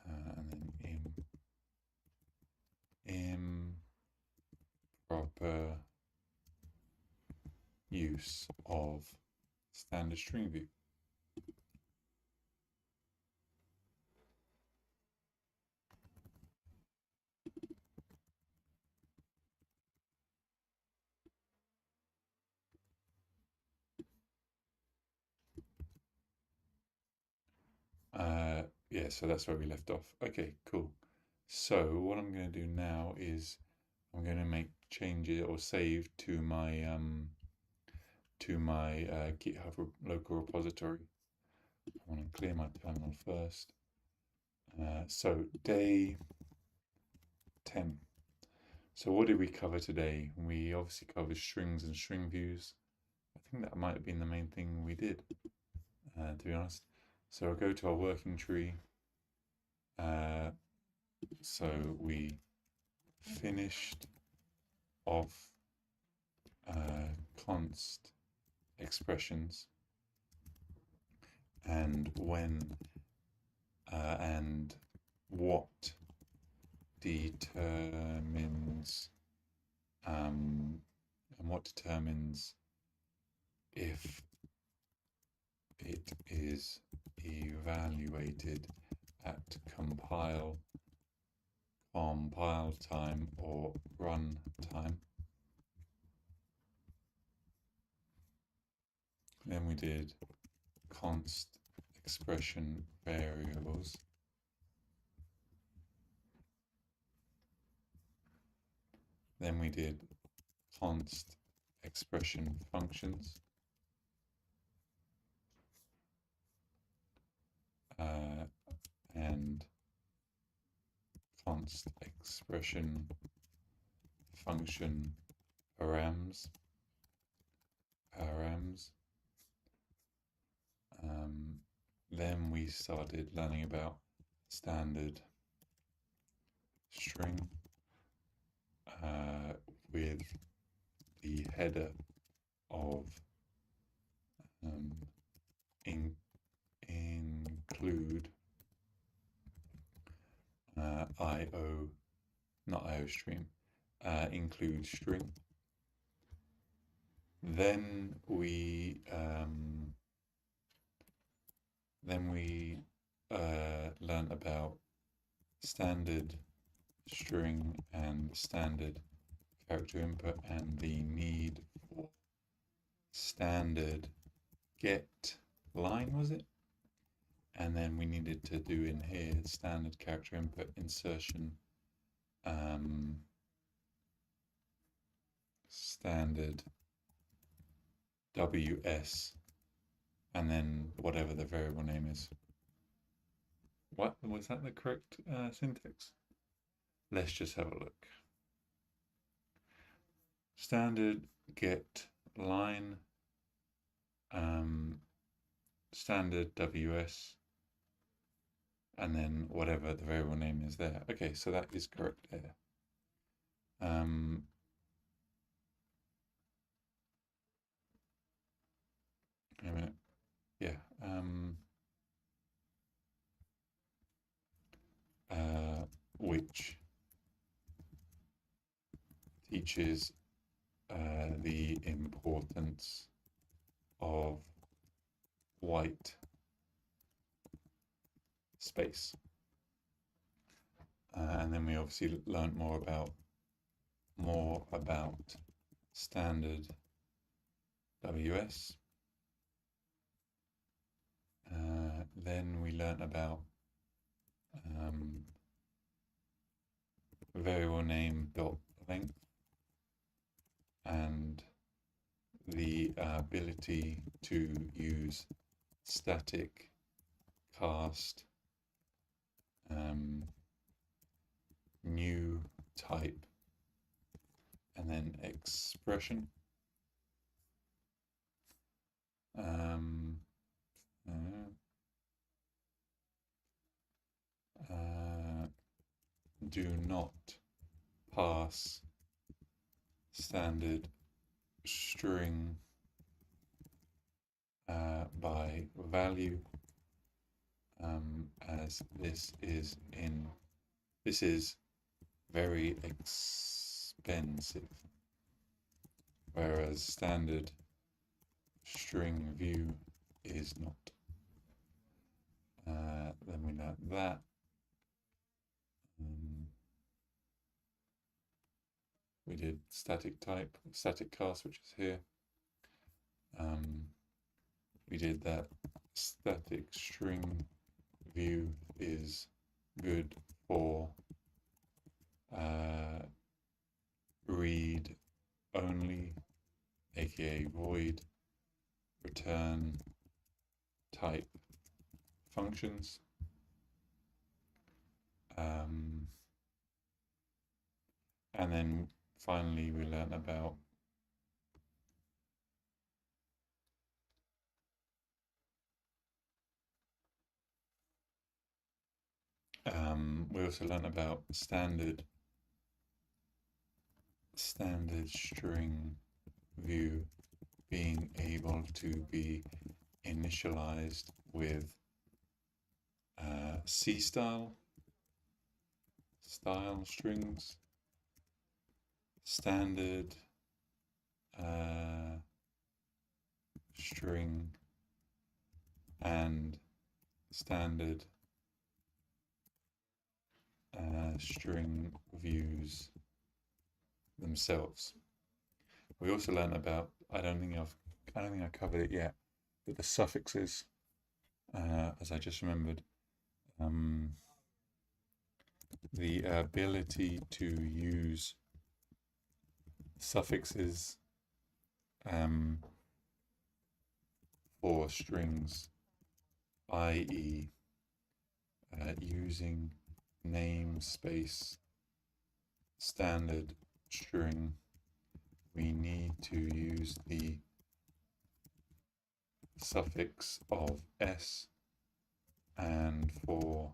and then improper use of standard string view. Yeah, so that's where we left off. Okay, cool. So what I'm going to do now is I'm going to make changes or save to my GitHub local repository. I want to clear my terminal first. So day 10. So what did we cover today? We obviously covered strings and string views. I think that might have been the main thing we did, to be honest. So I'll go to our working tree. So we finished off const expressions and when and what determines if it is evaluated at compile time or run time. Then we did const expression variables. Then we did const expression functions. And const expression function params. Then we started learning about standard string with the header of include include string. Then we learn about standard string and standard character input and the need for standard get line, was it? And then we needed to do in here standard character input insertion, standard WS, and then whatever the variable name is. What was that the correct syntax? Let's just have a look. Standard get line, standard WS, and then whatever the variable name is there. Okay, so that is correct there. Wait a minute. Yeah. Which teaches the importance of white space. And then we obviously learned more about standard WS. Then we learnt about variable name dot length and the ability to use static cast new type and then expression. Do not pass standard string by value, as this is very expensive, whereas standard string view is not. Then we learn that. We did static type, static cast, which is here. We did that static string view is good for read only, aka void, return type functions. And then finally we learn about we also learn about standard string view being able to be initialized with C style strings, standard string, and standard string views themselves. We also learned about, I don't think I covered it yet, but the suffixes, as I just remembered, the ability to use suffixes for strings, i.e. Using namespace standard string, we need to use the suffix of s, and for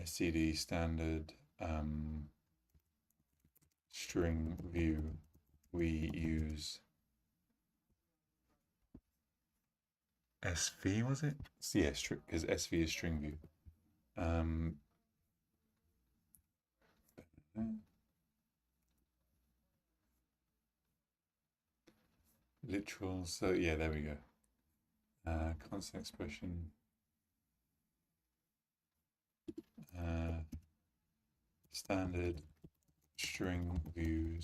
std standard string view we use SV, was it? Yeah, because SV is string view. Literal, so yeah, there we go. Constant expression. Standard string view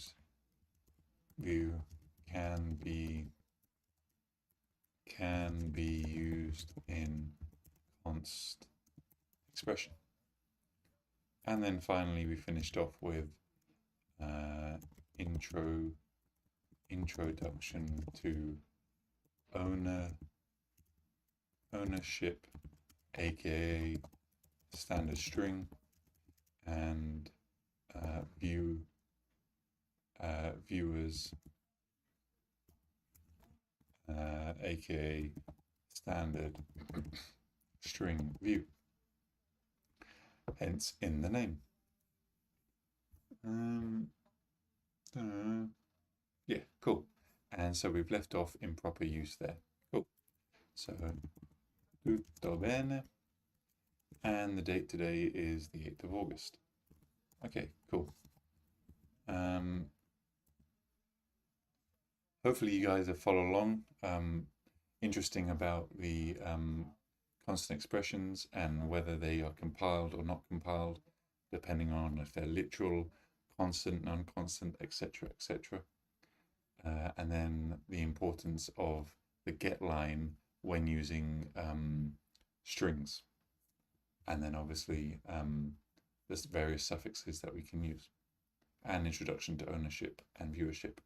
can be used in const expression. And then finally we finished off with introduction to ownership, aka standard string, and viewers, aka standard string view, hence in the name. Yeah, cool. And so we've left off improper use there. Cool. So tutto bene. And the date today is the 8th of August. Okay, cool. Hopefully you guys have followed along. Interesting about the constant expressions and whether they are compiled or not compiled, depending on if they're literal, constant, non-constant, etc., etc. and then the importance of the get line when using strings, and then obviously there's various suffixes that we can use, and introduction to ownership and viewership.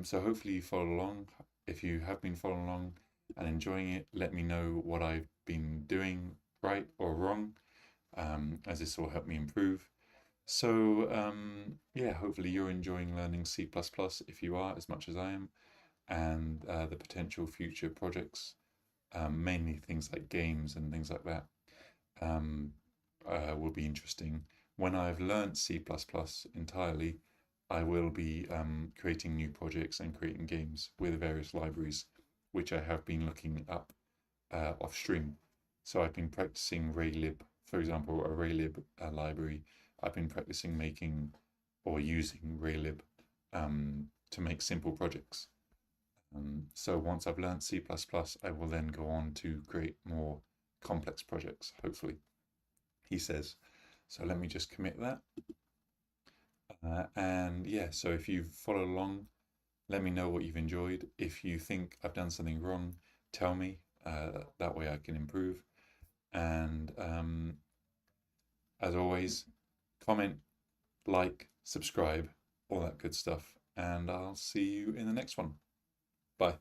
So hopefully you follow along. If you have been following along and enjoying it, let me know what I've been doing right or wrong, as this will help me improve. So yeah, hopefully you're enjoying learning C++ if you are, as much as I am, and the potential future projects, mainly things like games and things like that, will be interesting. When I've learnt C++ entirely, I will be creating new projects and creating games with various libraries, which I have been looking up off stream. So I've been practicing Raylib, for example, a Raylib library. I've been practicing making or using Raylib to make simple projects. So once I've learned C++, I will then go on to create more complex projects, hopefully, he says. So let me just commit that. And yeah, so if you follow along, let me know what you've enjoyed. If you think I've done something wrong, tell me. That way I can improve. And as always, comment, like, subscribe, all that good stuff. And I'll see you in the next one. Bye.